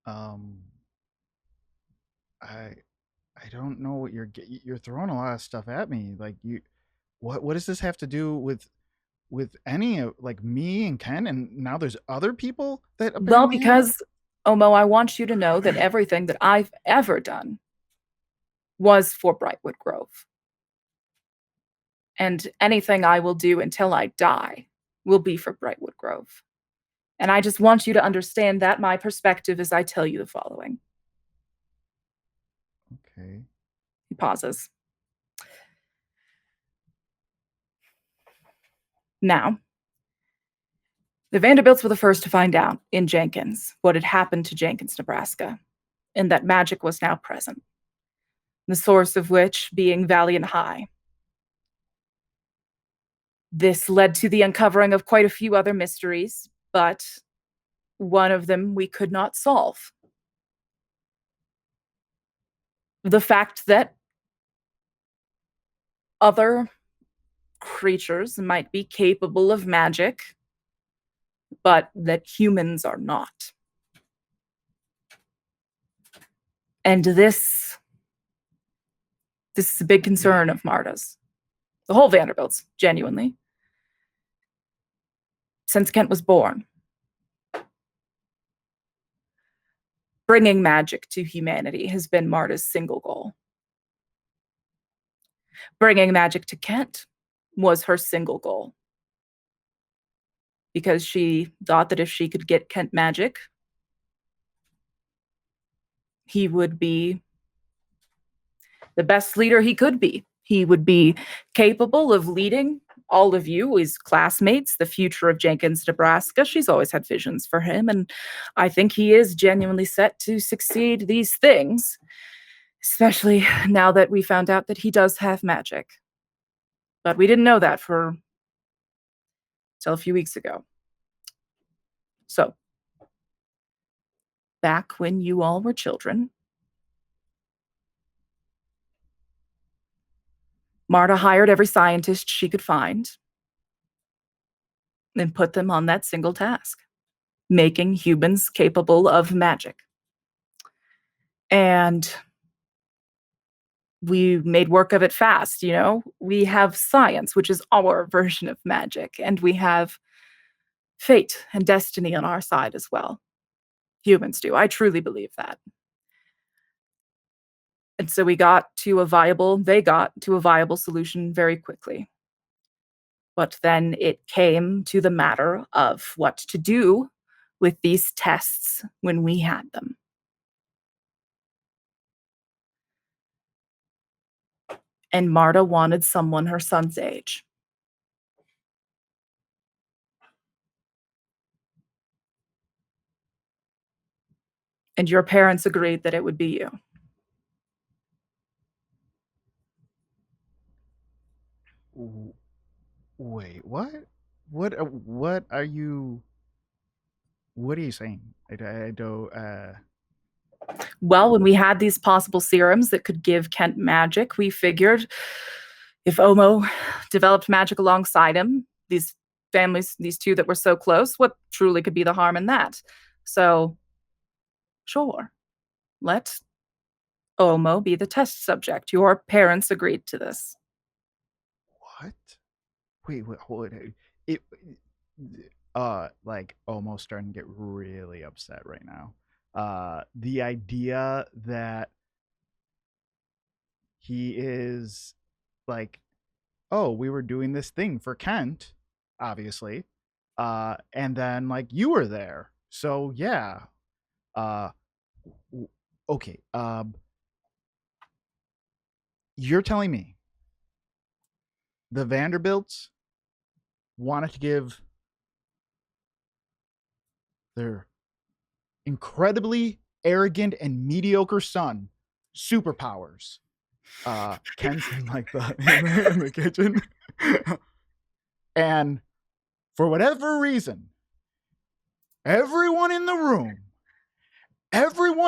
[SPEAKER 2] I don't know what you're throwing a lot of stuff at me. Like, what does this have to do with any of, like, me and Ken, and now there's other people that
[SPEAKER 1] Well,
[SPEAKER 2] apparently
[SPEAKER 1] because OHMO, I want you to know that everything that I've ever done was for Brightwood Grove. And anything I will do until I die will be for Brightwood Grove. And I just want you to understand that my perspective as I tell you the following.
[SPEAKER 2] Okay.
[SPEAKER 1] He pauses. Now, the Vanderbilts were the first to find out in Jenkins what had happened to Jenkins, Nebraska, and that magic was now present, the source of which being Valiant High. This led to the uncovering of quite a few other mysteries, but one of them we could not solve. The fact that other creatures might be capable of magic, but that humans are not. And this is a big concern of Marta's. The whole Vanderbilts, genuinely. Since Kent was born. Bringing magic to humanity has been Marta's single goal. Bringing magic to Kent was her single goal. Because she thought that if she could get Kent magic, he would be the best leader he could be. He would be capable of leading all of you, his classmates, the future of Jenkins, Nebraska. She's always had visions for him, and I think he is genuinely set to succeed these things, especially now that we found out that he does have magic. But we didn't know that until a few weeks ago. So, back when you all were children, Marta hired every scientist she could find and put them on that single task, making humans capable of magic. And we made work of it fast, you know? We have science, which is our version of magic, and we have fate and destiny on our side as well. Humans do. I truly believe that. And so they got to a viable solution very quickly. But then it came to the matter of what to do with these tests when we had them. And Marta wanted someone her son's age. And your parents agreed that it would be you.
[SPEAKER 2] Wait, what? What are you? What are you saying? I don't.
[SPEAKER 1] Well, when we had these possible serums that could give Kent magic, we figured if OHMO developed magic alongside him, these families, these two that were so close, what truly could be the harm in that? So, sure, let OHMO be the test subject. Your parents agreed to this.
[SPEAKER 2] What? Wait, hold it. Like almost starting to get really upset right now. The idea that he is like, oh, we were doing this thing for Kent, obviously, and then like you were there, so yeah. Okay. You're telling me the Vanderbilts wanted to give their incredibly arrogant and mediocre son superpowers. Ken's in like in the kitchen. And for whatever reason, everyone in the room,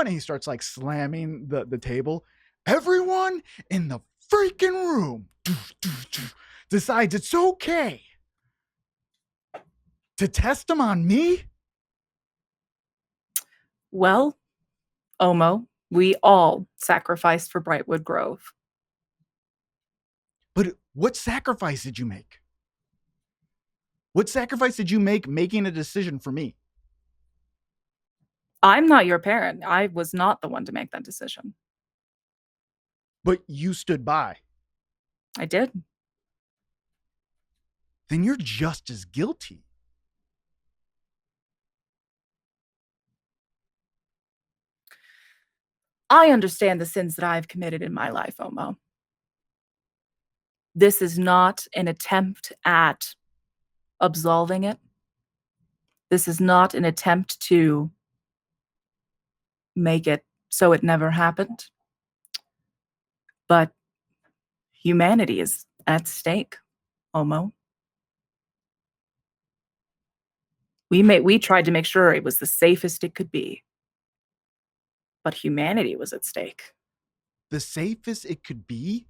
[SPEAKER 2] he starts like slamming the table. Everyone in the freaking room decides it's okay to test him on me.
[SPEAKER 1] Well, OHMO, we all sacrificed for Brightwood Grove.
[SPEAKER 2] But what sacrifice did you make? What sacrifice did you make making a decision for me?
[SPEAKER 1] I'm not your parent. I was not the one to make that decision.
[SPEAKER 2] But you stood by.
[SPEAKER 1] I did.
[SPEAKER 2] Then you're just as guilty.
[SPEAKER 1] I understand the sins that I've committed in my life, OHMO. This is not an attempt at absolving it. This is not an attempt to make it so it never happened. But humanity is at stake, OHMO. We tried to make sure it was the safest it could be. But humanity was at stake.
[SPEAKER 2] The safest it could be?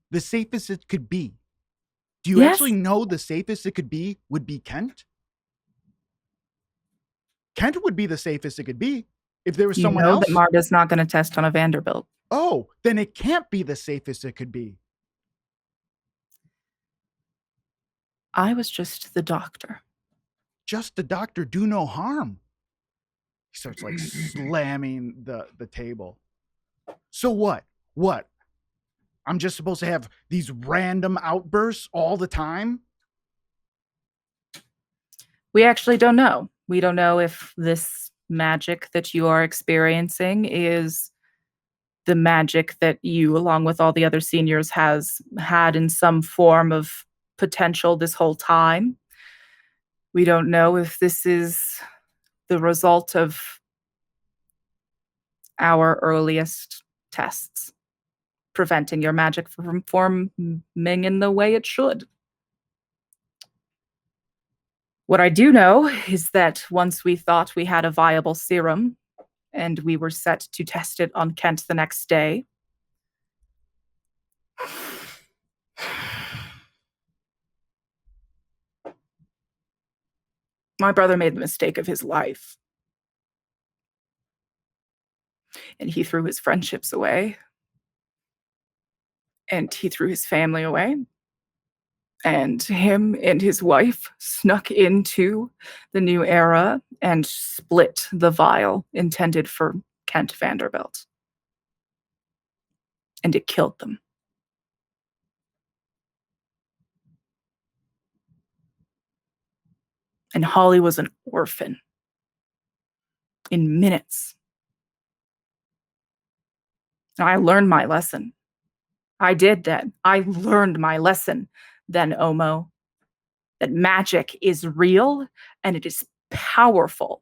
[SPEAKER 2] The safest it could be. Do you actually know the safest it could be would be Kent? Kent would be the safest it could be if there was someone else.
[SPEAKER 1] That Marta's not going to test on a Vanderbilt.
[SPEAKER 2] Oh, then it can't be the safest it could be.
[SPEAKER 1] I was just the doctor.
[SPEAKER 2] Just the doctor, do no harm. He starts like slamming the table. So what? What? I'm just supposed to have these random outbursts all the time?
[SPEAKER 1] We actually don't know. We don't know if this magic that you are experiencing is the magic that you, along with all the other seniors, has had in some form of potential this whole time. We don't know if this is the result of our earliest tests, preventing your magic from forming in the way it should. What I do know is that once we thought we had a viable serum, and we were set to test it on Kent the next day. My brother made the mistake of his life. And he threw his friendships away. And he threw his family away. And him and his wife snuck into the new era and split the vial intended for Kent Vanderbilt. And it killed them. And Holly was an orphan. In minutes. And I learned my lesson. I did then. I learned my lesson then, OHMO. That magic is real and it is powerful.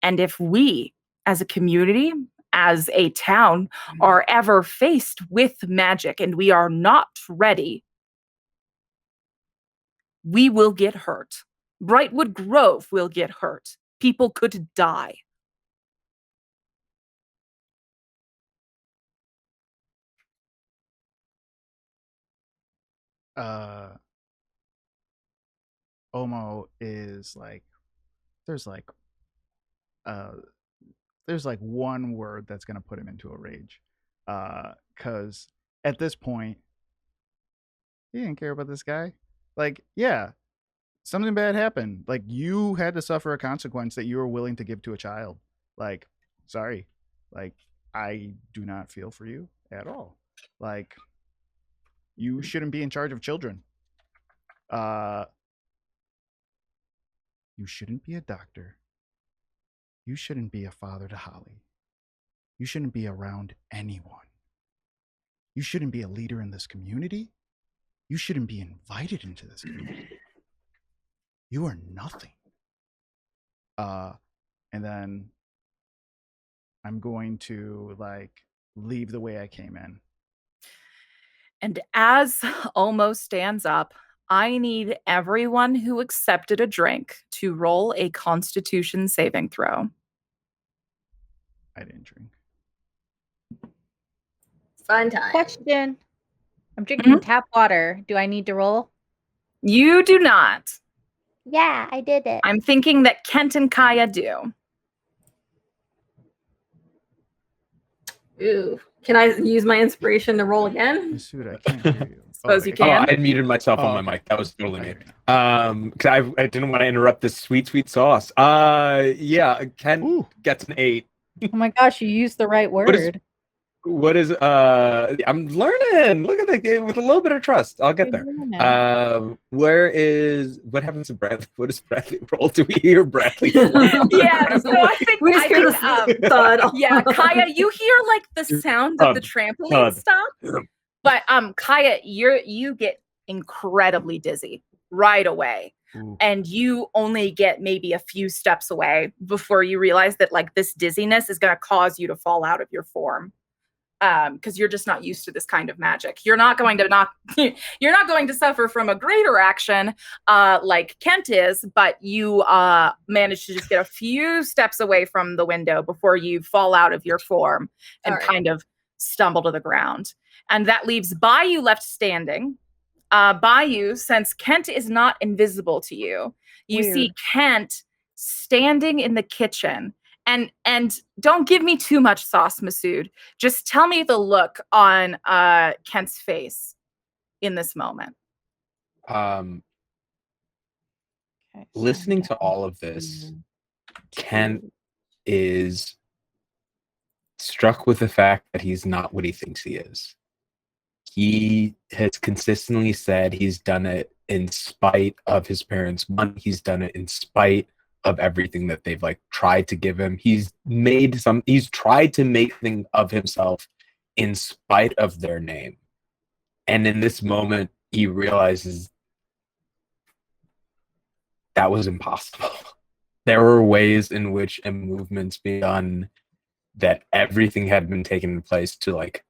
[SPEAKER 1] And if we, as a community, as a town, are ever faced with magic and we are not ready, we will get hurt. Brightwood Grove will get hurt. People could die.
[SPEAKER 2] OHMO is like, there's like one word that's gonna put him into a rage, because at this point he didn't care about this guy. Like, yeah, something bad happened. Like, you had to suffer a consequence that you were willing to give to a child. Like, sorry, like, I do not feel for you at all. Like, you shouldn't be in charge of children. You shouldn't be a doctor. You shouldn't be a father to Holly. You shouldn't be around anyone. You shouldn't be a leader in this community. You shouldn't be invited into this community. You are nothing. And then I'm going to like leave the way I came in.
[SPEAKER 1] And as OHMO stands up, I need everyone who accepted a drink to roll a Constitution saving throw.
[SPEAKER 2] I didn't drink.
[SPEAKER 5] Fun time.
[SPEAKER 3] Question. I'm drinking tap water. Do I need to roll?
[SPEAKER 1] You do not.
[SPEAKER 3] Yeah, I did it.
[SPEAKER 1] I'm thinking that Kent and Kaeya do.
[SPEAKER 5] Ooh. Can I use my inspiration to roll again?
[SPEAKER 2] Masood, I can't hear you.
[SPEAKER 1] Suppose you can.
[SPEAKER 4] I muted myself on my mic. That was totally me. Because I didn't want to interrupt this sweet sauce. Yeah, Ken gets an 8.
[SPEAKER 3] Oh my gosh, you used the right word.
[SPEAKER 4] What is I'm learning. Look at that game with a little bit of trust. I'll get there. What happens to Bradley? What does Bradley roll? Do we hear Bradley?
[SPEAKER 1] Yeah, so I think
[SPEAKER 5] we just hear the thud.
[SPEAKER 1] Yeah, Kaeya, you hear like the sound of the trampoline stop. But Kaeya, you get incredibly dizzy right away.
[SPEAKER 2] Ooh.
[SPEAKER 1] And you only get maybe a few steps away before you realize that like this dizziness is going to cause you to fall out of your form. Because you're just not used to this kind of magic. You're not going to suffer from a greater action like Kent is, but you manage to just get a few steps away from the window before you fall out of your form and kind of stumble to the ground. And that leaves Bayou left standing. Bayou, since Kent is not invisible to you, you see Kent standing in the kitchen. And don't give me too much sauce, Masood. Just tell me the look on Kent's face in this moment.
[SPEAKER 4] Listening to all of this, Kent is struck with the fact that he's not what he thinks he is. He has consistently said he's done it in spite of his parents' money. He's done it in spite of everything that they've like tried to give him. He's tried to make things of himself in spite of their name. And in this moment, he realizes that was impossible. There were ways in which a movement's begun that everything had been taken in place to like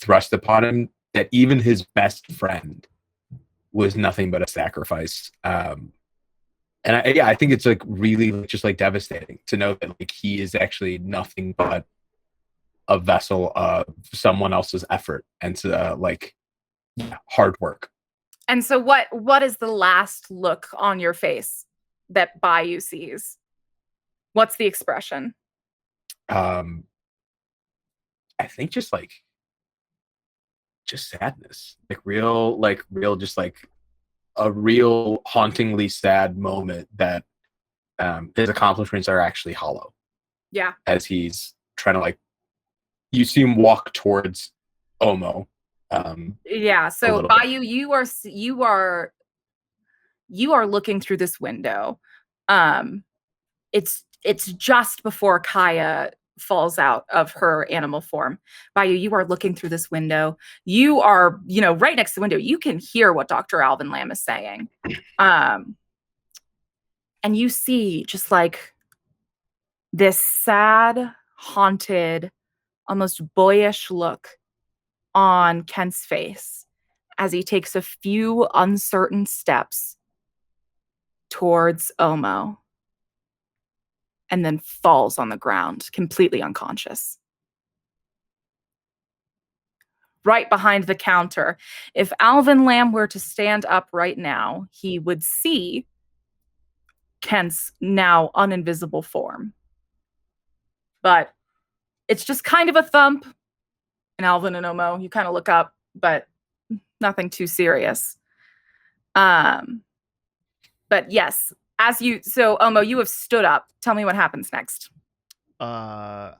[SPEAKER 4] thrust upon him, that even his best friend was nothing but a sacrifice. And I think it's like really just like devastating to know that like he is actually nothing but a vessel of someone else's effort and like hard work.
[SPEAKER 1] And so what is the last look on your face that Bayou sees? What's the expression?
[SPEAKER 4] I think just sadness, like real just like a real hauntingly sad moment that his accomplishments are actually hollow.
[SPEAKER 1] Yeah.
[SPEAKER 4] As he's trying to like, you see him walk towards OHMO.
[SPEAKER 1] Yeah. So Bayou, you are looking through this window. It's just before Kaeya falls out of her animal form. Bayou, you are looking through this window. You are, right next to the window. You can hear what Dr. Alvin Lamb is saying. And you see just like this sad, haunted, almost boyish look on Kent's face as he takes a few uncertain steps towards OHMO and then falls on the ground, completely unconscious. Right behind the counter. If Alvin Lamb were to stand up right now, he would see Kent's now uninvisible form. But it's just kind of a thump. And Alvin and OHMO, you kind of look up, but nothing too serious. But yes, so OHMO, you have stood up. Tell me what happens next.
[SPEAKER 2] I'm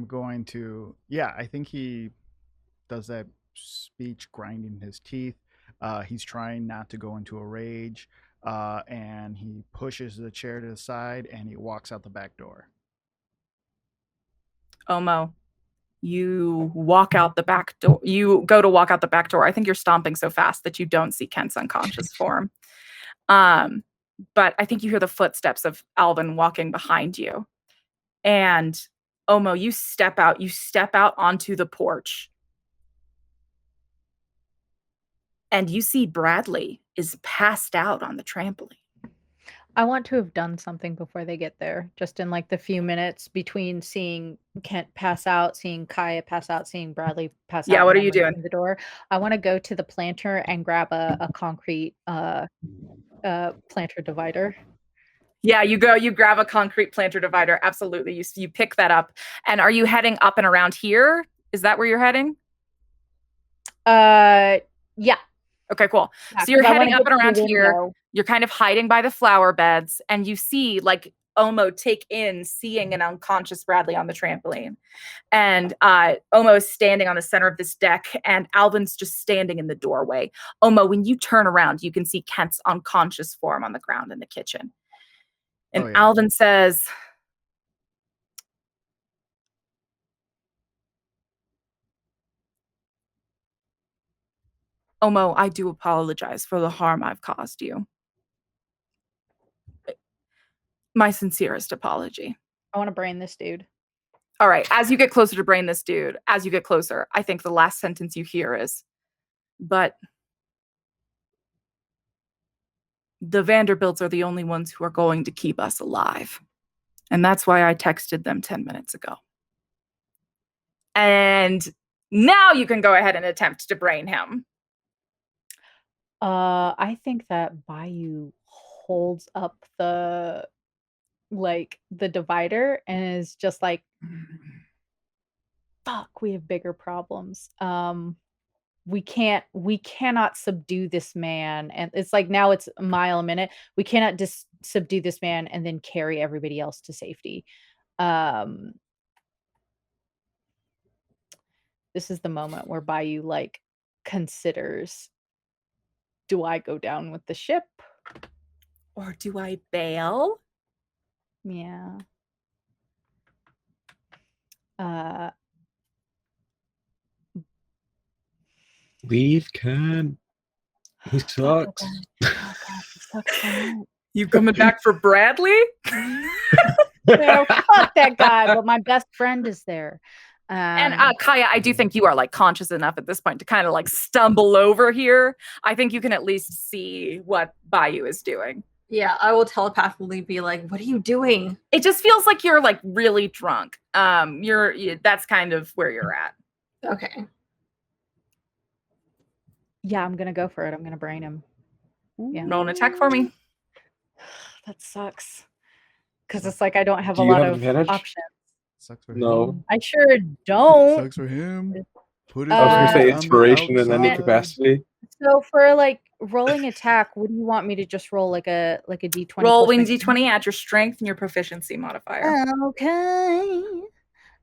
[SPEAKER 2] going to, I think he does that speech grinding his teeth. He's trying not to go into a rage, and he pushes the chair to the side and he walks out the back door.
[SPEAKER 1] OHMO, you walk out the back door. You go to walk out the back door. I think you're stomping so fast that you don't see Kent's unconscious form. But I think you hear the footsteps of Alvin walking behind you. And OHMO, you step out onto the porch. And you see Bradley is passed out on the trampoline.
[SPEAKER 3] I want to have done something before they get there, just in like the few minutes between seeing Kent pass out, seeing Kaeya pass out, seeing Bradley pass out.
[SPEAKER 1] Yeah, what are you doing?
[SPEAKER 3] The door. I want to go to the planter and grab a concrete planter divider.
[SPEAKER 1] Yeah, you grab a concrete planter divider. Absolutely. You pick that up. And are you heading up and around here? Is that where you're heading?
[SPEAKER 3] Yeah.
[SPEAKER 1] Okay, cool.
[SPEAKER 3] Yeah,
[SPEAKER 1] so you're heading up and around here. You're kind of hiding by the flower beds, and you see like OHMO take in seeing an unconscious Bradley on the trampoline. And OHMO is standing on the center of this deck, and Alvin's just standing in the doorway. OHMO, when you turn around, you can see Kent's unconscious form on the ground in the kitchen. And Alvin says, OHMO, I do apologize for the harm I've caused you. My sincerest apology.
[SPEAKER 3] I want to brain this dude.
[SPEAKER 1] All right. As you get closer to brain this dude, as you get closer, I think the last sentence you hear is, but the Vanderbilts are the only ones who are going to keep us alive. And that's why I texted them 10 minutes ago. And now you can go ahead and attempt to brain him.
[SPEAKER 3] I think that Bayou holds up the divider and is just like, fuck, we have bigger problems. We cannot subdue this man. And it's like, now it's a mile a minute. We cannot subdue this man and then carry everybody else to safety. This is the moment where Bayou like considers, do I go down with the ship?
[SPEAKER 1] Or do I bail?
[SPEAKER 3] Yeah.
[SPEAKER 4] Leave Ken. He sucks.
[SPEAKER 3] Oh, God, he sucks so much.
[SPEAKER 1] You coming back for Bradley?
[SPEAKER 3] No, fuck that guy, but my best friend is there.
[SPEAKER 1] And Kaeya, I do think you are like conscious enough at this point to kind of like stumble over here. I think you can at least see what Bayou is doing.
[SPEAKER 5] Yeah, I will telepathically be like, "What are you doing?"
[SPEAKER 1] It just feels like you're like really drunk. That's kind of where you're at.
[SPEAKER 5] Okay.
[SPEAKER 3] Yeah, I'm gonna go for it. I'm gonna brain him. Yeah.
[SPEAKER 1] Roll an attack for me.
[SPEAKER 3] That sucks. Because it's like I don't have
[SPEAKER 4] Do
[SPEAKER 3] a
[SPEAKER 4] you
[SPEAKER 3] lot
[SPEAKER 4] have
[SPEAKER 3] of
[SPEAKER 4] advantage?
[SPEAKER 3] options.
[SPEAKER 2] Sucks for
[SPEAKER 4] No.
[SPEAKER 2] him.
[SPEAKER 3] I sure don't.
[SPEAKER 2] Sucks for him. Put his
[SPEAKER 4] I was gonna say
[SPEAKER 2] hands on the
[SPEAKER 4] inspiration in any
[SPEAKER 2] outside.
[SPEAKER 4] capacity.
[SPEAKER 3] So for like rolling attack, what do you want me to just roll like a d20?
[SPEAKER 1] Roll
[SPEAKER 3] plus
[SPEAKER 1] wing
[SPEAKER 3] my-
[SPEAKER 1] d20, add your strength and your proficiency modifier.
[SPEAKER 3] Okay.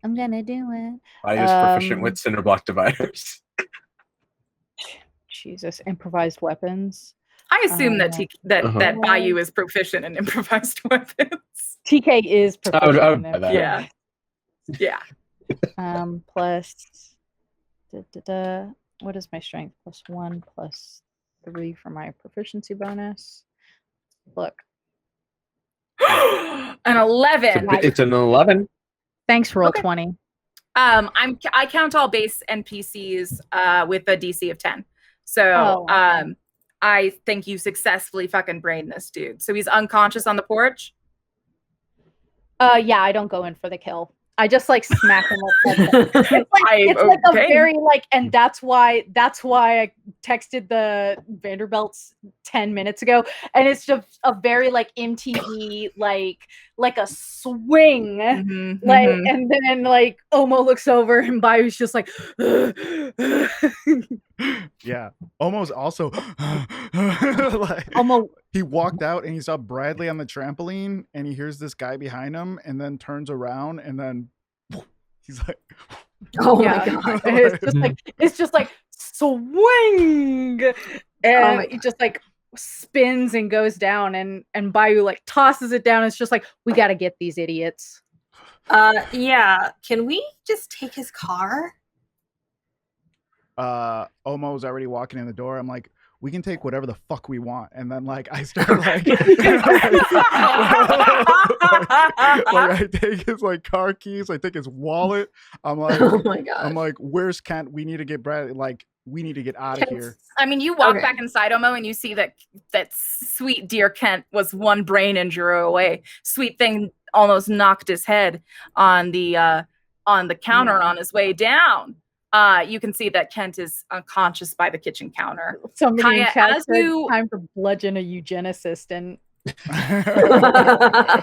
[SPEAKER 3] I'm gonna do it.
[SPEAKER 4] I was proficient with cinder block dividers.
[SPEAKER 3] Jesus, improvised weapons.
[SPEAKER 1] I assume that that Bayou
[SPEAKER 3] Uh,
[SPEAKER 1] is proficient in improvised weapons.
[SPEAKER 3] TK is proficient.
[SPEAKER 4] I would
[SPEAKER 3] in
[SPEAKER 4] buy
[SPEAKER 3] it.
[SPEAKER 4] that.
[SPEAKER 1] Yeah.
[SPEAKER 3] Plus what is my strength? +1 +3 for my proficiency bonus. Look.
[SPEAKER 1] An 11.
[SPEAKER 4] It's an 11.
[SPEAKER 3] Thanks, roll
[SPEAKER 1] Okay.
[SPEAKER 3] 20.
[SPEAKER 1] I count all base NPCs with a DC of 10. So I think you successfully fucking brained this dude. So he's unconscious on the porch.
[SPEAKER 3] Yeah, I don't go in for the kill. I just like smack him up. It's like a very like, and that's why I texted the Vanderbilts 10 minutes ago, and it's just a very like MTV like a swing, and then like OHMO looks over and Bayou's just like,
[SPEAKER 2] yeah. Almost also like
[SPEAKER 3] OHMO.
[SPEAKER 2] He walked out and he saw Bradley on the trampoline and he hears this guy behind him and then turns around and then he's like,
[SPEAKER 5] oh my God.
[SPEAKER 3] It's just like swing, and it just like spins and goes down, and Bayou like tosses it down. It's just like, we got to get these idiots.
[SPEAKER 5] Yeah. Can we just take his car?
[SPEAKER 2] OHMO's already walking in the door. I'm like, we can take whatever the fuck we want. And then like I start like, I take his like car keys, I take his wallet. I'm like,
[SPEAKER 5] oh my God.
[SPEAKER 2] I'm like, where's Kent? We need to get Bradley. Like, we need to get out of here.
[SPEAKER 1] I mean, you walk back inside OHMO and you see that sweet dear Kent was one brain injury away. Sweet thing almost knocked his head on the counter on his way down. You can see that Kent is unconscious by the kitchen counter.
[SPEAKER 3] Somebody in
[SPEAKER 1] Kaeya,
[SPEAKER 3] chat
[SPEAKER 1] as
[SPEAKER 3] said,
[SPEAKER 1] you
[SPEAKER 3] time for bludgeon a eugenicist, and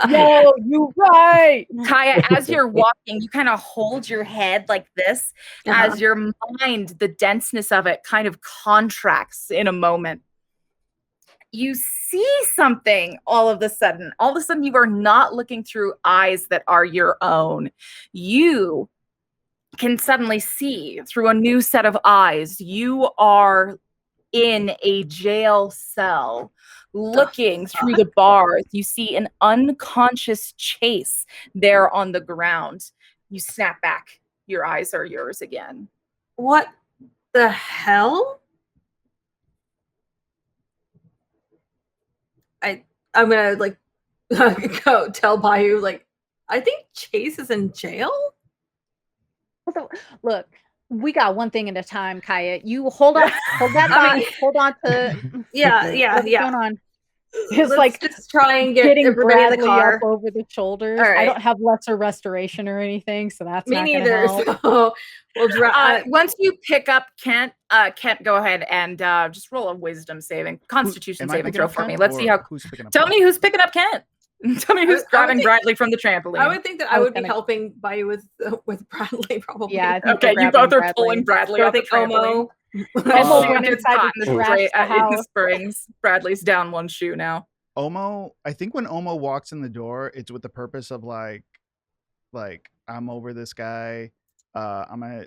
[SPEAKER 3] no, you right.
[SPEAKER 1] Kaeya, as you're walking, you kind of hold your head like this as your mind, the denseness of it kind of contracts in a moment. You see something all of a sudden. All of a sudden, you are not looking through eyes that are your own. You can suddenly see through a new set of eyes. You are in a jail cell looking through the bars. You see an unconscious Chase there on the ground. You snap back. Your eyes are yours again.
[SPEAKER 5] What the hell? I'm gonna like go tell Bayou, like, I think Chase is in jail.
[SPEAKER 3] Look, we got one thing at a time, Kaeya. You hold on, hold that thought, hold on to.
[SPEAKER 5] Yeah.
[SPEAKER 3] What's going on? It's
[SPEAKER 5] Let's
[SPEAKER 3] like
[SPEAKER 5] just try and get
[SPEAKER 3] getting
[SPEAKER 5] everybody in the
[SPEAKER 3] Bradley
[SPEAKER 5] car
[SPEAKER 3] up over the shoulders.
[SPEAKER 5] All right.
[SPEAKER 3] I don't have lesser restoration or anything, so that's
[SPEAKER 5] Me
[SPEAKER 3] not
[SPEAKER 5] neither.
[SPEAKER 3] help.
[SPEAKER 5] So we'll drive.
[SPEAKER 1] Once you pick up Kent, go ahead and just roll a wisdom saving, Constitution saving throw for me. Let's see how. Tell me who's picking up Kent. Tell me who's grabbing Bradley from the trampoline.
[SPEAKER 5] I would think that I would be helping Bayou with Bradley, probably.
[SPEAKER 3] Yeah.
[SPEAKER 1] Okay, you both are pulling Bradley off the trampoline.
[SPEAKER 3] OHMO
[SPEAKER 1] Gets caught in the springs. Bradley's down one shoe now.
[SPEAKER 2] OHMO, I think when OHMO walks in the door, it's with the purpose of like I'm over this guy. I'm gonna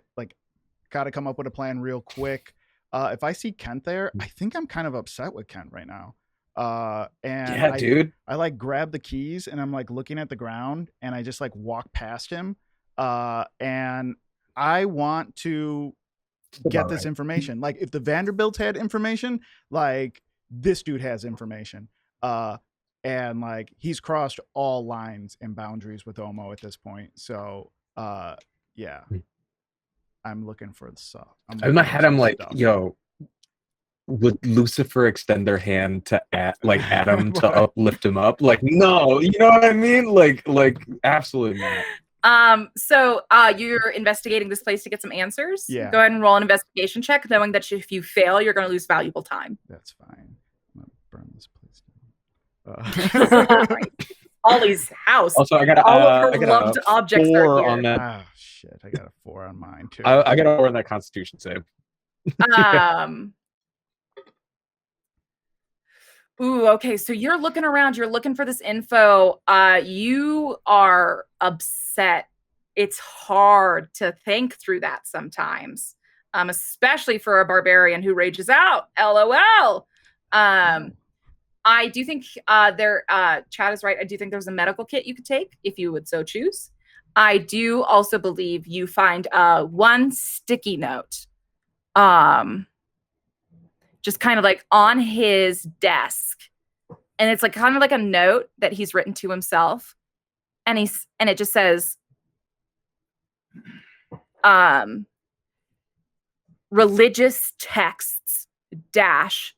[SPEAKER 2] gotta come up with a plan real quick. If I see Kent there, I think I'm kind of upset with Kent right now. And
[SPEAKER 4] dude.
[SPEAKER 2] I like grab the keys and I'm like looking at the ground and I just like walk past him. And I want to get this information. Like if the Vanderbilts had information, like this dude has information. And like he's crossed all lines and boundaries with OHMO at this point. So yeah. I'm looking for the stuff.
[SPEAKER 4] In my head, I'm like, yo, would Lucifer extend their hand to Adam to uplift him up? Like, no, you know what I mean? Like absolutely not.
[SPEAKER 1] So you're investigating this place to get some answers.
[SPEAKER 2] Yeah.
[SPEAKER 1] Go ahead and roll an investigation check, knowing that if you fail, you're going to lose valuable time.
[SPEAKER 2] That's fine. I'm gonna burn this place down.
[SPEAKER 1] Ollie's house.
[SPEAKER 4] Also, I got
[SPEAKER 1] all of her loved objects are here.
[SPEAKER 4] on that.
[SPEAKER 2] Oh shit! I got a 4 on mine too.
[SPEAKER 4] I got a 4 on that Constitution save.
[SPEAKER 1] Ooh, okay. So you're looking around, you're looking for this info. You are upset. It's hard to think through that sometimes, especially for a barbarian who rages out. LOL. I do think Chad is right. I do think there's a medical kit you could take if you would so choose. I do also believe you find one sticky note. Just kind of like on his desk, and it's like kind of like a note that he's written to himself, and it just says religious texts dash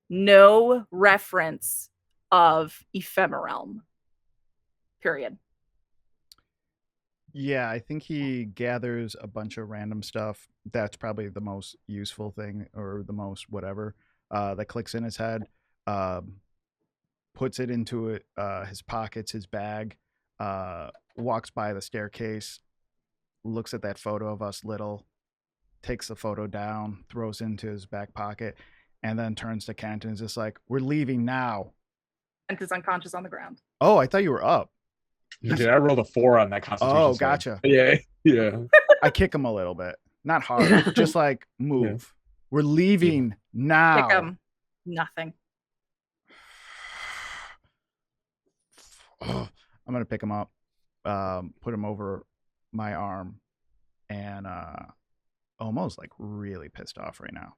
[SPEAKER 1] no reference of ephemeral period.
[SPEAKER 2] Yeah, I think he gathers a bunch of random stuff. That's probably the most useful thing, or the most whatever, that clicks in his head. Puts it into his pockets, his bag, walks by the staircase, looks at that photo of us little, takes the photo down, throws it into his back pocket, and then turns to Kent and is just like, "We're leaving now."
[SPEAKER 1] Kent is unconscious on the ground.
[SPEAKER 2] Oh, I thought you were up.
[SPEAKER 4] Dude, I rolled a 4 on that Constitution.
[SPEAKER 2] Oh,
[SPEAKER 4] save.
[SPEAKER 2] gotcha.
[SPEAKER 4] Yeah.
[SPEAKER 2] I kick him a little bit. Not hard, just like move. Yeah. We're leaving now.
[SPEAKER 1] Kick him. Nothing.
[SPEAKER 2] I'm going to pick him up, put him over my arm, and almost like really pissed off right now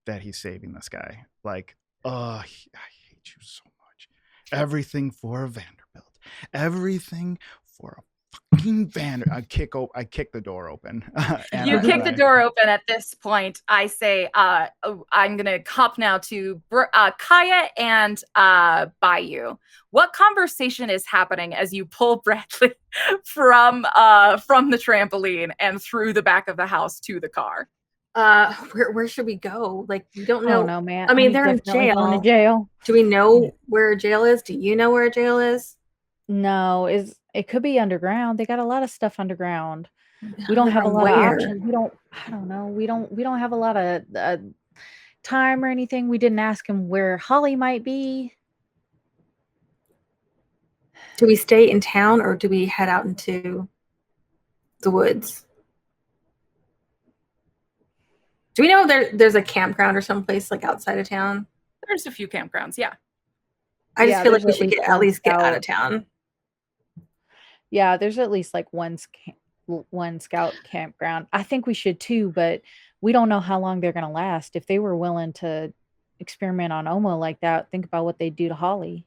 [SPEAKER 2] that he's saving this guy. Like, I hate you so much. Everything for a Vanderbilt. Everything for a fucking I kick the door open.
[SPEAKER 1] You kick the door open. At this point, I say, I'm gonna cop now to Kaeya and Bayou. What conversation is happening as you pull Bradley from the trampoline and through the back of the house to the car?
[SPEAKER 5] Where should we go? Like, we don't know.
[SPEAKER 3] I don't know, man.
[SPEAKER 5] I mean, they're in jail.
[SPEAKER 3] Going to jail.
[SPEAKER 5] Do we know where jail is? Do you know where jail is?
[SPEAKER 3] No, it could be underground. They got a lot of stuff underground. We don't have a lot of options. I don't know. We don't have a lot of time or anything. We didn't ask him where Holly might be.
[SPEAKER 5] Do we stay in town or do we head out into the woods? Do we know there's a campground or someplace like outside of town?
[SPEAKER 1] There's a few campgrounds, yeah.
[SPEAKER 5] I just feel like we should at least get out of town.
[SPEAKER 3] Yeah, there's at least like one scout campground. I think we should too, but we don't know how long they're going to last. If they were willing to experiment on OHMO like that, think about what they'd do to Holly.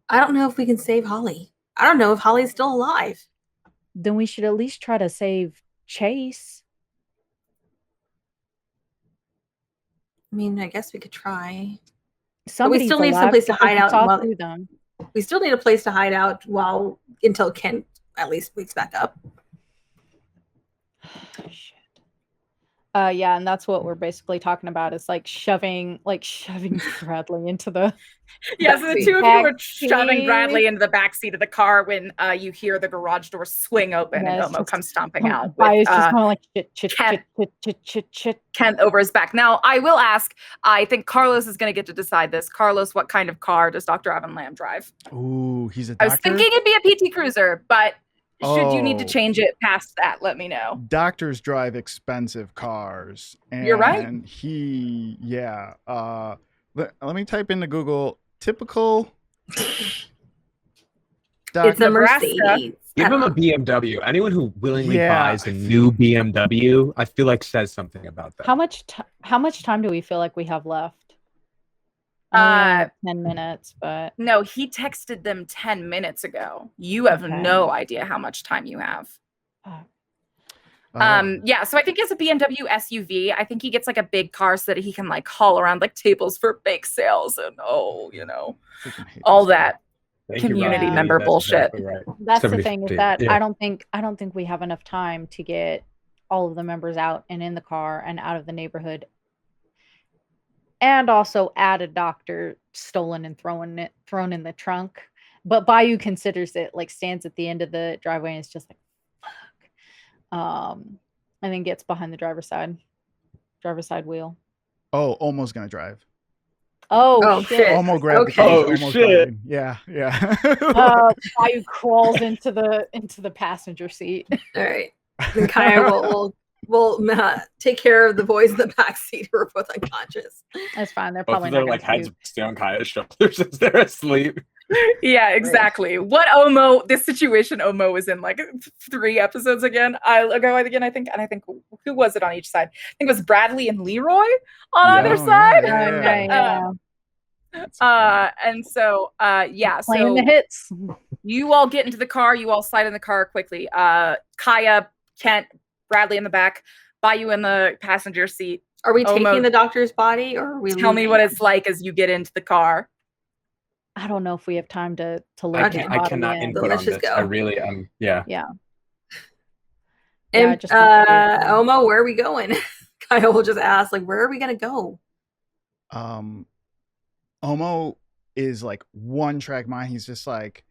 [SPEAKER 5] I don't know if we can save Holly. I don't know if Holly's still alive.
[SPEAKER 3] Then we should at least try to save Chase.
[SPEAKER 5] I mean, I guess we could try.
[SPEAKER 3] But we still need someplace to hide out.
[SPEAKER 5] We still need a place to hide out until Kent at least wakes back up.
[SPEAKER 3] Shit. Yeah, and that's what we're basically talking about. Is like shoving Bradley into the.
[SPEAKER 1] Yeah, so the two of you are shoving Bradley into the back seat of the car when you hear the garage door swing open and OHMO comes stomping out.
[SPEAKER 3] It's just kind of like shit.
[SPEAKER 1] Kent over his back. Now, I will ask. I think Carlos is going to get to decide this. Carlos, what kind of car does Dr. Alvin Lamb drive?
[SPEAKER 2] Ooh, he's a doctor?
[SPEAKER 1] I was thinking it'd be a PT Cruiser, but. Should you need to change it past that, let me know.
[SPEAKER 2] Doctors drive expensive cars. And
[SPEAKER 1] you're right.
[SPEAKER 2] Let me type into Google typical.
[SPEAKER 5] It's a Mercedes.
[SPEAKER 4] Give him a BMW. Anyone who willingly buys a new BMW, I feel like says something about that.
[SPEAKER 3] How much time do we feel like we have left? 10 minutes, but
[SPEAKER 1] no, he texted them 10 minutes ago. You have no idea how much time you have. Yeah, so I think he has a BMW SUV. I think he gets like a big car so that he can like haul around like tables for bake sales and all that community member bullshit.
[SPEAKER 4] Exactly right.
[SPEAKER 3] That's the thing is that I don't think we have enough time to get all of the members out and in the car and out of the neighborhood, and also add a doctor stolen and thrown in the trunk. But Bayou considers it, like stands at the end of the driveway and is just like, fuck. And then gets behind the driver's side wheel.
[SPEAKER 2] Oh, almost gonna drive.
[SPEAKER 3] Oh shit!
[SPEAKER 2] Almost grabbed the keys. Almost shit! Driving. Yeah.
[SPEAKER 3] Bayou crawls into the passenger seat.
[SPEAKER 5] All right. Then Kaeya will take care of the boys in the back seat who are both unconscious.
[SPEAKER 3] That's fine. They're
[SPEAKER 4] both
[SPEAKER 3] probably
[SPEAKER 4] of their
[SPEAKER 3] not
[SPEAKER 4] like heads stay on Kaya's shoulders as they're asleep.
[SPEAKER 1] Yeah, exactly. What this situation OHMO was in like 3 episodes again. I think who was it on each side? I think it was Bradley and Leroy on either side. And so
[SPEAKER 3] playing the hits.
[SPEAKER 1] You all get into the car. You all slide in the car quickly. Kaeya, Kent, Bradley in the back, Bayou in the passenger seat.
[SPEAKER 5] Are we taking the doctor's body, or are we?
[SPEAKER 1] Tell me what it's like as you get into the car.
[SPEAKER 3] I don't know if we have time to look.
[SPEAKER 4] I cannot input on this. Go. I really am. Yeah.
[SPEAKER 5] And OHMO, where are we going? Kaeya will just ask, like, where are we gonna go?
[SPEAKER 2] OHMO is like one track mind. He's just like,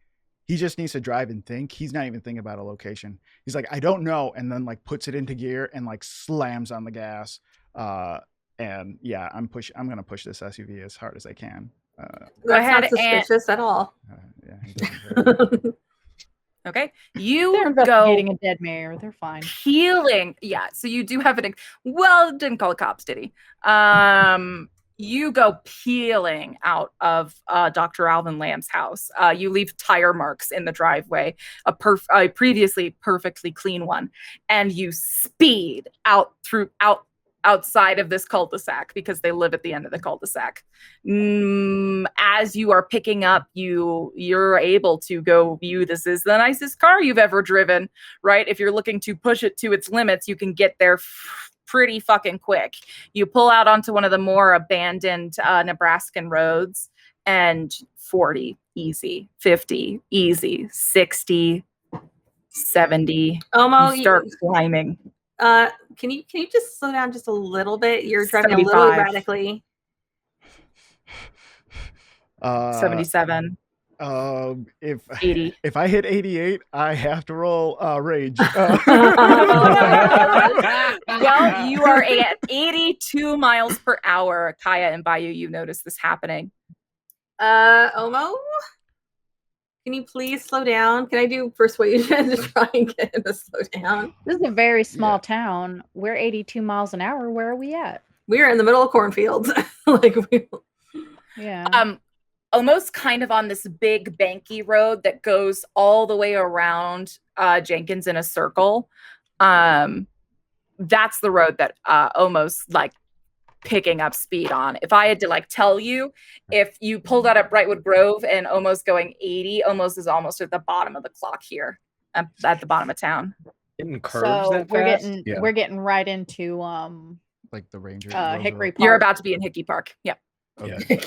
[SPEAKER 2] he just needs to drive and think. He's not even thinking about a location. He's like, I don't know, and then like puts it into gear and like slams on the gas. And yeah, I'm gonna push this SUV as hard as I can.
[SPEAKER 5] That's not suspicious at all.
[SPEAKER 1] Okay,
[SPEAKER 3] they're investigating a dead mayor. They're fine.
[SPEAKER 1] Healing, yeah. So you do have didn't call the cops, did he? You go peeling out of Dr. Alvin Lamb's house. You leave tire marks in the driveway, a previously perfectly clean one, and you speed outside of this cul-de-sac because they live at the end of the cul-de-sac. As you are picking up, you're able to go view. This is the nicest car you've ever driven, right? If you're looking to push it to its limits, you can get there pretty fucking quick. You pull out onto one of the more abandoned Nebraskan roads, and 40 easy, 50 easy, 60, 70.
[SPEAKER 5] OHMO,
[SPEAKER 1] you start climbing.
[SPEAKER 5] Can you just slow down just a little bit? You're driving 75. A little erratically.
[SPEAKER 1] 77. 80.
[SPEAKER 2] If I hit 88, I have to roll rage.
[SPEAKER 1] Well, you are at 82 miles per hour, Kaeya and Bayou. You notice this happening.
[SPEAKER 5] OHMO, can you please slow down? Can I do persuasion to try and get him to slow down?
[SPEAKER 3] This is a very small town. We're 82 miles an hour. Where are we at?
[SPEAKER 5] We're in the middle of cornfields.
[SPEAKER 1] Almost kind of on this big banky road that goes all the way around Jenkins in a circle. That's the road that OHMO's like picking up speed on. If I had to like tell you, if you pulled out at Brightwood Grove and OHMO's going 80, OHMO's is almost at the bottom of the clock here, at the bottom of town.
[SPEAKER 4] Getting curves that
[SPEAKER 3] fast? We're getting right into
[SPEAKER 2] like the Ranger
[SPEAKER 3] Hickory Park.
[SPEAKER 1] You're about to be in Hickey Park. Yep.
[SPEAKER 2] Okay.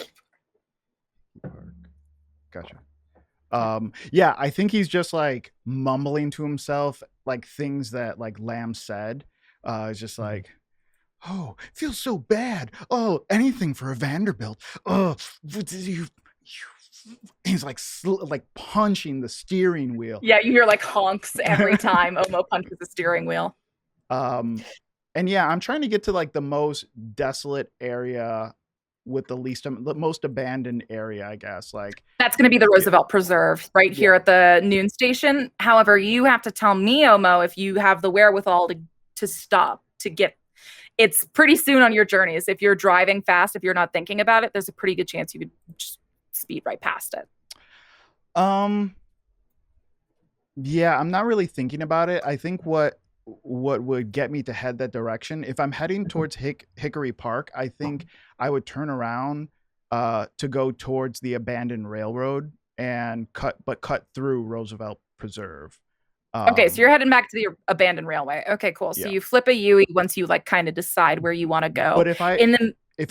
[SPEAKER 2] Gotcha. Yeah, I think he's just like mumbling to himself like things that like Lamb said. It's just like, oh, feels so bad. Oh, anything for a Vanderbilt. Oh, he's like punching the steering wheel.
[SPEAKER 1] Yeah, you hear like honks every time OHMO punches the steering wheel.
[SPEAKER 2] And yeah, I'm trying to get to like the most desolate area with the most abandoned area, I guess. Like
[SPEAKER 1] that's going to be the Roosevelt Preserve right here at the noon station. However, you have to tell me, OHMO, if you have the wherewithal to stop to get. It's pretty soon on your journeys. If you're driving fast, if you're not thinking about it, there's a pretty good chance you could just speed right past it.
[SPEAKER 2] Yeah, I'm not really thinking about it. I think what would get me to head that direction, if I'm heading towards Hickory Park, I think I would turn around to go towards the abandoned railroad and cut through Roosevelt Preserve.
[SPEAKER 1] Okay, so you're heading back to the abandoned railway. Okay, cool. So you flip a Yui once you like kind of decide where you want to go.
[SPEAKER 2] But if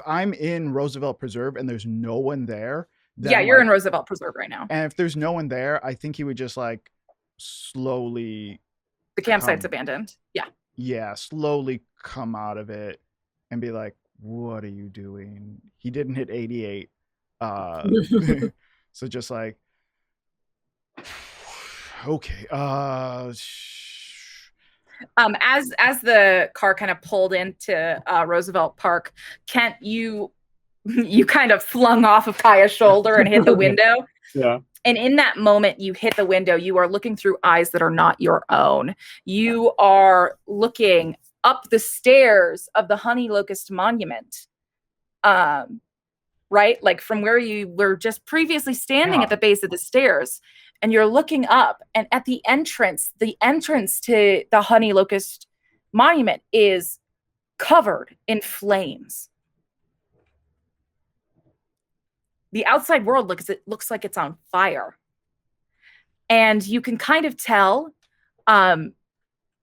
[SPEAKER 2] I'm in Roosevelt Preserve and there's no one there, then
[SPEAKER 1] you're in Roosevelt Preserve right now.
[SPEAKER 2] And if there's no one there, I think he would just like slowly.
[SPEAKER 1] The campsite's abandoned. Yeah.
[SPEAKER 2] Yeah, slowly come out of it and be like, "What are you doing?" He didn't hit 88, so just like. Okay.
[SPEAKER 1] As the car kind of pulled into Roosevelt Park, Kent, you kind of flung off of Kaeya's shoulder and hit the window.
[SPEAKER 4] Yeah.
[SPEAKER 1] And in that moment, you hit the window. You are looking through eyes that are not your own. You are looking up the stairs of the Honey Locust Monument. Right? Like from where you were just previously standing at the base of the stairs. And you're looking up, and at the entrance to the Honey Locust Monument is covered in flames. The outside world looks like it's on fire. And you can kind of tell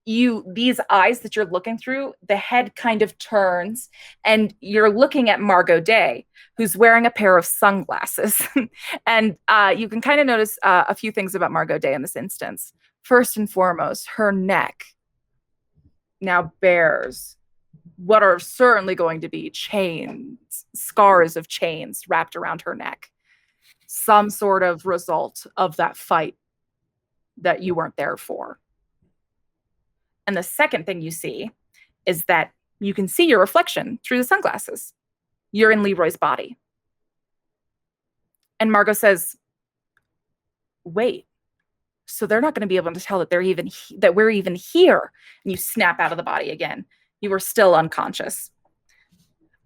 [SPEAKER 1] these eyes that you're looking through, the head kind of turns, and you're looking at Margot Day, who's wearing a pair of sunglasses. And you can kind of notice a few things about Margot Day in this instance. First and foremost, her neck now bears what are certainly going to be scars of chains wrapped around her neck. Some sort of result of that fight that you weren't there for. And the second thing you see is that you can see your reflection through the sunglasses. You're in Leroy's body. And Margot says, wait, so they're not going to be able to tell that that we're even here. And you snap out of the body again. You were still unconscious.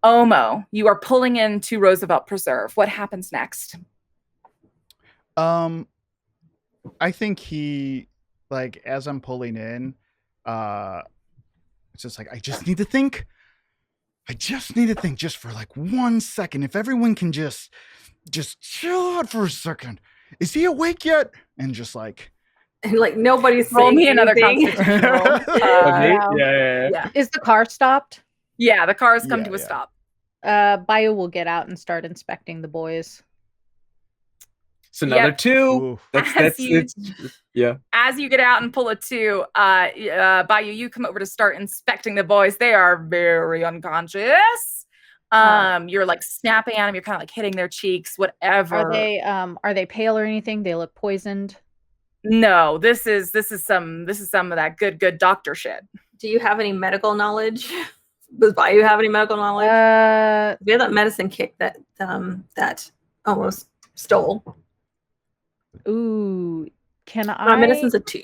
[SPEAKER 1] OHMO, you are pulling into Roosevelt Preserve. What happens next?
[SPEAKER 2] I think as I'm pulling in, it's just like, I just need to think just for like 1 second. If everyone can just chill out for a second. Is he awake yet? And just like,
[SPEAKER 5] and like nobody's
[SPEAKER 1] roll
[SPEAKER 5] saying
[SPEAKER 1] me another
[SPEAKER 5] anything.
[SPEAKER 1] Constitution roll.
[SPEAKER 4] Yeah.
[SPEAKER 3] Is the car stopped?
[SPEAKER 1] Yeah, the car has come to a stop.
[SPEAKER 3] Bayou will get out and start inspecting the boys.
[SPEAKER 4] It's another 2.
[SPEAKER 1] As you get out and pull a 2, Bayou, you come over to start inspecting the boys. They are very unconscious. You're like snapping at them. You're kind of like hitting their cheeks, whatever.
[SPEAKER 3] Are they pale or anything? They look poisoned.
[SPEAKER 1] No, this is some of that good doctor shit.
[SPEAKER 5] Do you have any medical knowledge? Does Bayou have any medical knowledge? We have that medicine kick that almost stole.
[SPEAKER 3] Ooh,
[SPEAKER 5] My medicine's a 2.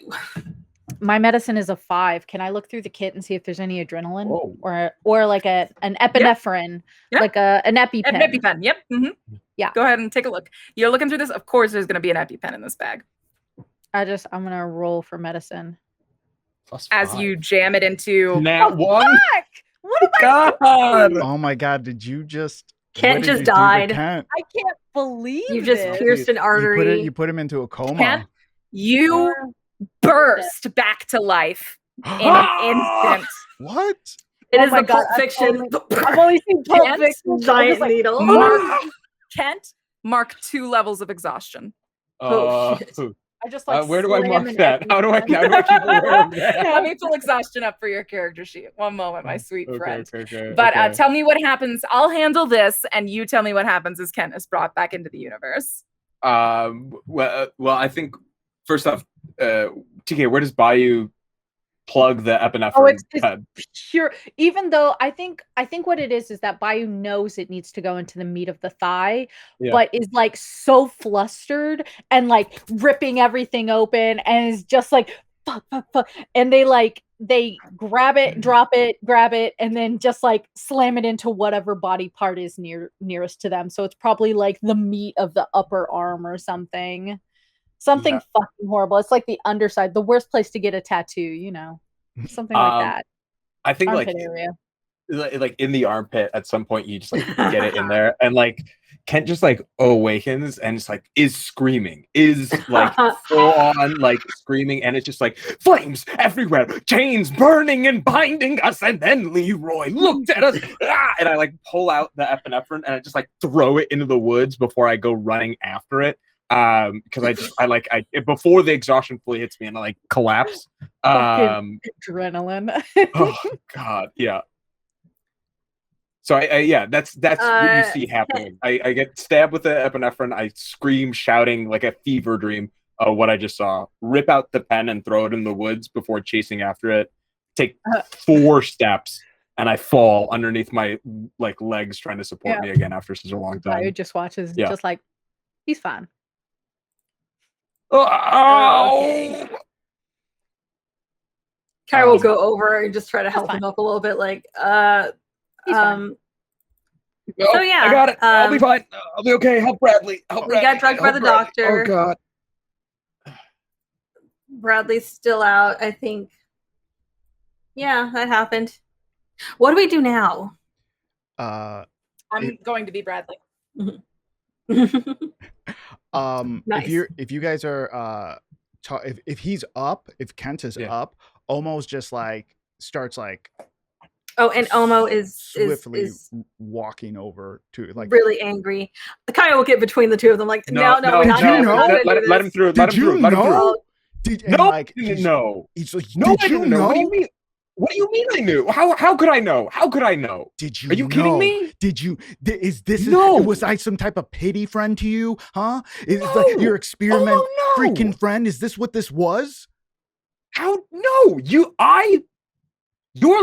[SPEAKER 3] My medicine is a 5. Can I look through the kit and see if there's any adrenaline or like an epinephrine, like an EpiPen?
[SPEAKER 1] An EpiPen. Yep. Mm-hmm.
[SPEAKER 3] Yeah.
[SPEAKER 1] Go ahead and take a look. You're looking through this. Of course, there's going to be an EpiPen in this bag.
[SPEAKER 3] I'm gonna roll for medicine.
[SPEAKER 1] As you jam it into
[SPEAKER 4] Nat 1.
[SPEAKER 1] What
[SPEAKER 4] God!
[SPEAKER 2] Oh my God! Did you just?
[SPEAKER 5] Kent just died.
[SPEAKER 3] I can't believe
[SPEAKER 5] you just pierced an artery.
[SPEAKER 2] You put him into a coma.
[SPEAKER 1] Kent, you burst back to life in an instant.
[SPEAKER 2] What?
[SPEAKER 5] It is like Pulp Fiction.
[SPEAKER 3] I've only seen Pulp Fiction.
[SPEAKER 5] Giant needle.
[SPEAKER 1] Mark 2 levels of exhaustion.
[SPEAKER 5] Oh shit.
[SPEAKER 3] I just like
[SPEAKER 4] where do I mark that? How do I keep aware of that?
[SPEAKER 1] Let me pull exhaustion up for your character sheet. One moment, my sweet friend.
[SPEAKER 4] Okay,
[SPEAKER 1] but tell me what happens. I'll handle this, and you tell me what happens as Kent is brought back into the universe.
[SPEAKER 4] Well, I think first off, TK, where does Bayou plug the epinephrine?
[SPEAKER 3] It's pure. Even though I think what it is that Bayou knows it needs to go into the meat of the thigh, but is like so flustered and like ripping everything open and is just like fuck, and they grab it, drop it, grab it, and then just like slam it into whatever body part is nearest to them. So it's probably like the meat of the upper arm or something. Something fucking horrible. It's like the underside, the worst place to get a tattoo, something like that.
[SPEAKER 4] I think
[SPEAKER 3] armpit area.
[SPEAKER 4] like in the armpit at some point. You just like get it in there, and like Kent just like awakens and it's like is screaming, is like full on like screaming, and it's just like flames everywhere, chains burning and binding us, and then Leroy looked at us, and I like pull out the epinephrine and I just like throw it into the woods before I go running after it. Because I before the exhaustion fully hits me and I like collapse.
[SPEAKER 3] Adrenaline.
[SPEAKER 4] Oh god, yeah. So that's what you see happening. I get stabbed with the epinephrine. I scream, shouting like a fever dream of what I just saw. Rip out the pen and throw it in the woods before chasing after it. Take 4 steps and I fall underneath my like legs trying to support me again after such a long time.
[SPEAKER 3] Bayou just watches, just like he's fine.
[SPEAKER 5] Oh, Kaeya will go over and just try to help him up a little bit, like so yeah,
[SPEAKER 4] I got it. I'll be fine. I'll be okay. Help Bradley.
[SPEAKER 5] We got drugged by the doctor.
[SPEAKER 4] Oh god.
[SPEAKER 5] Bradley's still out, I think. Yeah, that happened. What do we do now?
[SPEAKER 1] I'm going to be Bradley.
[SPEAKER 5] Nice.
[SPEAKER 2] If you guys are if he's up, if Kent is up, OHMO's just like starts like
[SPEAKER 5] and OHMO is
[SPEAKER 2] swiftly walking over to like
[SPEAKER 5] really angry. Kaeya will get between the two of them, like no, we're not
[SPEAKER 2] gonna
[SPEAKER 4] let him through.
[SPEAKER 2] Did you know?
[SPEAKER 4] No.
[SPEAKER 2] He's like,
[SPEAKER 4] no,
[SPEAKER 2] did you know?
[SPEAKER 4] What do you mean? What do you mean I knew? How could I know? How could I know?
[SPEAKER 2] Did you?
[SPEAKER 4] Are you kidding me?
[SPEAKER 2] Did you?
[SPEAKER 4] No.
[SPEAKER 2] Was I some type of pity friend to you? Huh? Is like your experiment freaking friend? Is this what this was?
[SPEAKER 4] How? No, you're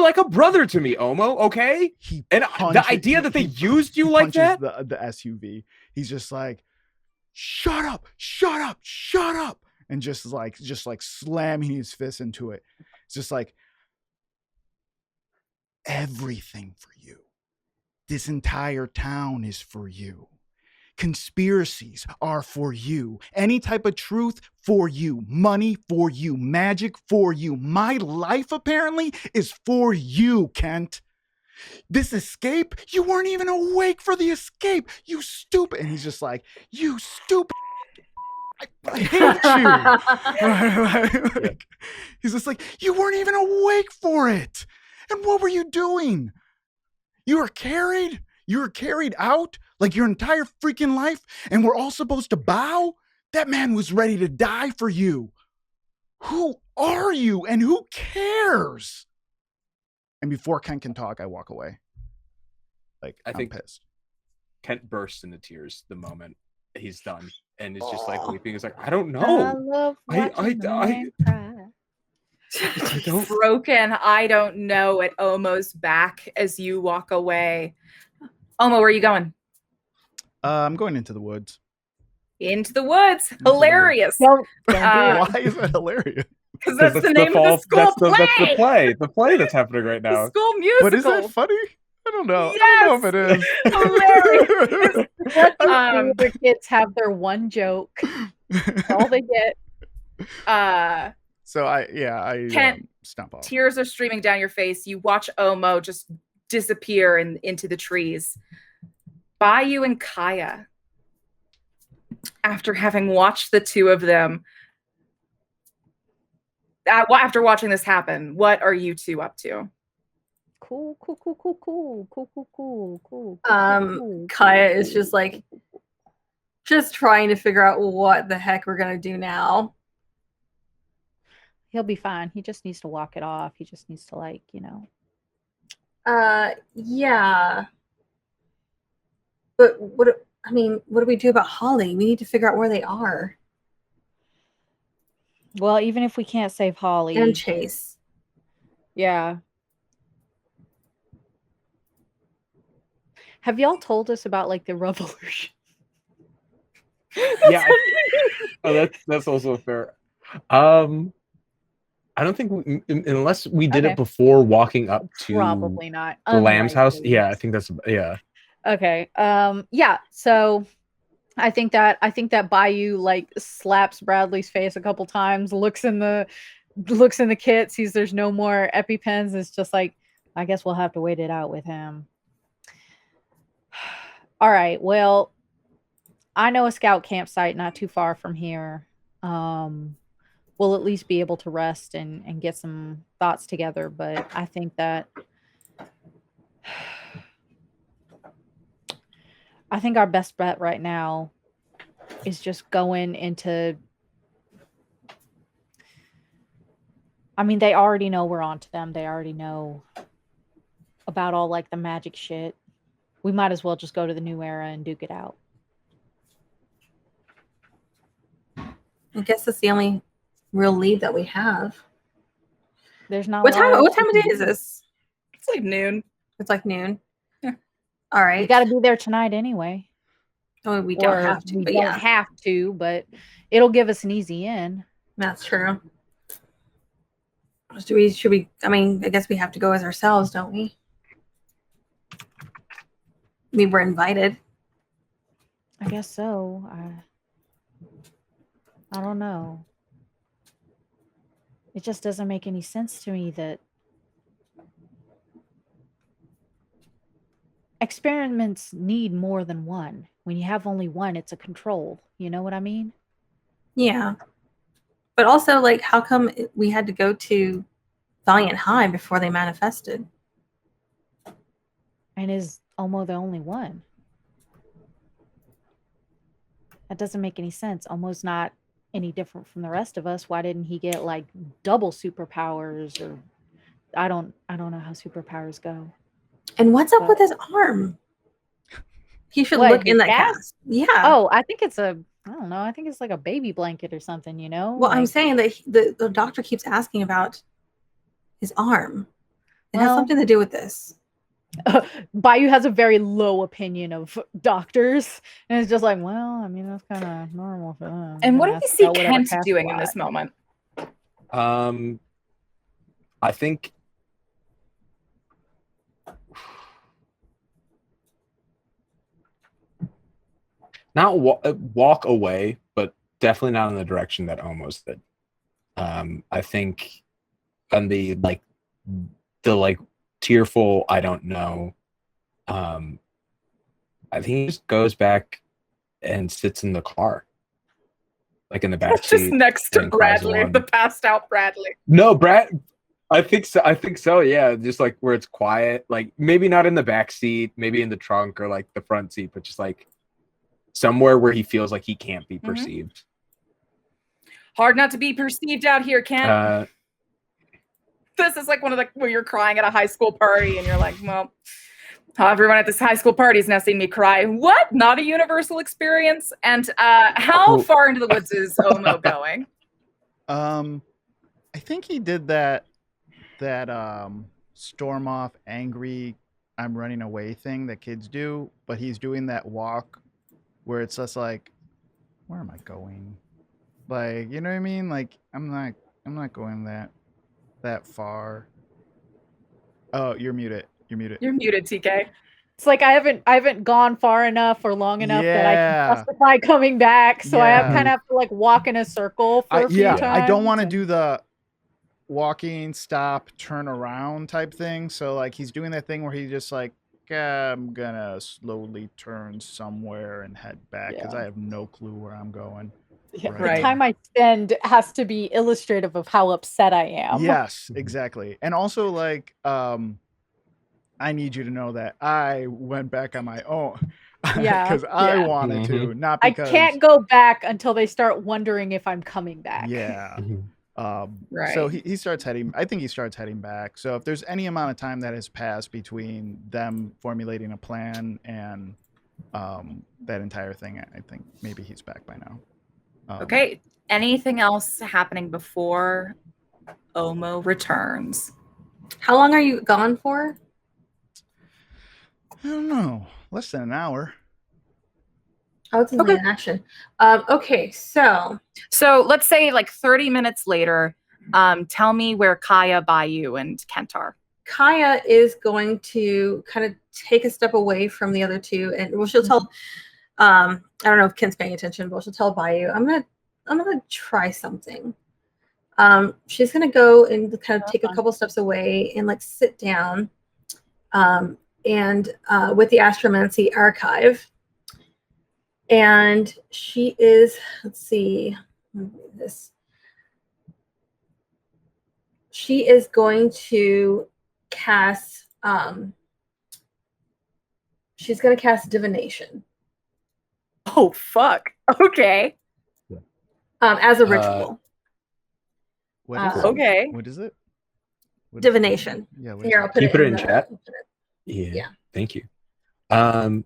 [SPEAKER 4] like a brother to me, OHMO. Okay. The idea that they used you like that.
[SPEAKER 2] The SUV. He's just like, shut up, shut up, shut up, and just like slamming his fist into it. It's just like. Everything for you. This entire town is for you. Conspiracies are for you. Any type of truth for you. Money for you. Magic for you. My life apparently is for you, Kent. This escape, you weren't even awake for the escape. You stupid. And he's just like, you stupid. I hate you. He's just like, you weren't even awake for it. And what were you doing? You were carried out like your entire freaking life, and we're all supposed to bow? That man was ready to die for you. Who are you and who cares? And before Kent can talk, I walk away. Like, I'm pissed.
[SPEAKER 4] Kent bursts into tears the moment he's done, and it's just like weeping. It's like, I don't know. I
[SPEAKER 1] don't. Broken. I don't know at OHMO's back as you walk away. OHMO, where are you going?
[SPEAKER 2] I'm going into the woods.
[SPEAKER 1] Into the woods. Hilarious.
[SPEAKER 2] Why is that hilarious?
[SPEAKER 1] Because that's the name of the school play.
[SPEAKER 4] That's the play that's happening right now.
[SPEAKER 1] The school musical.
[SPEAKER 2] But is that funny? I don't know.
[SPEAKER 1] Yes!
[SPEAKER 2] I don't know if it
[SPEAKER 1] is.
[SPEAKER 3] Hilarious. The kids have their one joke. That's all they get.
[SPEAKER 2] So I
[SPEAKER 1] Kent,
[SPEAKER 2] stomp off.
[SPEAKER 1] Tears are streaming down your face. You watch OHMO just disappear into the trees. Bayou and Kaeya, after having watched the two of them, after watching this happen, what are you two up to?
[SPEAKER 3] Cool.
[SPEAKER 5] Kaeya is just like, just trying to figure out what the heck we're gonna do now.
[SPEAKER 3] He'll be fine. He just needs to walk it off. He just needs to
[SPEAKER 5] yeah. But what do we do about Holly? We need to figure out where they are.
[SPEAKER 3] Well, even if we can't save Holly.
[SPEAKER 5] And Chase.
[SPEAKER 3] Yeah. Have y'all told us about the revolution?
[SPEAKER 4] Yeah. That's also fair. I don't think unless we did it before walking up to
[SPEAKER 3] probably not
[SPEAKER 4] the Lamb's house. Yeah, I think that's
[SPEAKER 3] Okay. Yeah. So I think that Bayou slaps Bradley's face a couple times, looks in the kit, sees there's no more EpiPens. It's just like, I guess we'll have to wait it out with him. All right. Well, I know a scout campsite not too far from here. We'll at least be able to rest and get some thoughts together. But I think that our best bet right now is just going into. I mean, they already know we're on to them. They already know about all like the magic shit. We might as well just go to the new era and duke it out.
[SPEAKER 5] I guess that's the only real lead that we have.
[SPEAKER 3] There's not.
[SPEAKER 5] What time of day is this?
[SPEAKER 1] It's like noon.
[SPEAKER 5] It's like noon.
[SPEAKER 1] Yeah.
[SPEAKER 5] All right.
[SPEAKER 3] We got to be there tonight anyway.
[SPEAKER 5] Oh, we don't have to.
[SPEAKER 3] We
[SPEAKER 5] but
[SPEAKER 3] don't
[SPEAKER 5] yeah,
[SPEAKER 3] have to, but it'll give us an easy in.
[SPEAKER 5] that's true. Should we? I mean, I guess we have to go as ourselves, don't we? We were invited.
[SPEAKER 3] I guess so. I don't know. It just doesn't make any sense to me that experiments need more than one. When you have only one, it's a control. You know what I mean?
[SPEAKER 5] Yeah. But also, like, how come we had to go to Valiant High before they manifested?
[SPEAKER 3] And is Omo the only one? That doesn't make any sense. Omo's not any different from the rest of us. Why didn't he get like double superpowers? Or I don't know how superpowers go.
[SPEAKER 5] And what's up with his arm? He should look in that cast. Yeah.
[SPEAKER 3] Oh, I think it's I don't know. I think it's like a baby blanket or something, you know?
[SPEAKER 5] Well,
[SPEAKER 3] like,
[SPEAKER 5] I'm saying that the doctor keeps asking about his arm. It has something to do with this.
[SPEAKER 3] Bayou has a very low opinion of doctors, and it's just like, well, I mean, that's kind of normal for them.
[SPEAKER 1] And what do we see Kent doing in this moment?
[SPEAKER 4] I think not walk away, but definitely not in the direction that Almost did. I think on the tearful, I don't know. I think he just goes back and sits in the car, like in the back seat,
[SPEAKER 1] just next to Bradley, the passed out Bradley.
[SPEAKER 4] No, Brad. I think so. Yeah, just like where it's quiet, like maybe not in the back seat, maybe in the trunk or like the front seat, but just like somewhere where he feels like he can't be perceived.
[SPEAKER 1] Hard not to be perceived out here, Kent. This is like one of the where you're crying at a high school party and you're like, well, everyone at this high school party is now seeing me cry. What? Not a universal experience? And how far into the woods is Omo going?
[SPEAKER 2] I think he did that storm off angry I'm running away thing that kids do, but he's doing that walk where it's just like, where am I going? Like, you know what I mean? Like I'm not going that far. Oh, you're muted. You're
[SPEAKER 1] muted, TK.
[SPEAKER 3] It's like I haven't gone far enough or long enough that I can justify coming back. So I kind of have to like walk in a circle for a few times.
[SPEAKER 2] I don't want to do the walking, stop, turn around type thing. So like he's doing that thing where he's just like, I'm gonna slowly turn somewhere and head back because I have no clue where I'm going.
[SPEAKER 3] Yeah, right. The time I spend has to be illustrative of how upset I am.
[SPEAKER 2] Yes, exactly. And also like I need you to know that I went back on my own.
[SPEAKER 3] Yeah.
[SPEAKER 2] Because I wanted to, not because
[SPEAKER 3] I can't go back until they start wondering if I'm coming back.
[SPEAKER 2] Yeah.
[SPEAKER 1] Right.
[SPEAKER 2] So he starts heading, I think he starts heading back. So if there's any amount of time that has passed between them formulating a plan and that entire thing, I think maybe he's back by now.
[SPEAKER 1] Okay. Anything else happening before Omo returns?
[SPEAKER 5] How long are you gone for?
[SPEAKER 2] I don't know. Less than an hour.
[SPEAKER 5] Oh, it's in action. Okay, so
[SPEAKER 1] let's say like 30 minutes later, tell me where Kaeya, Bayou, and Kent are.
[SPEAKER 5] Kaeya is going to kind of take a step away from the other two, and well, she'll tell. I don't know if Kent's paying attention, but she'll tell Bayou, I'm gonna try something. She's gonna go and kind of take a couple steps away and like sit down and with the Astromancy Archive. And she is, let's see, this. She is going to cast, she's going to cast Divination.
[SPEAKER 1] Oh, fuck. Okay.
[SPEAKER 5] As a ritual.
[SPEAKER 2] What is
[SPEAKER 1] okay.
[SPEAKER 2] What is it? What
[SPEAKER 5] Divination.
[SPEAKER 2] Yeah.
[SPEAKER 5] Here, I'll put
[SPEAKER 4] Can you
[SPEAKER 5] it
[SPEAKER 4] put it
[SPEAKER 5] in
[SPEAKER 4] in
[SPEAKER 5] the
[SPEAKER 4] chat?
[SPEAKER 5] internet.
[SPEAKER 4] Yeah.
[SPEAKER 5] Yeah.
[SPEAKER 4] Thank you.
[SPEAKER 5] And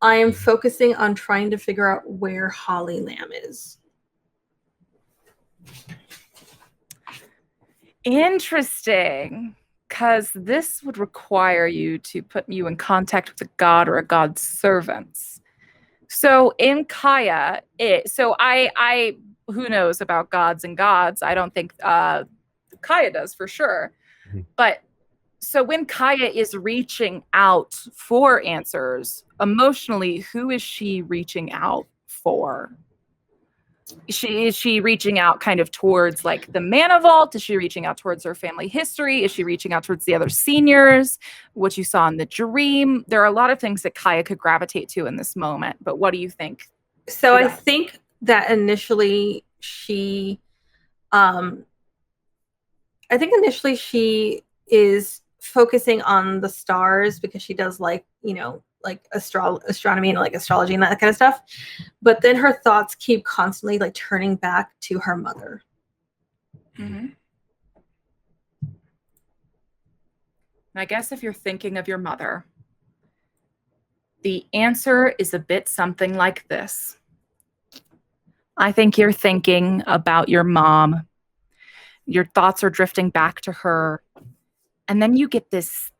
[SPEAKER 5] I am focusing on trying to figure out where Holly Lamb is.
[SPEAKER 1] Interesting. Because this would require you to put you in contact with a god or a god's servants. So in Kaeya, I who knows about gods and gods? I don't think Kaeya does for sure.
[SPEAKER 4] Mm-hmm.
[SPEAKER 1] But so when Kaeya is reaching out for answers, emotionally, who is she reaching out for? Is she reaching out kind of towards like the Mana Vault? Is she reaching out towards her family history? Is she reaching out towards the other seniors? What you saw in the dream? There are a lot of things that Kaeya could gravitate to in this moment. But what do you think?
[SPEAKER 5] So I think that initially she is focusing on the stars because she does like astronomy and like astrology and that kind of stuff. But then her thoughts keep constantly like turning back to her mother.
[SPEAKER 1] Mm-hmm. I guess if you're thinking of your mother, the answer is a bit something like this. I think you're thinking about your mom. Your thoughts are drifting back to her. And then you get this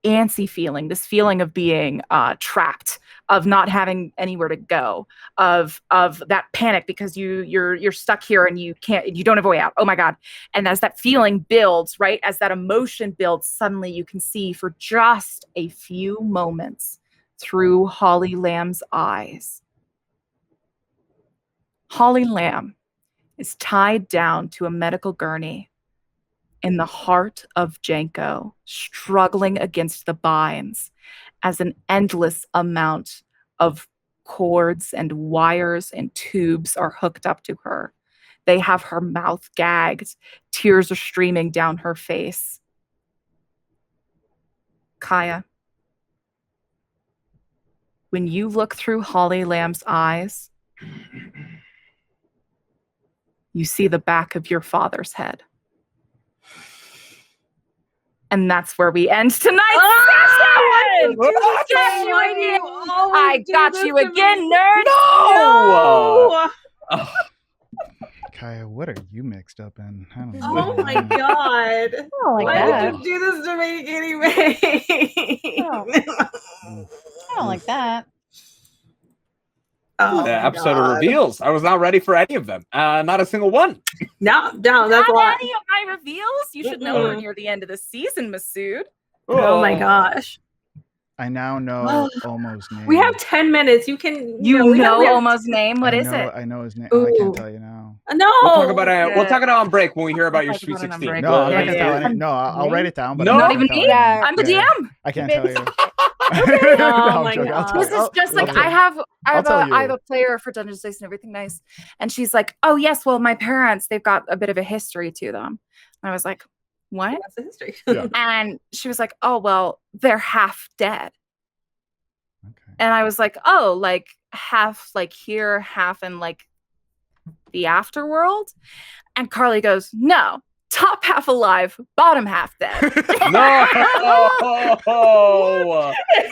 [SPEAKER 1] antsy feeling, this feeling of being trapped, of not having anywhere to go, of that panic because you're stuck here and you don't have a way out. Oh my God. And as that feeling builds, right, as that emotion builds, suddenly you can see for just a few moments through Holly Lamb's eyes. Holly Lamb is tied down to a medical gurney in the heart of Janko, struggling against the binds as an endless amount of cords and wires and tubes are hooked up to her. They have her mouth gagged. Tears are streaming down her face. Kaeya, when you look through Holly Lamb's eyes, you see the back of your father's head. And that's where we end tonight's session. I got you again, nerd.
[SPEAKER 4] No!
[SPEAKER 2] Kaeya, what are you mixed up in? I don't know.
[SPEAKER 5] Oh my God. Why did you do this to me, Katie Mae?
[SPEAKER 3] I don't like that.
[SPEAKER 5] Oh,
[SPEAKER 4] the episode of reveals. I was not ready for any of them. Not a single one.
[SPEAKER 5] No, that's a lot.
[SPEAKER 1] Not any of my reveals. You should know we're near the end of the season, Masood.
[SPEAKER 5] Oh my gosh.
[SPEAKER 2] I now know OHMO's name.
[SPEAKER 5] We have 10 minutes. You can
[SPEAKER 1] know OHMO's name. What is it?
[SPEAKER 2] I know his name. Oh, I can't tell you now.
[SPEAKER 5] No.
[SPEAKER 4] We'll talk about it. We'll talk it on break when we hear about your Sweet 16.
[SPEAKER 2] No, I'm not gonna tell any. No, I'll write it down. But
[SPEAKER 1] not even me.
[SPEAKER 3] Yeah.
[SPEAKER 1] I'm the DM.
[SPEAKER 2] I can't tell you.
[SPEAKER 5] Oh my God.
[SPEAKER 1] This is just like I have a player for Dungeons Dice and Everything Nice, and she's like, "Oh yes, well my parents, they've got a bit of a history to them." And I was like, "What?"
[SPEAKER 5] That's the history.
[SPEAKER 2] Yeah.
[SPEAKER 1] And she was like, "Oh well, they're half dead."
[SPEAKER 2] Okay.
[SPEAKER 1] And I was like, "Oh, like half like here, half in like the afterworld?" And Carly goes, "No. Top half alive, bottom half dead."
[SPEAKER 4] No,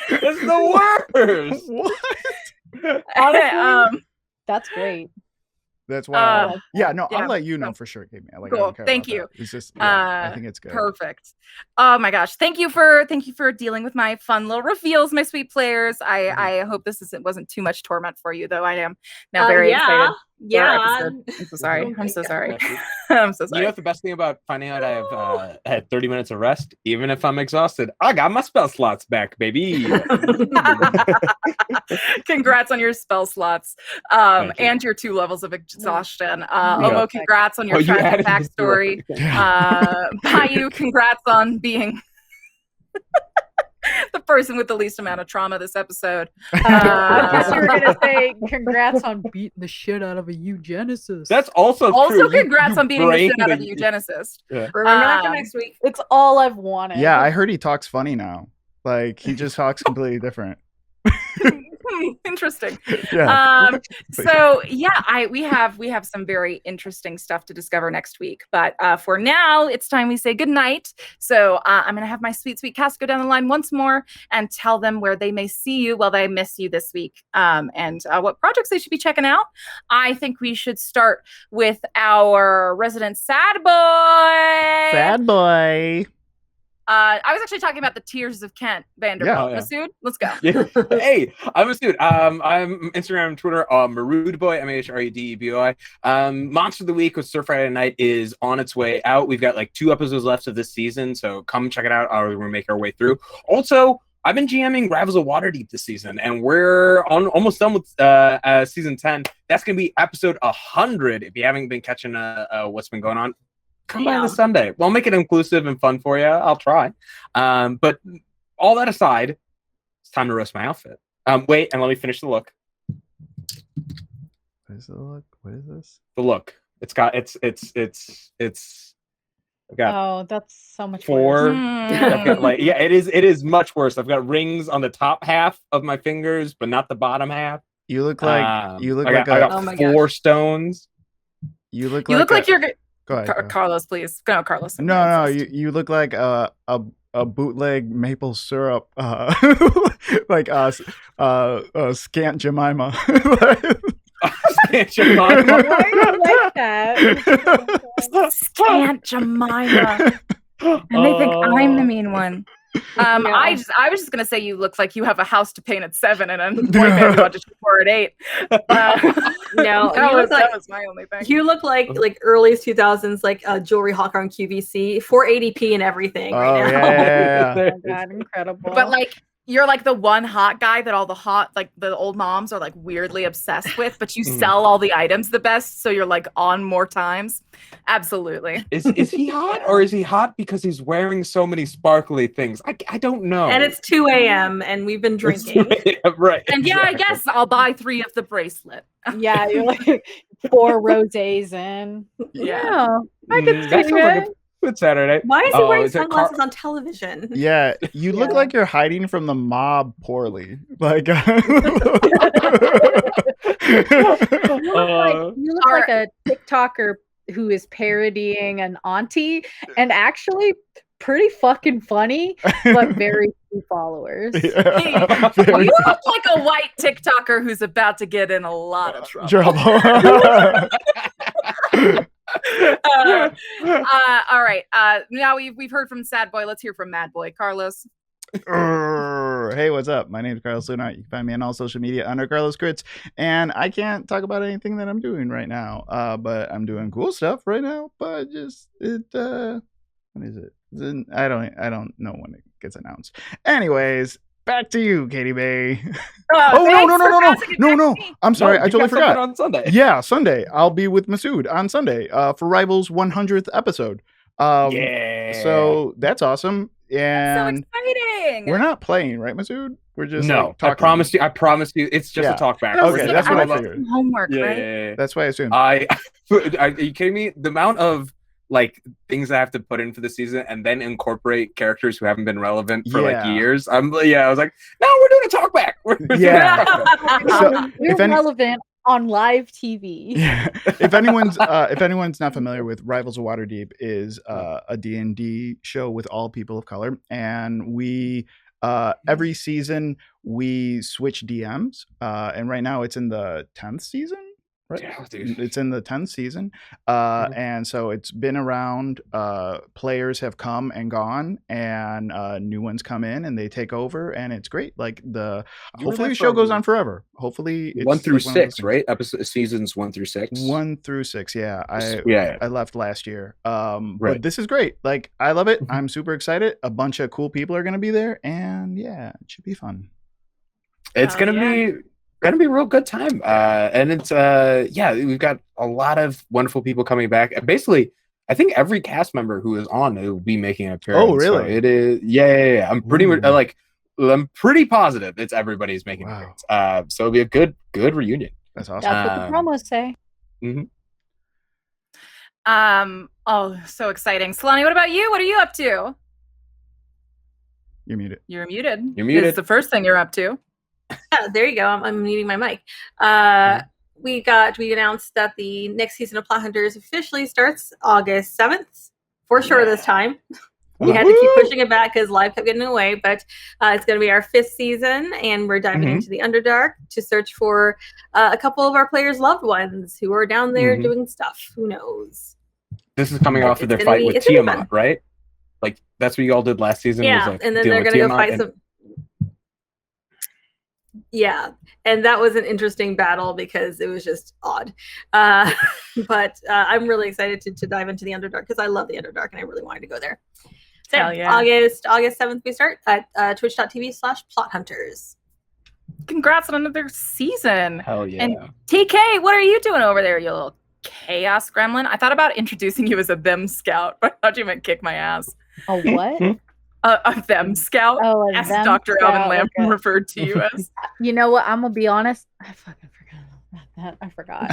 [SPEAKER 4] it's the worst.
[SPEAKER 2] What?
[SPEAKER 3] Honestly, that's great.
[SPEAKER 2] That's why.
[SPEAKER 1] yeah,
[SPEAKER 2] I'll let you know for sure, Katie Mae. Like,
[SPEAKER 1] cool.
[SPEAKER 2] I don't care
[SPEAKER 1] Thank
[SPEAKER 2] about
[SPEAKER 1] you.
[SPEAKER 2] that. It's just, I think it's good.
[SPEAKER 1] Perfect. Oh my gosh. Thank you for dealing with my fun little reveals, my sweet players. I hope this wasn't too much torment for you, though. I am now very excited.
[SPEAKER 5] Yeah.
[SPEAKER 1] I'm so sorry.
[SPEAKER 5] Oh
[SPEAKER 1] I'm so sorry.
[SPEAKER 4] God.
[SPEAKER 1] I'm so
[SPEAKER 4] You
[SPEAKER 1] sorry.
[SPEAKER 4] know what the best thing about finding out I have had 30 minutes of rest? Even if I'm exhausted, I got my spell slots back, baby.
[SPEAKER 1] Congrats on your spell slots and your 2 levels of exhaustion. OHMO, congrats on your tragic backstory. Bayou, congrats on being The person with the least amount of trauma this episode.
[SPEAKER 3] I thought you were gonna say congrats on beating the shit out of a eugenicist.
[SPEAKER 4] That's also true.
[SPEAKER 1] Congrats on beating the shit out of a
[SPEAKER 4] the
[SPEAKER 1] eugenicist.
[SPEAKER 4] Yeah.
[SPEAKER 5] Remember that for next week.
[SPEAKER 3] It's all I've wanted.
[SPEAKER 2] Yeah, I heard he talks funny now. Like he just talks completely different.
[SPEAKER 1] Interesting.
[SPEAKER 2] Yeah.
[SPEAKER 1] So yeah, we have some very interesting stuff to discover next week. But for now, it's time we say goodnight. So I'm gonna have my sweet cast go down the line once more and tell them where they may see you while they miss you this week, and what projects they should be checking out. I think we should start with our resident sad boy.
[SPEAKER 2] Sad boy.
[SPEAKER 1] I was actually talking about the Tears of Kent Vanderbilt.
[SPEAKER 4] Yeah.
[SPEAKER 1] Masood, let's go.
[SPEAKER 4] Hey, I'm Masood. I'm Instagram and Twitter, Marood Boy, MHREDBOI. Monster of the Week with Stir Friday Night is on its way out. We've got like 2 episodes left of this season, so come check it out. We're gonna make our way through. Also, I've been GMing Rivals of Waterdeep this season, and we're almost done with season 10. That's gonna be episode 100. If you haven't been catching what's been going on, come by this Sunday. We'll make it inclusive and fun for you. I'll try. But all that aside, it's time to roast my outfit. Wait, and let me finish the look.
[SPEAKER 2] What is the look? What is this?
[SPEAKER 4] The look. It's got I've got
[SPEAKER 3] Oh, that's so much
[SPEAKER 4] 4.
[SPEAKER 3] worse.
[SPEAKER 4] I've got like it is much worse. I've got rings on the top half of my fingers, but not the bottom half.
[SPEAKER 2] You look like
[SPEAKER 4] I
[SPEAKER 2] a.
[SPEAKER 4] got 4 stones.
[SPEAKER 2] You look
[SPEAKER 1] like you're.
[SPEAKER 2] Go ahead.
[SPEAKER 1] Carlos, please. No, Carlos.
[SPEAKER 2] No. You look like a bootleg maple syrup, like scant Jemima.
[SPEAKER 4] Scant Jemima.
[SPEAKER 3] Why do you like that?
[SPEAKER 1] Scant Jemima. And they think I'm the mean one. I was just gonna say you look like you have a house to paint at 7 and a boyfriend to audition for at 8.
[SPEAKER 5] No,
[SPEAKER 1] that was my only thing.
[SPEAKER 5] You look like early 2000s, like jewelry hawker on QVC, 480p and everything right now.
[SPEAKER 2] Yeah.
[SPEAKER 3] Oh my God, incredible.
[SPEAKER 1] But like you're like the one hot guy that all the old moms are like weirdly obsessed with, but you sell all the items the best, so you're like on more times. Absolutely.
[SPEAKER 4] Is he hot, or is he hot because he's wearing so many sparkly things? I don't know.
[SPEAKER 5] And it's 2 a.m. and we've been drinking.
[SPEAKER 4] Right.
[SPEAKER 1] And yeah, I guess I'll buy 3 of the bracelet.
[SPEAKER 3] Yeah, you're like 4 rosés in.
[SPEAKER 1] Yeah.
[SPEAKER 3] I can
[SPEAKER 4] That
[SPEAKER 3] see
[SPEAKER 4] sounds like
[SPEAKER 3] it.
[SPEAKER 4] a good Saturday.
[SPEAKER 5] Why is he wearing
[SPEAKER 4] is it
[SPEAKER 5] sunglasses on television?
[SPEAKER 2] Yeah, you look like you're hiding from the mob poorly. Like,
[SPEAKER 3] You look like a TikToker who is parodying an auntie, and actually pretty fucking funny, but very few followers.
[SPEAKER 2] Yeah.
[SPEAKER 1] You look like a white TikToker who's about to get in a lot of trouble. All right. Now we've heard from Sad Boy. Let's hear from Mad Boy. Carlos.
[SPEAKER 2] Hey, what's up? My name is Carlos Luna. You can find me on all social media under Carlos Crits, and I can't talk about anything that I'm doing right now. But I'm doing cool stuff right now. But just when is it? I don't know when it gets announced. Anyways, back to you, Katie Mae. No. I'm sorry, I totally forgot.
[SPEAKER 4] On Sunday.
[SPEAKER 2] Yeah, Sunday. I'll be with Masood on Sunday for Rivals 100th episode.
[SPEAKER 4] Yeah.
[SPEAKER 2] So that's awesome. And
[SPEAKER 1] so exciting.
[SPEAKER 2] We're not playing, right, Masood? We're just
[SPEAKER 4] no.
[SPEAKER 2] Like, talking.
[SPEAKER 4] I promise you. It's just a talk back.
[SPEAKER 2] Okay, that's what I figured.
[SPEAKER 1] Homework, right?
[SPEAKER 4] Yeah.
[SPEAKER 2] That's what I assumed.
[SPEAKER 4] Are you kidding me? The amount of like things I have to put in for the season and then incorporate characters who haven't been relevant for like years. I was like, no, we're doing a talk back.
[SPEAKER 2] So,
[SPEAKER 3] you're relevant on live TV.
[SPEAKER 2] Yeah. If anyone's not familiar with Rivals of Waterdeep, is a D&D show with all people of color, and we every season we switch DMs, and right now it's in the 10th season. Right.
[SPEAKER 4] Yeah, dude.
[SPEAKER 2] It's in the 10th season. And so it's been around. Players have come and gone, and new ones come in and they take over, and it's great. Like hopefully the show goes on forever. Hopefully it's
[SPEAKER 4] 1 through
[SPEAKER 2] like
[SPEAKER 4] 6, right? Seasons 1 through 6.
[SPEAKER 2] 1 through 6, yeah. I left last year. But this is great. Like, I love it. I'm super excited. A bunch of cool people are gonna be there, and yeah, it should be fun.
[SPEAKER 4] It's gonna be a real good time. And it's we've got a lot of wonderful people coming back. Basically, I think every cast member who is on it will be making an appearance.
[SPEAKER 2] Oh, really?
[SPEAKER 4] So it is. Yeah. I'm pretty much like. I'm pretty positive it's everybody's making an appearance. So it'll be a good reunion.
[SPEAKER 2] That's awesome.
[SPEAKER 3] That's what the promos say.
[SPEAKER 4] Mm-hmm.
[SPEAKER 1] Oh, so exciting. Solani, what about you? What are you up to?
[SPEAKER 2] You're muted.
[SPEAKER 1] You're muted.
[SPEAKER 4] You're muted.
[SPEAKER 1] It's the first thing you're up to.
[SPEAKER 5] Yeah, there you go. I'm muting my mic. We announced that the next season of Plot Hunters officially starts August 7th, for sure this time. We had to keep pushing it back because live kept getting away, but it's going to be our 5th season, and we're diving into the Underdark to search for a couple of our players' loved ones who are down there doing stuff. Who knows?
[SPEAKER 4] This is coming off of their fight with Tiamat, right? Like, that's what you all did last season?
[SPEAKER 5] Yeah,
[SPEAKER 4] was, like,
[SPEAKER 5] and then they're going to go fight some... Yeah, and that was an interesting battle because it was just odd. But I'm really excited to dive into the Underdark because I love the Underdark and I really wanted to go there. So August 7th we start at twitch.tv/plothunters.
[SPEAKER 1] Congrats on another season.
[SPEAKER 4] Hell yeah.
[SPEAKER 1] And TK, what are you doing over there, you little chaos gremlin? I thought about introducing you as a them scout, but I thought you meant kick my ass.
[SPEAKER 3] A what?
[SPEAKER 1] A them scout.
[SPEAKER 3] Oh,
[SPEAKER 1] as Dr. Alvin Lamb referred to you as.
[SPEAKER 3] You know what? I'm gonna be honest. I fucking forgot about that. I forgot.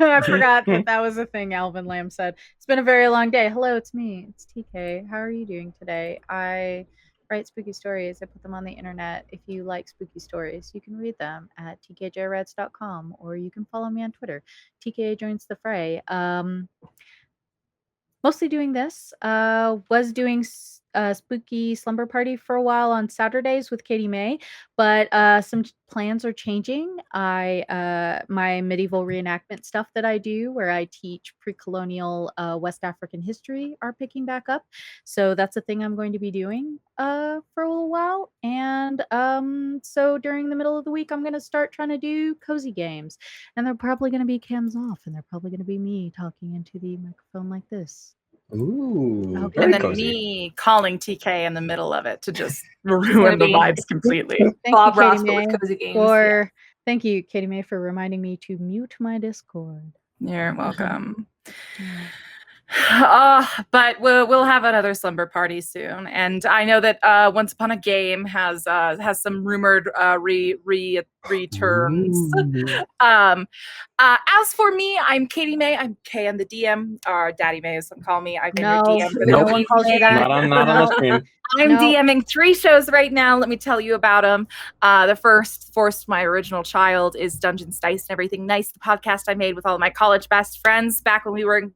[SPEAKER 3] I forgot that was a thing Alvin Lamb said. It's been a very long day. Hello, it's me. It's TK. How are you doing today? I write spooky stories. I put them on the internet. If you like spooky stories, you can read them at tkjreds.com, or you can follow me on Twitter. TK joins the fray. Mostly doing this. Was doing spooky slumber party for a while on Saturdays with Katie Mae, but some plans are changing. My medieval reenactment stuff that I do, where I teach pre-colonial West African history, are picking back up. So that's a thing I'm going to be doing for a little while. And so during the middle of the week, I'm going to start trying to do cozy games, and they're probably going to be cams off, and they're probably going to be me talking into the microphone like this.
[SPEAKER 4] Ooh,
[SPEAKER 1] and then
[SPEAKER 4] cozy.
[SPEAKER 1] Me calling TK in the middle of it to just ruin the vibes completely.
[SPEAKER 3] Thank
[SPEAKER 5] Bob
[SPEAKER 3] you, Katie
[SPEAKER 5] Ross,
[SPEAKER 3] Mae,
[SPEAKER 5] with cozy games.
[SPEAKER 3] Thank you, Katie Mae, for reminding me to mute my Discord.
[SPEAKER 1] You're welcome. But we'll have another slumber party soon, and I know that Once Upon a Game has some rumored returns. As for me, I'm Katie Mae. I'm Kay on the DM, or Daddy Mae, as some call me. I've been your DM for
[SPEAKER 3] no one calls you that.
[SPEAKER 4] Not on the screen.
[SPEAKER 1] I'm DMing 3 shows right now. Let me tell you about them. The first, Forced My Original Child, is Dungeons, Dice, and Everything Nice, the podcast I made with all of my college best friends back when we were in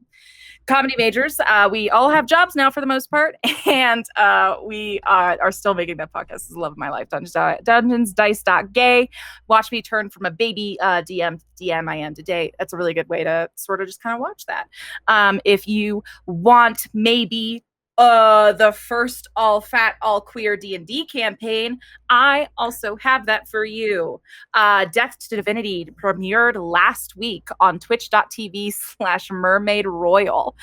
[SPEAKER 1] comedy majors. We all have jobs now for the most part, and we are still making that podcast. It's the love of my life. Dungeons, Dice.gay. Watch me turn from a baby DM I am today. That's a really good way to sort of just kind of watch that. If you want maybe the first all fat, all queer D&D campaign, I also have that for you. Death to Divinity premiered last week on twitch.tv/mermaid royal.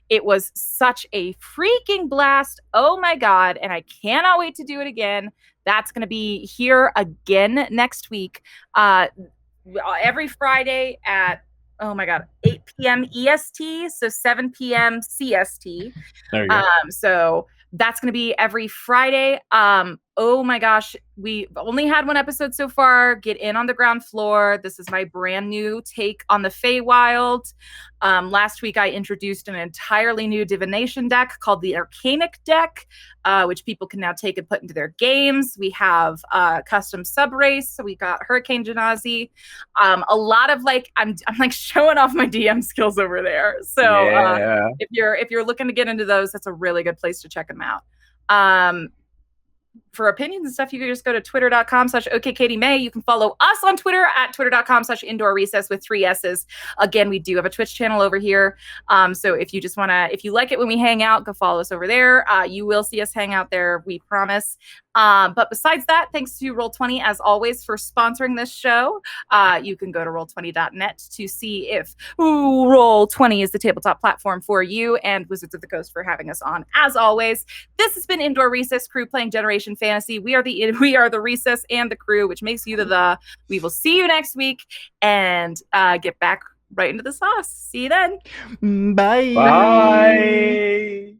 [SPEAKER 1] It was such a freaking blast. Oh my God. And I cannot wait to do it again. That's going to be here again next week. Every Friday at 8 p.m. EST, so 7 p.m. CST.
[SPEAKER 4] There you go.
[SPEAKER 1] So that's going to be every Friday. Oh my gosh, we've only had 1 episode so far. Get in on the ground floor. This is my brand new take on the Feywild. Last week, I introduced an entirely new divination deck called the Arcanic deck, which people can now take and put into their games. We have custom sub race. So we got Hurricane Genasi. A lot of I'm like showing off my DM skills over there. So if you're looking to get into those, that's a really good place to check them out. For opinions and stuff, you can just go to twitter.com/OKKatieMay. You can follow us on Twitter at twitter.com/indoor recess with 3 S's. Again, we do have a Twitch channel over here. So if you just want to, if you like it when we hang out, go follow us over there. You will see us hang out there, we promise. But besides that, thanks to Roll20 as always for sponsoring this show. You can go to roll20.net to see if Roll20 is the tabletop platform for you, and Wizards of the Coast for having us on. As always, this has been Indoor Recess Crew playing Generation Fantasy. We are the Recess and the Crew, which makes you the. We will see you next week, and get back right into the sauce. See you then.
[SPEAKER 2] Bye.
[SPEAKER 4] Bye.